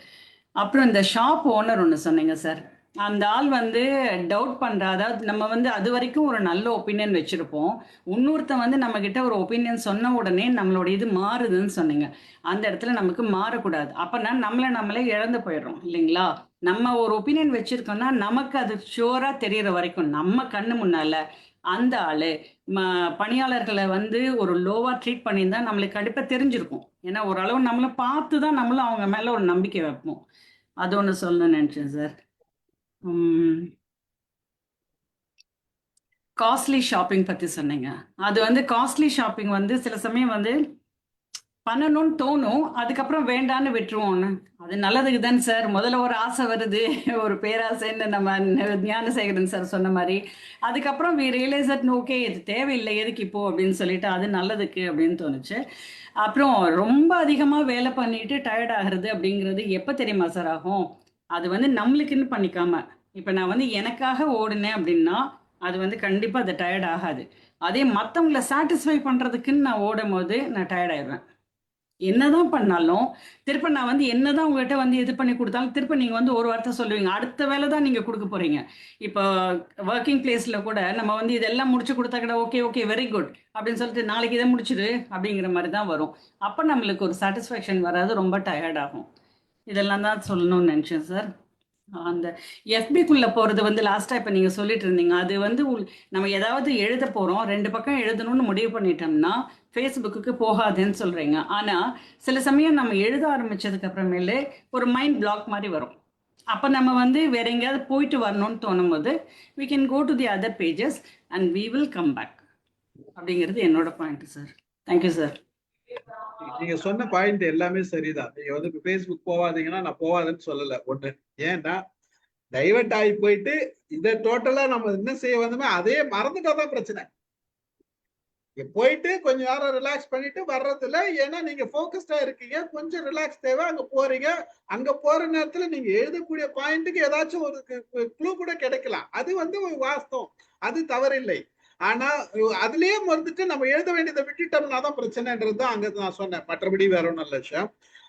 அப்புறம் இந்த ஷாப் ஓனர் ஒன்று சொன்னீங்க சார். அந்த ஆள் வந்து டவுட் பண்ற, அதாவது நம்ம வந்து அது வரைக்கும் ஒரு நல்ல ஒப்பீனியன் வச்சிருப்போம். இன்னொருத்தன் வந்து நம்ம கிட்ட ஒரு ஒப்பீனியன் சொன்ன உடனே நம்மளோட இது மாறுதுன்னு சொன்னீங்க. அந்த இடத்துல நமக்கு மாறக்கூடாது. அப்பனா நம்மளே இழந்து போயிடுறோம் இல்லைங்களா? நம்ம ஒரு ஒப்பீனியன் வச்சிருக்கோம்னா நமக்கு அது ஷுவரா தெரியற வரைக்கும், நம்ம கண்ணு முன்னால அந்த ஆளு பணியாளர்களை வந்து ஒரு லோவா ட்ரீட் பண்ணியிருந்தா நம்மளுக்கு கண்டிப்பா தெரிஞ்சிருக்கும். ஏன்னா ஓரளவு நம்மள பார்த்து தான் நம்மளும் அவங்க மேல ஒரு நம்பிக்கை வைப்போம். அது ஒண்ணு சொல்லணும்னு நினைச்சேன் சார். காஸ்ட்லி ஷாப்பிங் பத்தி சொன்னீங்க. அது வந்து காஸ்ட்லி ஷாப்பிங் வந்து சில சமயம் வந்து பண்ணணும்னு தோணும், அதுக்கப்புறம் வேண்டான்னு விட்டுருவோம்னு. அது நல்லதுக்கு தானே சார். முதல்ல ஒரு ஆசை வருது, ஒரு பேராசைன்னு நம்ம ஞானசேகரன் சார் சொன்ன மாதிரி. அதுக்கப்புறம் வி ரியலைஸ் தட் ஓகே இது தேவையில்லை, எதுக்கு இப்போ அப்படின்னு சொல்லிட்டு அது நல்லதுக்கு அப்படின்னு தோணுச்சு. அப்புறம் ரொம்ப அதிகமாக வேலை பண்ணிட்டு டயர்ட் ஆகுறது அப்படிங்கிறது எப்போ தெரியுமா சார் ஆகும்? அது வந்து நம்மளுக்குன்னு பண்ணிக்காம, இப்போ நான் வந்து எனக்காக ஓடுனேன் அப்படின்னா அது வந்து கண்டிப்பாக அது டயர்ட் ஆகாது. அதே மற்றவங்கள சாட்டிஸ்ஃபை பண்ணுறதுக்குன்னு நான் ஓடும் போது நான் டயர்ட் ஆயிடுவேன். என்னதான் பண்ணாலும் திருப்ப நான் வந்து என்னதான் உங்ககிட்ட வந்து இது பண்ணி கொடுத்தாலும் திருப்ப நீங்க வந்து ஒரு வார்த்தை சொல்லுவீங்க, அடுத்த வேலை தான் நீங்க கொடுக்க போறீங்க. இப்போ ஒர்க்கிங் பிளேஸ்ல கூட நம்ம வந்து இதெல்லாம் முடிச்சு கொடுத்தா கூட ஓகே ஓகே வெரி குட் அப்படின்னு சொல்லிட்டு நாளைக்கு இதை முடிச்சிடு அப்படிங்கிற மாதிரி தான் வரும். அப்போ நம்மளுக்கு ஒரு சாட்டிஸ்ஃபேக்ஷன் வராது, ரொம்ப டயர்ட் ஆகும். இதெல்லாம் தான் சொல்லணும்னு நினச்சேன் சார். அந்த எஃபிக்குள்ள போறது வந்து லாஸ்டா இப்ப நீங்க சொல்லிட்டு இருந்தீங்க, அது வந்து நம்ம ஏதாவது எழுத போறோம், 2 பக்கம் எழுதணும்னு முடிவு பண்ணிட்டோம்னா ஃபேஸ்புக்கு போகாதுன்னு சொல்றீங்க. ஆனா சில சமயம் நம்ம எழுத ஆரம்பிச்சதுக்கு அப்புறமேலே ஒரு மைண்ட் பிளாக் மாதிரி வரும். அப்ப நம்ம வந்து வேற எங்கேயாவது போயிட்டு வரணும்னு தோணும் போது we can go to the other pages and we will come back அப்படிங்கிறது என்னோட பாயிண்ட் சார். Thank you sir. நீங்க சொன்ன பாயிண்ட் எல்லாமே சரிதான். நீங்க வந்து இப்ப ஃபேஸ்புக் போவாதீங்கன்னா நான் போவாதுன்னு சொல்லல. ஒண்ணு, ஏன்னா டைவர்ட் ஆகி போயிட்டு இதை டோட்டலா நம்ம என்ன செய்ய வந்தோமே அதே மறந்துட்டாதான் பிரச்சனை. போயிட்டு கொஞ்சம் நேரம் ரிலாக்ஸ் பண்ணிட்டு வர்றதுல, ஏன்னா நீங்க போக்கஸ்டா இருக்கீங்க, கொஞ்சம் ரிலாக்ஸ் தேவை, அங்க போறீங்க. அங்க போற நேரத்துல நீங்க எழுதக்கூடிய பாயிண்ட்டுக்கு ஏதாச்சும் ஒரு க்ளூ கூட கிடைக்கலாம். அது வந்து ஒரு வாஸ்தவம், அது தவறில்லை. ஆனா அதுலயே வந்துட்டு நம்ம எழுத வேண்டியதை விட்டுட்டோம்னா தான் பிரச்சனைன்றது தான் அங்க நான் சொன்னேன். மற்றபடி வேற ஒன்றும் நல்ல விஷயம்.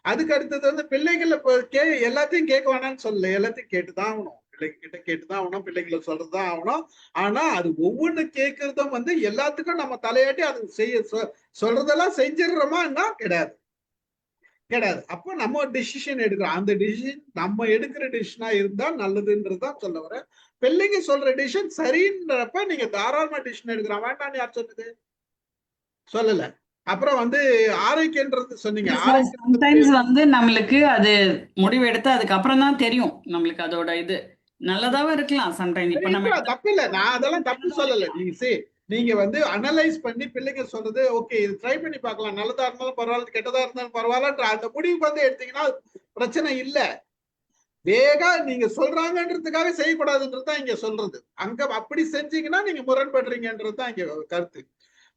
அதுக்கு அடுத்தது வந்து பிள்ளைகளை எல்லாத்தையும் கேட்க வேணாம்னு சொல்லல, எல்லாத்தையும் கேட்டுதான் ஆகணும். பிள்ளைகிட்ட கேட்டுதான் ஆகணும், பிள்ளைகளை சொல்றதுதான் ஆகணும். ஆனா அது ஒவ்வொன்று கேட்கறதும் வந்து எல்லாத்துக்கும் நம்ம தலையாட்டி அது சொல்றதெல்லாம் செஞ்சிடறோமா கிடையாது கிடையாது. அப்போ நம்ம டிசிஷன் எடுக்கிறோம். அந்த டிசிஷன் நம்ம எடுக்கிற டிசிஷனா இருந்தா நல்லதுன்றதுதான் சொல்ல வரேன். பிள்ளைங்க சொல்ற டிசிஷன் சரின்றப்ப நீங்க தாராளமா டிசிஷன் எடுக்கலாம். வேண்டாம்னு யார் சொன்னது? சொல்லல. அப்புறம் வந்து ஆரோக்கியன்றது சொன்னீங்க. சம்டைம்ஸ் வந்து நம்மளுக்கு அது முடிவு எடுத்து அதுக்கப்புறம் தான் தெரியும் நம்மளுக்கு அதோட இது நல்லதாவும் இருக்கலாம். சம்டைம்ஸ் இப்ப நம்ம தப்பு இல்ல, நான் அதெல்லாம் தப்பு சொல்லல. நீங்க வந்து அனலைஸ் பண்ணி பிள்ளைங்க சொல்றது ஓகே இது ட்ரை பண்ணி பார்க்கலாம், நல்லதா இருந்தாலும் பரவாயில்ல, கெட்டதா இருந்தாலும் பரவாயில்லன்ற அந்த முடிவுக்கு வந்து எடுத்தீங்கன்னா பிரச்சனை இல்ல. வேகா நீங்க சொல்றாங்கன்றதுக்காக செய்யக்கூடாதுன்றதுதான் இங்க சொல்றது. அங்க அப்படி செஞ்சீங்கன்னா நீங்க முரண்படுறீங்கன்றதுதான் இங்க கருத்து.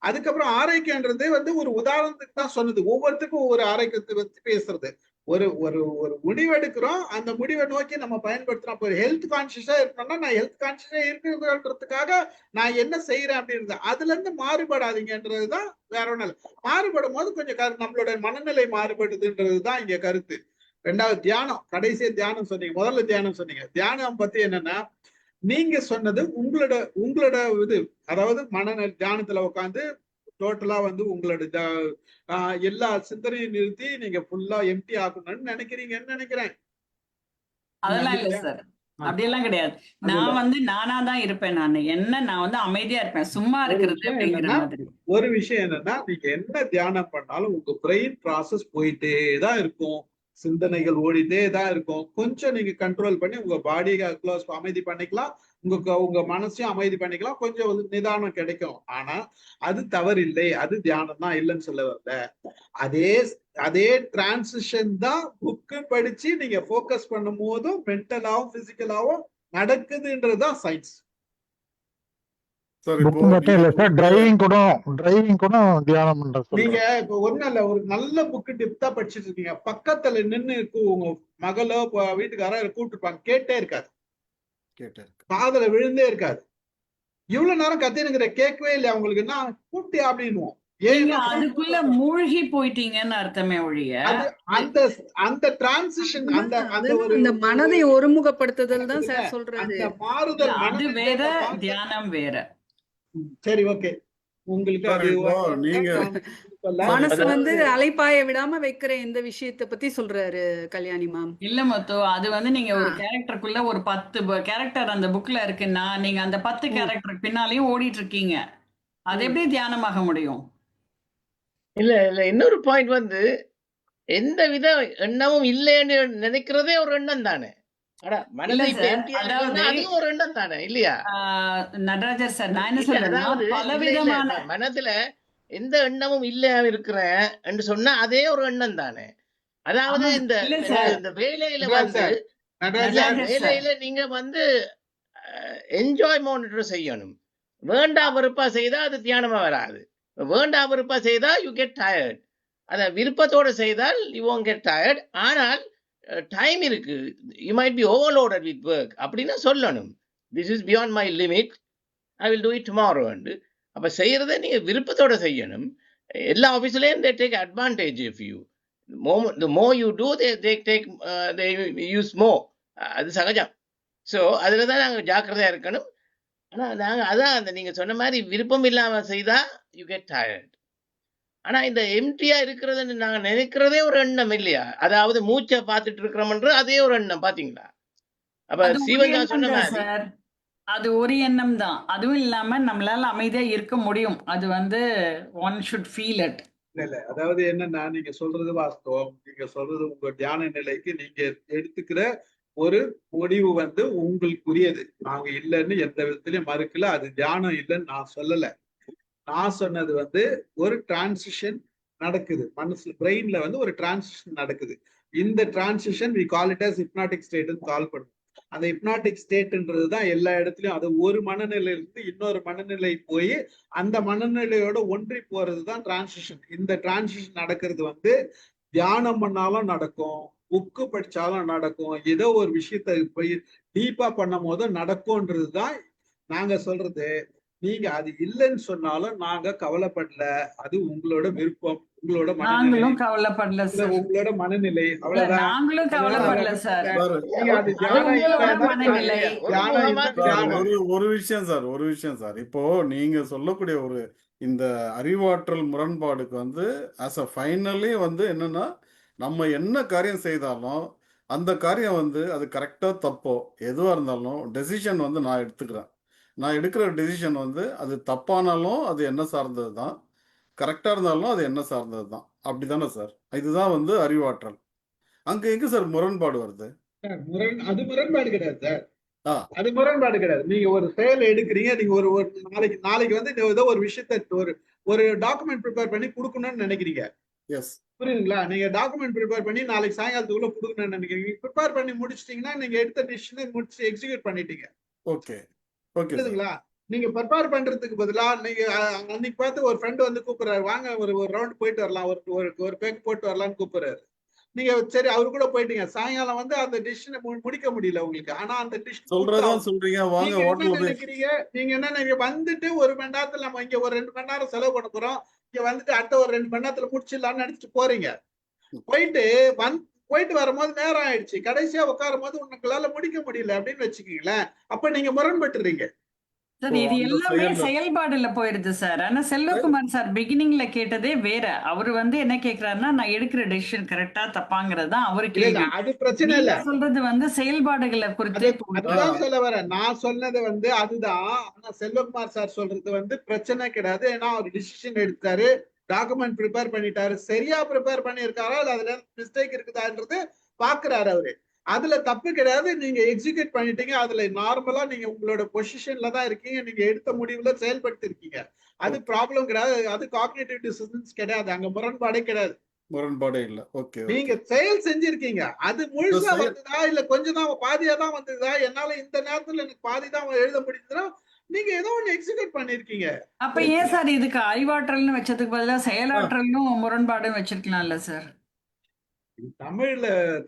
அதுக்கப்புறம் ஆரோக்கியன்றது வந்து ஒரு உதாரணத்துக்கு தான் சொன்னது. ஒவ்வொருத்துக்கும் ஒரு ஆரோக்கியத்தை பத்தி பேசுறது. ஒரு ஒரு ஒரு முடிவு எடுக்கிறோம், அந்த முடிவை நோக்கி நம்ம பயன்படுத்துறோம். இப்போ ஹெல்த் கான்சியஸா இருக்கணும்னா நான் ஹெல்த் கான்சியஸா இருக்கிறதுன்றதுக்காக நான் என்ன செய்யறேன் அப்படின்றது அதுல இருந்து மாறுபடாதீங்கன்றதுதான், வேற ஒண்ணு இல்லை. மாறுபடும் போது கொஞ்சம் நம்மளோட மனநிலை மாறுபடுதுன்றதுதான் இங்க கருத்து. ரெண்டாவது தியானம், கடைசியா தியானம் சொன்னீங்க, முதல்ல தியானம் சொன்னீங்க. தியானம் பத்தி என்னன்னா நீங்க சொன்னது உங்களோட இது, அதாவது மனநிலை தியானத்துல உட்காந்து டோட்டலா வந்து உங்களோட எல்லா சிந்தனையும் நிறுத்தி நீங்க ஃபுல்லா எம்டி ஆகணும்னு நினைக்கிறீங்கன்னு நினைக்கிறேன். அதெல்லாம் இல்ல சார், அப்படியெல்லாம் கிடையாது. நான் வந்து நானா தான் இருப்பேன். நான் வந்து அமைதியா இருப்பேன், சும்மா இருக்கிறது அப்படிங்கிற மாதிரி. ஒரு விஷயம் என்னன்னா நீங்க என்ன தியானம் பண்ணாலும் உங்க பிரெயின் ப்ராசஸ் போயிட்டே தான் இருக்கும், சிந்தனைகள் ஓடிட்டே தான் இருக்கும். கொஞ்சம் நீங்க கண்ட்ரோல் பண்ணி உங்க பாடியை க்ளோஸ் அமைதி பண்ணிக்கலாம், உங்க மனசையும் அமைதி பண்ணிக்கலாம், கொஞ்சம் நிதானம் கிடைக்கும். ஆனா அது தவறில்லை, அது தியானம் தான், இல்லைன்னு சொல்ல வரல. அதே டிரான்சிஷன் தான் புக்கு படிச்சு நீங்க போக்கஸ் பண்ணும் போதும் மென்டலாவும் பிசிக்கலாவும் நடக்குதுன்றதுதான் சயின்ஸ். புக் மட்டும் இல்ல சார், டிரைவிங் கூட தியானம் பண்றது. நீங்க இப்ப ஒண்ணும் இல்ல, ஒரு நல்ல புக்கு டிப்தா படிச்சுட்டு இருக்கீங்க, பக்கத்துல நின்னு உங்க மகளோ வீட்டுக்காரோ கூப்பிட்டு இருப்பாங்க, கேட்டே இருக்காது, காதுல விழுந்தே இருக்காது. இவ்வளவு நேரம் கத்தினுங்கிற கேட்கவே இல்லையா உங்களுக்கு, நான் கூப்பிட்டியா அப்படின்னுவோம். ஏன்னா அதுக்குள்ள மூழ்கி போயிட்டீங்கன்னு அர்த்தமே ஒழிய அந்த டிரான்சிஷன் அந்த மனதை ஒருமுகப்படுத்துதல் தான் சார் சொல்றது. மாறுதல் அது வேற, தியானம் வேற. சரி, ஓகே. உங்களுக்கு அது நீங்க மனசு வந்து அலைப்பாய விடாம வைக்கிற இந்த விஷயத்தை பத்தி சொல்றாரு கல்யாணி மேம். இல்ல மொத்தோ, அது வந்து நீங்க ஒரு கேரக்டருக்குள்ள ஒரு 10 கேரக்டர் அந்த புக்ல இருக்குன்னா நீங்க அந்த 10 கேரக்டருக்கு பின்னாலையும் ஓடிட்டு இருக்கீங்க. அது எப்படி தியானமாக முடியும்? இல்ல இல்ல இன்னொரு பாயிண்ட் வந்து எந்த வித எண்ணமும் இல்லைன்னு நினைக்கிறதே ஒரு எண்ணம் தானே. அட இல்ல மனது இப்ப சார், எம்டியா அதாவது இருக்குன்னா அதுவும் ஒரு எண்ணம் தானே இல்லையா? நடராஜர் சார், நான் என்ன இல்ல சொல்றேன்னா அதாவது இல்ல இல்ல பலவிதமான மனதுல எந்த எண்ணமும் இல்லாம இருக்கிறேன் என்று சொன்னா அதே ஒரு எண்ணம் தானே. அதாவது ஆமா இந்த இல்ல இந்த சார், இந்த வேலையில நடராஜ் வந்து சார், நடராஜ் இல்ல சார், நடராஜர் சார், வேலையில நீங்க வந்து என்ஜாய் மானிட்டர் செய்யணும். வேண்டா வெறுப்பா செய்தா அது தியானமா வராது. வேண்டா வெறுப்பா செய்தா யூ கெட் டயர்ட். அத விருப்பத்தோட செய்தால் யூ won't get tired. ஆனால் டைம் இருக்கு. You might be overloaded with work அப்படின்னு சொல்லணும். This is beyond my limit. I will do it tomorrow. அப்ப செய்யறதை நீங்க விருப்பத்தோட செய்யணும். எல்லா ஆபீஸ்லயும் they take advantage of you. The more you do, they use more. அது சகஜம். ஸோ அதில் தான் நாங்கள் ஜாக்கிரதையா இருக்கணும். ஆனால் நாங்கள் அதான் அந்த நீங்கள் சொன்ன மாதிரி விருப்பம் இல்லாமல் செய்தா யூ கெட் டயர்ட். ஆனால் இந்த எம்டியா இருக்கிறதுன்னு நாங்கள் நினைக்கிறதே ஒரு எண்ணம் இல்லையா? அதாவது மூச்சை பார்த்துட்டு இருக்கிறோம்ன்ற அதே ஒரு எண்ணம் பார்த்தீங்களா? அப்ப அது ஒரு சீவன் தான் எண்ணம் சொன்ன தான் மாதிரி சார். அது ஒரு எண்ணம் தான். அதுவும் இல்லாம நம்மளால அமைதியா இருக்க முடியும். அது வந்து ஒன் ஷுட் ஃபீல் இட். இல்ல அதாவது என்னன்னா நீங்க சொல்றது வாஸ்தவம். நீங்க சொல்றது உங்க தியான நிலைக்கு நீங்க எடுத்துக்கிற ஒரு முடிவு வந்து உங்களுக்குரியது. நாங்க இல்லைன்னு எந்த விதத்திலயும் மறுக்கல. அது தியானம் இல்லைன்னு நான் சொல்லல. நான் சொன்னது வந்து ஒரு டிரான்சிஷன் நடக்குது மனசுல, பிரெயின்ல வந்து ஒரு டிரான்சிஷன் நடக்குது. இந்த transition we call it as hypnotic ஸ்டேட்னு கால் பண்ணுவோம். அந்த ஹிப்னாட்டிக் ஸ்டேட்ன்றது தான் எல்லா இடத்துலயும், அது ஒரு மனநிலையிலிருந்து இன்னொரு மனநிலை போய் அந்த மனநிலையோட ஒன்றி போறது தான் டிரான்சிஷன். இந்த டிரான்சிஷன் நடக்கிறது வந்து தியானம் பண்ணாலும் நடக்கும், புக்கு படிச்சாலும் நடக்கும், ஏதோ ஒரு விஷயத்த போய் டீப்பா பண்ணும் போது நடக்கும்ன்றது தான் நாங்க சொல்றது. நீங்க அது இல்லைன்னு சொன்னாலும் நாங்க கவலைப்படல. அது உங்களோட விருப்பம், உங்களோட மனநிலை, நாங்களும் கவலைப்படல சார். உங்களோட மனநிலை, இல்ல அவ்வளவுதான். நாங்களும் கவலைப்படல சார். நீங்க அது அது தியானம் உங்களோட இல்லைன்னா மனநிலை. தியானம் இல்லை சார், தியானம். ஒரு விஷயம் சார். இப்போ நீங்க சொல்லக்கூடிய ஒரு இந்த அறிவாற்றல் முரண்பாடுக்கு வந்து ஆஸ் அ ஃபைனலி வந்து என்னன்னா, நம்ம என்ன காரியம் செய்தாலும் அந்த காரியம் வந்து அது கரெக்டா தப்போ எதுவா இருந்தாலும் டெசிஷன் வந்து நான் எடுத்துக்கிறேன். நான் எடுக்கிற டெசிஷன் வந்து அது தப்பானாலும் அது என்ன சார்ந்தது தான், கரெக்டா இருந்தாலும் அது என்ன சார்ந்தது தான். அப்படிதானே சார்? இதுதான் வந்து அறிவாற்றல். அங்க எங்க சார் முரண்பாடு வருது? அது முரண்பாடு கிடையாது சார். ஆ அது முரண்பாடு கிடையாது. நீங்க ஒரு செயல் எடுக்கிறீங்க, நீங்க ஒரு ஒரு நாளைக்கு வந்து ஏதோ ஒரு விஷயத்த ஒரு டாக்குமெண்ட் ப்ரிப்பேர் பண்ணி கொடுக்கணும்னு நினைக்கிறீங்க. எஸ் புரியுதுங்களா? நீங்க டாக்குமெண்ட் ப்ரிப்பேர் பண்ணி நாளைக்கு சாயங்காலத்துக்குள்ள கொடுக்கணும்னு நினைக்கிறீங்க. ப்ரிப்பேர் பண்ணி முடிச்சிட்டீங்கன்னா நீங்க எடுத்த டிசிஷனை முடிச்சு எக்ஸிக்யூட் பண்ணிட்டீங்க. Okay okay sir. புரியுதுங்களா? நீங்க ப்ரிப்பேர் பண்றதுக்கு பதிலா நீங்க அன்னைக்கு பார்த்து ஒரு ஃப்ரெண்ட் வந்து கூப்பிடுறாரு, வாங்க ஒரு ரவுண்ட் போயிட்டு வரலாம், ஒரு பேக் போட்டு வரலாம்னு கூப்பிடுறாரு. நீங்க சரி அவரு கூட போயிட்டீங்க. சாயங்காலம் வந்து அந்த டிசிஷனை முடிக்க முடியல உங்களுக்கு. ஆனா அந்த டிசிஷன் சொல்றதான் சொல்றீங்க, வாங்க நீங்க என்ன ஹோட்டல்ல போய் நினைக்கிறீங்க? நீங்க என்ன நினைக்கிறீங்க? வந்துட்டு ஒரு மணி நேரத்துல நம்ம இங்க ஒரு 2 மணி நேரம் செலவு பண்ண போறோம், இங்க வந்துட்டு அடுத்த ஒரு 2 மணி நேரத்துல முடிச்சிடலாம்னு நினைச்சிட்டு போறீங்க. போயிட்டு வரும்போது நேரம் ஆயிடுச்சு, கடைசியா உட்காரும் போது உங்களால முடிக்க முடியல அப்படின்னு வச்சுக்கீங்களேன். அப்ப நீங்க முரண்பட்டுறீங்க. சார் இது அந்த எல்லாமே செயல்ல செயல்பாடுல போயிடுது சார். ஆனா செல்வகுமார் சார் பிகினிங்ல கேட்டதே வேற. அவரு வந்து என்ன கேக்குறாருன்னா, நான் எடுக்கிற டெசிஷன் கரெக்டா தப்பாங்கிறது தான் அவரு இல்ல கேள்வி. அது பிரச்சனை இல்ல. நீங்க சொல்றது வந்து செயல்பாடுகளை குறித்தே போகுது. அதுதான் சொல்ல வரேன். நான் சொன்னது வந்து அதுதான். ஆனா செல்வகுமார் சார் சொல்றது வந்து பிரச்சனை கிடையாது. ஏன்னா அவர் டிசிஷன் எடுத்தாரு, டாக்குமெண்ட் ப்ரிப்பேர் பண்ணிட்டாரு. சரியா ப்ரிப்பேர் பண்ணியிருக்காரா இல்ல அதுல மிஸ்டேக் இருக்குதான்றது பாக்குறாரு அவரு. அதுல தப்பு கிடையாது. நீங்க எக்ஸிக்யூட் பண்ணிட்டீங்க. அதுல நார்மலா நீங்க உங்களோட பொசிஷன்ல தான் இருக்கீங்க. நீங்க எடுத்த முடிவுல செயல்படுத்தி இருக்கீங்க. அது ப்ராப்ளம் கிடையாது. அது காக்னிட்டிவ் டிசன்ஸ் கிடையாது. அங்க முரண்பாடே கிடையாது. முரண்பாடே இல்ல. ஓகே நீங்க செயல் செஞ்சிருக்கீங்க. அது முழுசா வந்ததா இல்ல கொஞ்சம் தான் பாதியா தான் வந்ததா, என்னால இந்த நேரத்துல எனக்கு பாதி தான் எழுத முடியுதுன்னா நீங்க ஏதோ ஒண்ணு எக்ஸிக்யூட் பண்ணிருக்கீங்க. அப்ப ஏன் சார் இதுக்கு அறிவாற்றல்னு வச்சதுக்கு பதிலா செயலாற்றல்னு முரண்பாடும் வச்சிருக்கலாம்ல சார்?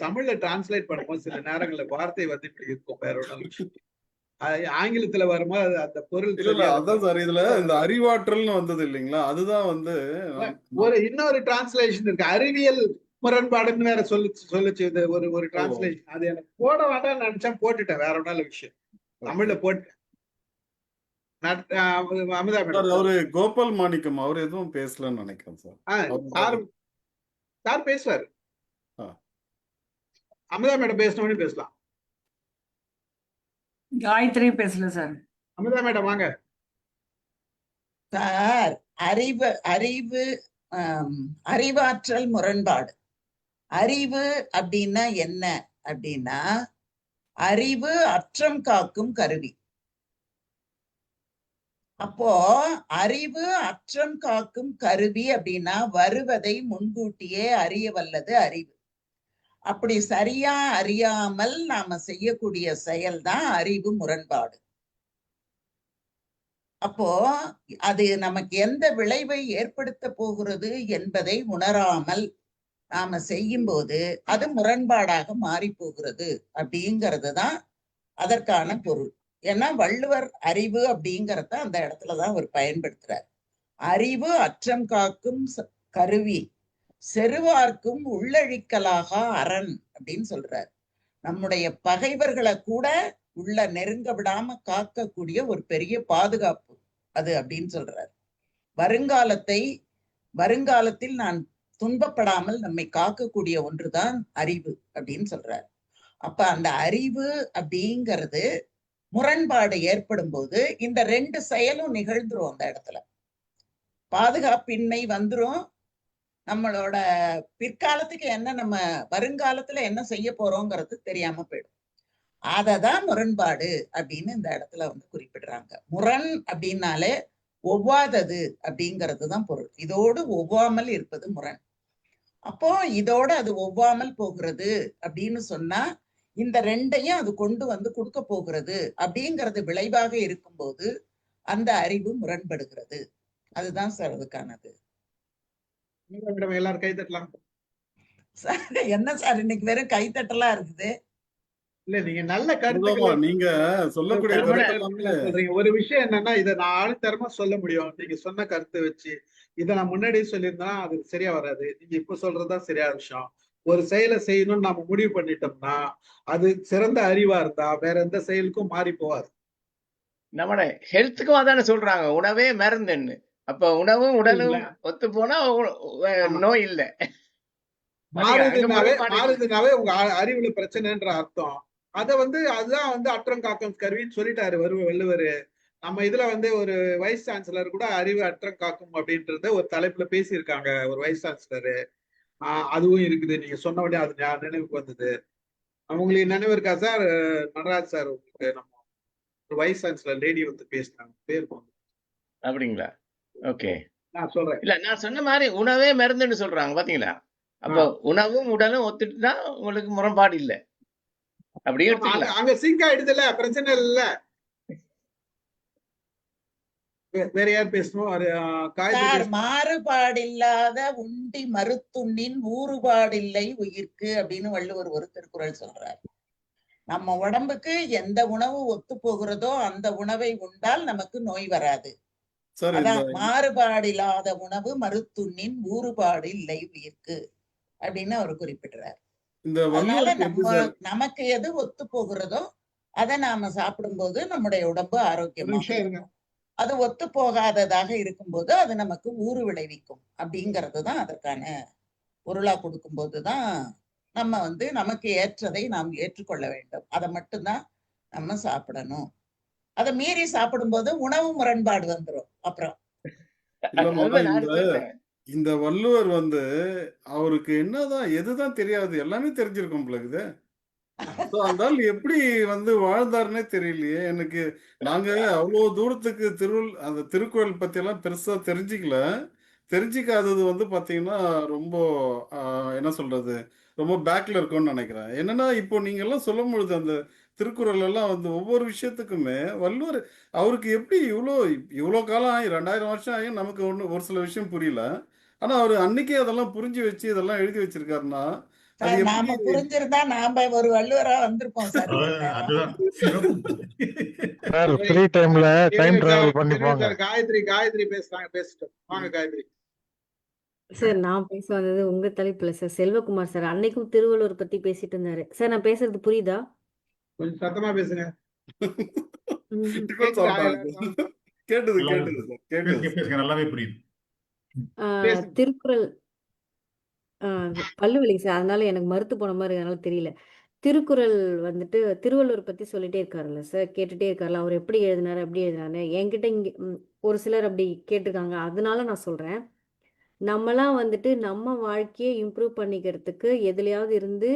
தமிழ்ல டிரான்ஸ்லேட் பண்ணும்போது சில நேரங்கள்ல வார்த்தை வந்து இப்படி இருக்கும், வேற ஒன்றும். ஆங்கிலத்துல வரும்போது அந்த பொருள் இல்ல அதான் சார், இதுல இந்த அறிவாற்றல்னு வந்தது இல்லைங்களா, அதுதான் வந்து இன்னொரு டிரான்ஸ்லேஷன் இருக்கு, அறிவியல் முரண்பாடுன்னு வேற சொல்லுச்சு இது ஒரு டிரான்ஸ்லேஷன். அது எனக்கு போட வேண்டாம் நினைச்சேன், போட்டுட்டேன், வேற ஒன்றால விஷயம். தமிழ்ல போட்டேன். அமிதா மேடம், அவரு கோபால் மாணிக்கம் அவர் எதுவும் பேசலன்னு நினைக்கிறேன் சார். சார் பேசுவாரு. அமிதா மேடம் பேசணும்னு பேசலாம். காயத்ரி பேசல சார். அமிதா மேடம் வாங்க சார், அறிவு அறிவு அறிவாற்றல் முரண்பாடு. அறிவு அப்படின்னா என்ன அப்படின்னா, அறிவு அற்றம் காக்கும் கருவி. அப்போ அறிவு அற்றம் காக்கும் கருவி அப்படின்னா வருவதை முன்கூட்டியே அறிய வல்லது அறிவு. அப்படி சரியா அறியாமல் நாம செய்யக்கூடிய செயல்தான் அறிவு முரண்பாடு. அப்போ அது நமக்கு எந்த விளைவை ஏற்படுத்த போகிறது என்பதை உணராமல் நாம செய்யும் போது அது முரண்பாடாக மாறி போகிறது அப்படிங்கிறது தான் அதற்கான பொருள். ஏன்னா வள்ளுவர் அறிவு அப்படிங்கிறத அந்த இடத்துலதான் அவர் பயன்படுத்துறார். அறிவு அற்றம் காக்கும் கருவி, செருவார்க்கும் உள்ளழிக்கலாக அரண் அப்படின்னு சொல்றார். நம்முடைய பகைவர்களை கூட உள்ள நெருங்க விடாம காக்கக்கூடிய ஒரு பெரிய பாதுகாப்பு அது அப்படின்னு சொல்றார். வருங்காலத்தில் நான் துன்பப்படாமல் நம்மை காக்கக்கூடிய ஒன்றுதான் அறிவு அப்படின்னு சொல்றார். அப்ப அந்த அறிவு அப்படிங்கிறது முரண்பாடு ஏற்படும் போது இந்த ரெண்டு செயலும் நிகழ்ந்துரும். அந்த இடத்துல பாதுகாப்பின்மை வந்துரும். நம்மளோட பிற்காலத்துக்கு என்ன, நம்ம வருங்காலத்துல என்ன செய்ய போறோங்கிறது தெரியாம போயிடும். அததான் முரண்பாடு அப்படின்னு இந்த இடத்துல குறிப்பிடுறாங்க. முரண் அப்படின்னாலே ஒவ்வாதது அப்படிங்கிறது தான் பொருள். இதோடு ஒவ்வாமல் இருப்பது முரண். அப்போ இதோட அது ஒவ்வாமல் போகிறது அப்படின்னு சொன்னா இந்த ரெண்டையும் அது கொண்டு கொடுக்க போகிறது அப்படிங்கிறது விளைவாக இருக்கும்போது அந்த அறிவு முரண்படுகிறது. அதுதான் சார் அதுக்கானது. எல்லாரும் கைத்தட்டலாம் சார். என்ன சார் இன்னைக்கு வெறும் கைத்தட்டலா இருக்குது? இல்ல, நீங்க நல்ல கருத்துக்களை நீங்க சொல்லக்கூடிய சொல்றீங்க. ஒரு விஷயம் என்னன்னா, இதை நான் ஆணித்தரமா சொல்ல முடியும். நீங்க சொன்ன கருத்தை வச்சு இதை நான் முன்னாடியே சொல்லியிருந்தேன்னா அது சரியா வராது. நீங்க இப்ப சொல்றதுதான் சரியான விஷயம். ஒரு செயலை செய்யணும்னு நாம முடிவு பண்ணிட்டோம்னா அது சிறந்த அறிவா இருந்தா வேற எந்த செயலுக்கும் மாறி போவாது. நம்மட ஹெல்த்துக்கும் அதானே சொல்றாங்க, உணவே மருந்துன்னு. அப்ப உணவும் உடலும் ஒத்து போனா நோய் இல்லை. மாறுதுனாவே உங்க அறிவுல பிரச்சனைன்ற அர்த்தம். அத அதுதான் அற்றம் காக்கும் கருவின்னு சொல்லிட்டாரு வள்ளுவர். நம்ம இதுல ஒரு வைஸ் சான்சலர் கூட அறிவு அற்றம் காக்கும் அப்படின்றத ஒரு தலைப்புல பேசியிருக்காங்க, ஒரு வைஸ் சான்சலரு. அதுவும் இருக்குது. நீங்க சொன்ன உடனே அது நினைவுக்கு வந்தது. உங்களுக்கு நினைவு இருக்கா சார்? நடராஜ் சார், உங்களுக்கு நம்ம ஒரு வைஸ் சான்சலர் லேடி பேசினாங்க, பேர் அப்படிங்களா? ஓகே, நான் சொல்றேன். இல்ல, நான் சொன்ன மாதிரி உணவே மருந்துன்னு சொல்றாங்க பாத்தீங்களா? அப்ப உணவும் உடலும் ஒத்துட்டுனா உங்களுக்கு முரண்பாடு இல்லை. அப்படி அங்க சிங்க் ஆயிடுதுல, பிரச்சனை இல்ல. வேற யார் பேசணும்? மாறுபாடில்லாத உண்டி மருத்துண்ணின் ஊறுபாடில்லை உயிர்க்கு அப்படின்னு வள்ளுவர் ஒரு திருக்குறள் சொல்றார். நம்ம உடம்புக்கு எந்த உணவு ஒத்து போகிறதோ அந்த உணவை உண்டால் நமக்கு நோய் வராது. அதான் மாறுபாடில்லாத உணவு மருத்துண்ணின் ஊறுபாடு இல்லை உயிர்க்கு அப்படின்னு அவர் குறிப்பிடுறார். அதனால நமக்கு எது ஒத்து போகிறதோ அதை நாம சாப்பிடும்போது நம்முடைய உடம்பு ஆரோக்கியமாக இருக்கும். அது ஒத்து போகாததாக இருக்கும்போது அது நமக்கு ஊறு விளைவிக்கும். அப்படிங்கிறதுதான் அதற்கான பொருளா கொடுக்கும் போதுதான் நம்ம நமக்கு ஏற்றதை நாம் ஏற்றுக்கொள்ள வேண்டும். அதை மட்டும்தான் நம்ம சாப்பிடணும். அதை மீறி சாப்பிடும்போது உணவு முரண்பாடு வந்துடும். அப்புறம் இந்த வள்ளுவர் அவருக்கு என்னதான் எதுதான் தெரியாது, எல்லாமே தெரிஞ்சிருக்கும் பிள்ளைக்குது. அதனால எப்படி வாழ்ந்தாருன்னே தெரியலையே எனக்கு. நாங்க அவ்வளவு தூரத்துக்கு அந்த திருக்குறள் பத்தி எல்லாம் பெருசா தெரிஞ்சிக்காதது பாத்தீங்கன்னா ரொம்ப என்ன சொல்றது, ரொம்ப பேக்ல இருக்கும்னு நினைக்கிறேன். என்னன்னா இப்போ நீங்க எல்லாம் சொல்லும் பொழுது அந்த திருக்குறள் எல்லாம் ஒவ்வொரு விஷயத்துக்குமே வள்ளுவர் அவருக்கு எப்படி இவ்வளோ காலம் ஆகி 2000 வருஷம் ஆகி நமக்கு ஒரு சில விஷயம் புரியல. ஆனா அவரு அன்னைக்கே அதெல்லாம் புரிஞ்சு வச்சு இதெல்லாம் எழுதி வச்சிருக்காருன்னா நாம புரிஞ்சிருந்தா நாம ஒரு வள்ளுவரா வந்திருப்போம் சார். ஃப்ரீ டைம்ல டைம் டிராவல் பண்ணி போங்க. காயத்ரி பேசுறாங்க, பேசிட்டோம். வாங்க காயத்ரி. சார், நான் பேச வந்தது உங்க தலைப்புல சார். செல்வகுமார் சார் அன்னைக்கும் திருவள்ளுவர் பத்தி பேசிட்டு இருந்தாரு சார். நான் பேசுறது புரியுதா? கொஞ்சம் சத்தமா பேசுங்க. நல்லாவே புரியுது. திருக்குறள் பல்லு வலிங்க சார், அதனால எனக்கு மறுத்து போன மாதிரி அதனால தெரியல. திருக்குறள் வந்துட்டு திருவள்ளுவர் பத்தி சொல்லிட்டே இருக்காருல்ல சார், கேட்டுட்டே இருக்காருல்ல, அவர் எப்படி எழுதினாரு எப்படி எழுதினாரு என்கிட்ட இங்க ஒரு சிலர் அப்படி கேட்டிருக்காங்க. அதனால நான் சொல்றேன், நம்மலாம் வந்துட்டு நம்ம வாழ்க்கையை இம்ப்ரூவ் பண்ணிக்கிறதுக்கு எதுலயாவது இருந்து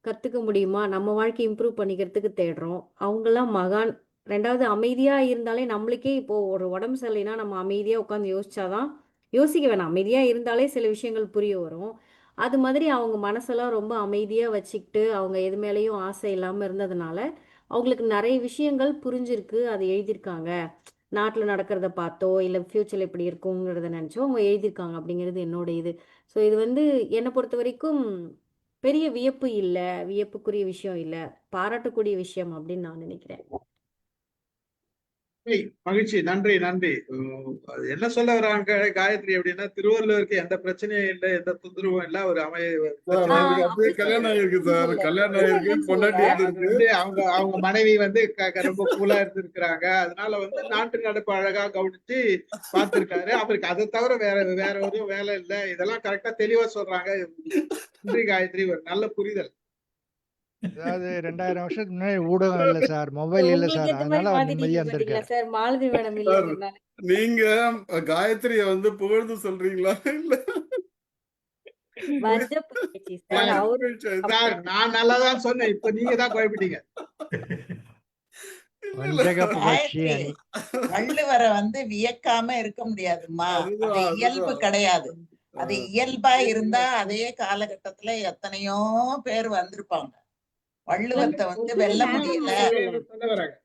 கத்துக்க முடியுமா, நம்ம வாழ்க்கையை இம்ப்ரூவ் பண்ணிக்கிறதுக்கு தேடுறோம். அவங்கெல்லாம் மகான். ரெண்டாவது அமைதியா இருந்தாலே நம்மளுக்கே இப்போ ஒரு உடம்பு சரியில்லைன்னா நம்ம அமைதியா உட்காந்து யோசிச்சாதான், யோசிக்க வேணாம், அமைதியா இருந்தாலே சில விஷயங்கள் புரிய வரும். அது மாதிரி அவங்க மனசெல்லாம் ரொம்ப அமைதியா வச்சுக்கிட்டு அவங்க எது மேலேயும் ஆசை இல்லாம இருந்ததுனால அவங்களுக்கு நிறைய விஷயங்கள் புரிஞ்சிருக்கு, அதை எழுதியிருக்காங்க. நாட்டில் நடக்கிறத பார்த்தோ இல்லை ஃப்யூச்சரில் எப்படி இருக்குங்கிறத நினச்சோ அவங்க எழுதியிருக்காங்க அப்படிங்கிறது என்னோட இது. ஸோ இது வந்து என்னை பொறுத்த வரைக்கும் பெரிய வியப்பு இல்லை, வியப்புக்குரிய விஷயம் இல்லை, பாராட்டக்கூடிய விஷயம் அப்படின்னு நான் நினைக்கிறேன். மகிழ்ச்சி, நன்றி நன்றி. அது என்ன சொல்ல வர்றாங்க காயத்ரி அப்படின்னா, திருவள்ளுவருக்கு எந்த பிரச்சனையும் இல்லை, எந்த தொந்தரவும் இல்லை, ஒரு சார் அவருக்கு அப்படியே கல்யாணம் ஆயிருக்கு சார், கல்யாணம் ஆயிருக்கு, பொண்டாட்டி வந்திருக்கு. அவங்க மனைவி வந்து ரொம்ப கூலா இருந்திருக்கிறாங்க. அதனால வந்து நாட்டு நடப்பு அழகா கவனிச்சு பார்த்திருக்காரு. அவருக்கு அதை தவிர வேற ஒரு வேலை இல்லை. இதெல்லாம் கரெக்டா தெளிவா சொல்றாங்க. நன்றி காயத்ரி, ஒரு நல்ல புரிதல். அதாவது 2000 வருஷத்துக்கு முன்னாடி ஊடகம் இல்லை சார், மொபைல் இல்லை உங்களுக்கு சார், ஏத்த மாதிரி அதனால அவர் மாத்திட்டீங்க நிம்மதியா பாத்தீங்களா இருந்திருக்காரு. சார், மாலதி மேடம் சார் இல்லைங்கிறதுனால. நீங்க காயத்ரிய வந்து புகழ்ந்து சொல்றீங்களா இல்ல வஞ்ச பேச்சு சார், அவரு சார், நான் நல்லாதான் சொன்னேன், இப்ப நீங்க தான் குழப்பிட்டீங்க. வஞ்சக புகழ்ச்சி காயத்ரி, வள்ளுவரை வந்து வியக்காம இருக்க முடியாதும்மா. அது இயல்பு கிடையாது. அது இயல்பா இருந்தா அதே காலகட்டத்துல எத்தனையோ பேர் வந்திருப்பாங்க. வள்ளுவத்தை வந்து வெல்ல முடியல.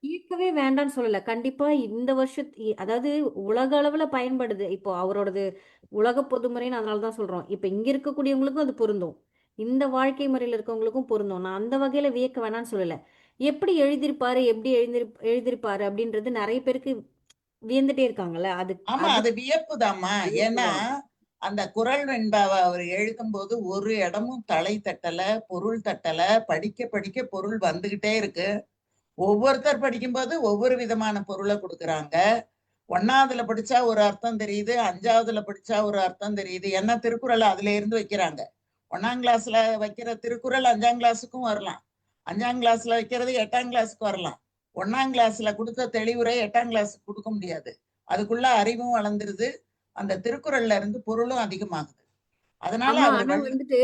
ஈர்க்கவே வேண்டாம்னு சொல்லல. கண்டிப்பா இந்த அதாவது உலக அளவுல பயன்படுது. இப்போ அவரோடது உலக பொதுமுறைன்னு அதனாலதான் சொல்றோம். இப்ப இங்க இருக்கக்கூடியவங்களுக்கும் அது பொருந்தும், இந்த வாழ்க்கை முறையில இருக்கவங்களுக்கும் பொருந்தும். நான் அந்த வகையில வியக்க வேணாம்னு சொல்லல. எப்படி எழுதியிருப்பாரு, எப்படி எழுதியிருப்பாரு அப்படின்றது நிறைய பேருக்கு வியந்துட்டே இருக்காங்கல்ல. அது ஆமா, அது வியப்புதாம்மா. ஏன்னா அந்த குறள் வெண்பாவை அவர் எழுதும்போது ஒரு இடமும் தலை தட்டல, பொருள் தட்டல. படிக்க படிக்க பொருள் வந்துகிட்டே இருக்கு. ஒவ்வொருத்தர் படிக்கும்போது ஒவ்வொரு விதமான பொருளை கொடுக்குறாங்க. 1ஆவதுல படிச்சா ஒரு அர்த்தம் தெரியுது, 5ஆவதுல படிச்சா ஒரு அர்த்தம் தெரியுது. ஏன்னா திருக்குறளை அதுல இருந்து வைக்கிறாங்க. 1ஆம் கிளாஸ்ல வைக்கிற திருக்குறள் 5ஆம் கிளாஸுக்கும் வரலாம், 5ஆம் கிளாஸ்ல வைக்கிறது 8ஆம் கிளாஸுக்கு வரலாம். 1ஆம் கிளாஸ்ல கொடுத்த தெளிவுரை 8ஆம் கிளாஸுக்கு கொடுக்க முடியாது. அதுக்குள்ள அறிவும் வளர்ந்துருது, அந்த திருக்குறள்ல இருந்து பொருளும் அதிகமாகுது. அதனால ஆமா, அவர் ஆனா வந்துட்டு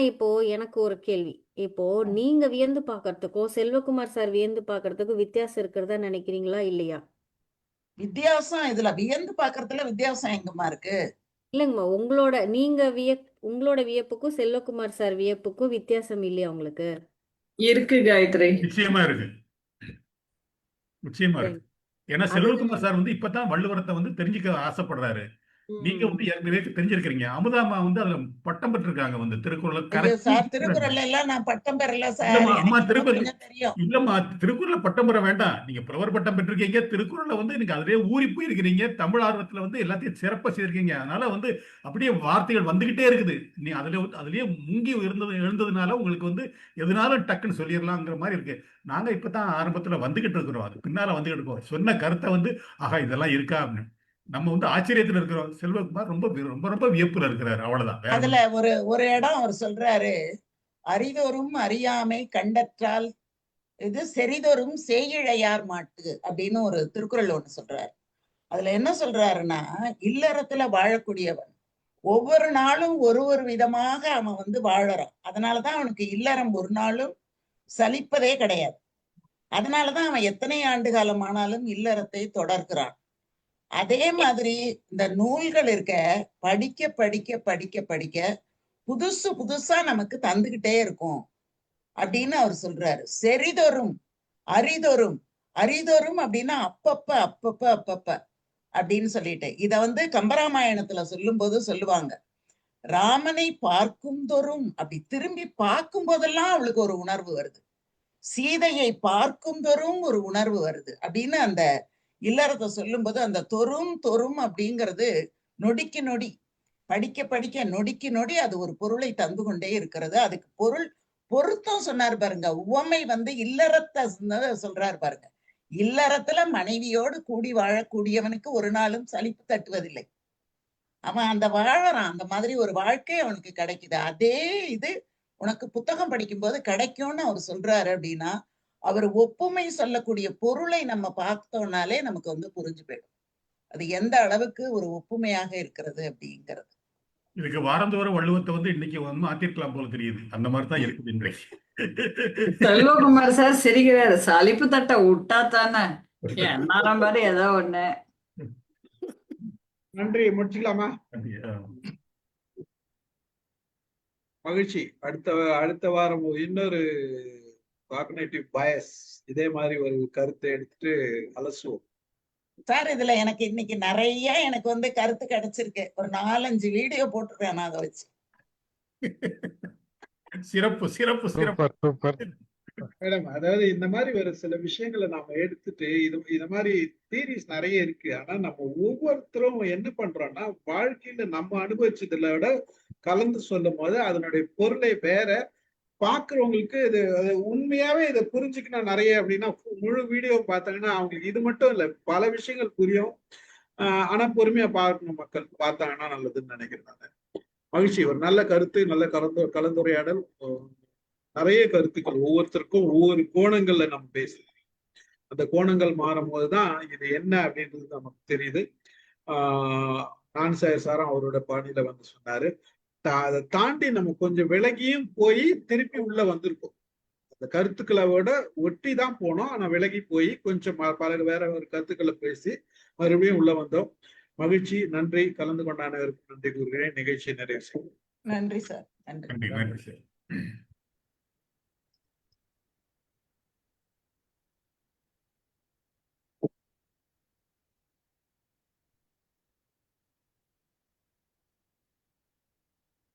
இப்போ எனக்கு ஒரு கேள்வி. இப்போ நீங்க வியந்து பாக்குறதுக்கும் செல்வகுமார் சார் வியந்து பாக்குறதுக்கும் வித்தியாசம் இருக்கிறதா நினைக்கிறீங்களா இல்லையா? வித்தியாசம் இதுல வியந்து பாக்குறதுல வித்தியாசம் எங்கம்மா இருக்கு? இல்லைங்கம்மா, உங்களோட வியப்புக்கும் செல்வகுமார் சார் வியப்புக்கும் வித்தியாசம் இல்லையா உங்களுக்கு? இருக்கு காயத்ரி. நிச்சயமா இருக்கு, நிச்சயமா இருக்கு. ஏன்னா செல்வகுமார் சார் வந்து இப்பதான் வள்ளுவரத்தை வந்து தெரிஞ்சுக்க ஆசைப்படுறாரு. நீங்க வந்து ஏற்கனவே தெரிஞ்சிருக்கிறீங்க. அமுதாமா வந்து அதுல பட்டம் பெற்றிருக்காங்க வந்து திருக்குறள் சார், திருக்குறள்ல எல்லாம் நான் பட்டம் பெறல சார். இல்லம்மா அம்மா எனக்கு திருக்குறள் கொஞ்சம் தெரியும். இல்லம்மா திருக்குறள்ல பட்டம் பெற வேண்டாம். நீங்க புலவர் பட்டம் பெற்றிருக்கீங்க. திருக்குறள்ல வந்து நீங்க அதிலேயே ஊறி போயிருக்கிறீங்க. தமிழ் ஆர்வத்துல வந்து எல்லாத்தையும் சிறப்பா செய்திருக்கீங்க. அதனால வந்து அப்படியே வார்த்தைகள் வந்துகிட்டே இருக்குது. நீ அதுலயே முங்கி எழுந்ததுனால உங்களுக்கு வந்து எதுனாலும் டக்குன்னு சொல்லிடலாங்கிற மாதிரி இருக்கு. நாங்க இப்பதான் ஆரம்பத்துல வந்துகிட்டு இருக்கிறோம், அது பின்னால வந்துகிட்டு இருக்கோம். சொன்ன கருத்தை வந்து ஆஹா இதெல்லாம் இருக்கா அப்படின்னு நம்ம வந்து ஆச்சரியத்துல இருக்கிறோம். செல்வகுமார் ரொம்ப ரொம்ப ரொம்ப வியப்புல இருக்கிறாரு, அவ்வளவுதான். அதுல ஒரு இடம் அவர் சொல்றாரு, அறிதொரும் அறியாமை கண்டற்றால் இது செறிதொரும் செய்யிழையார் மாட்டு அப்படின்னு ஒரு திருக்குறள் ஒண்ணு சொல்றாரு. அதுல என்ன சொல்றாருன்னா, இல்லறத்துல வாழக்கூடியவன் ஒவ்வொரு நாளும் ஒரு விதமாக அவன் வந்து வாழறான். அதனாலதான் அவனுக்கு இல்லறம் ஒரு நாளும் சலிப்பதே கிடையாது. அதனாலதான் அவன் எத்தனை ஆண்டு காலம் ஆனாலும் இல்லறத்தை தொடர்கிறான். அதே மாதிரி இந்த நூல்கள் இருக்க படிக்க படிக்க படிக்க படிக்க புதுசு புதுசா நமக்கு தந்துகிட்டே இருக்கும் அப்படின்னு அவர் சொல்றாரு. செறிதொரும் அரிதொரும், அரிதொரும் அப்படின்னா அப்பப்ப அப்பப்ப அப்பப்ப அப்படின்னு சொல்லிட்டு இத வந்து கம்பராமாயணத்துல சொல்லும் போது சொல்லுவாங்க, ராமனை பார்க்கும் தோறும் அப்படி திரும்பி பார்க்கும் போதெல்லாம் அவளுக்கு ஒரு உணர்வு வருது, சீதையை பார்க்கும் தோறும் ஒரு உணர்வு வருது அப்படின்னு அந்த இல்லறத்தை சொல்லும் போது அந்த தொறும் அப்படிங்கிறது நொடிக்கு நொடி படிக்க படிக்க நொடிக்கு நொடி அது ஒரு பொருளை தந்து கொண்டே இருக்கிறது. அதுக்கு பொருத்தம் சொன்னார் பாருங்க. உவமை வந்து இல்லறத்தை சொல்றாரு பாருங்க. இல்லறத்துல மனைவியோடு கூடி வாழக்கூடியவனுக்கு ஒரு நாளும் சலிப்பு தட்டுவதில்லை. அவன் அந்த வாழறான், அந்த மாதிரி ஒரு வாழ்க்கை அவனுக்கு கிடைக்குது. அதே இது உனக்கு புத்தகம் படிக்கும்போது கிடைக்கும்னு அவர் சொல்றாரு அப்படின்னா, அவர் ஒப்புமை சொல்லக்கூடிய பொருளை நம்ம பார்த்தோம்னாலே நமக்கு வந்து புரிஞ்சு போயிடும் அது எந்த அளவுக்கு ஒரு ஒப்புமையாக இருக்கிறது அப்படிங்கிறது. இதுக்கு வாரந்தோறும் வள்ளுவத்தை வந்து இன்னைக்கு வந்து மாத்திருக்கலாம் போல தெரியுது. அந்த மாதிரி தான் இருக்குது இன்றைக்கு. செல்வகுமார் சார் சிரிக்கிறாரு. சலிப்பு தட்டை விட்டா தானே என்னாலும் பாரு ஏதோ ஒண்ணு. நன்றி, முடிச்சுக்கலாமா? மகிழ்ச்சி. அடுத்த வாரம் இன்னொரு காக்னேட்டிவ் பயஸ் இதே மாதிரி ஒரு கருத்தை எடுத்துட்டு அலசுவோம். சார் இதுல எனக்கு இன்னைக்கு நிறைய எனக்கு வந்து கருத்து கிடைச்சிருக்கு. ஒரு 4-5 வீடியோ போட்டுருக்கேன் நான் அதை வச்சு. சிறப்பு சிறப்பு சிறப்பு. சூப்பர். மேடம், அதாவது இந்த மாதிரி ஒரு சில விஷயங்களை நாம எடுத்துட்டு இது மாதிரி தியரிஸ் நிறைய இருக்கு. ஆனா நம்ம ஒவ்வொருத்தரும் என்ன பண்றோம்னா வாழ்க்கையில நம்ம அனுபவிச்சதுல விட கலந்து சொல்லும் போது அதனுடைய பொருளை வேற பாக்குறவங்களுக்கு இது உண்மையாவே இதை புரிஞ்சுக்கணும் நிறைய அப்படின்னா முழு வீடியோ பார்த்தாங்கன்னா அவங்களுக்கு இது மட்டும் இல்ல பல விஷயங்கள் புரியும். ஆனா பொறுமையா பார்க்கணும், மக்கள் பார்த்தாங்கன்னா நல்லதுன்னு நினைக்கிறேன் நான். மகிழ்ச்சி. ஒரு நல்ல கருத்து, நல்ல கலந்துரையாடல், நிறைய கருத்துக்கள், ஒவ்வொருத்தருக்கும் ஒவ்வொரு கோணங்கள்ல நம்ம பேசலாம். அந்த கோணங்கள் மாறும் போதுதான் இது என்ன அப்படின்றது நமக்கு தெரியுது. நான்சாயர் சாரும் அவரோட பாணியில வந்து சொன்னாரு. அதை தாண்டி நம்ம கொஞ்சம் விலகியும் போய் திருப்பி உள்ள வந்திருக்கோம். அந்த கருத்துக்களை விட ஒட்டி தான் போனோம். ஆனா விலகி போய் கொஞ்சம் பல வேற ஒரு கருத்துக்களை பேசி மறுபடியும் உள்ள வந்தோம். மகிழ்ச்சி. நன்றி. கலந்து கொண்ட அனைவருக்கும் நன்றி கூறுகிறேன். நிகழ்ச்சி நிறைவு செய்யும். நன்றி சார். நன்றி. நன்றி சார்.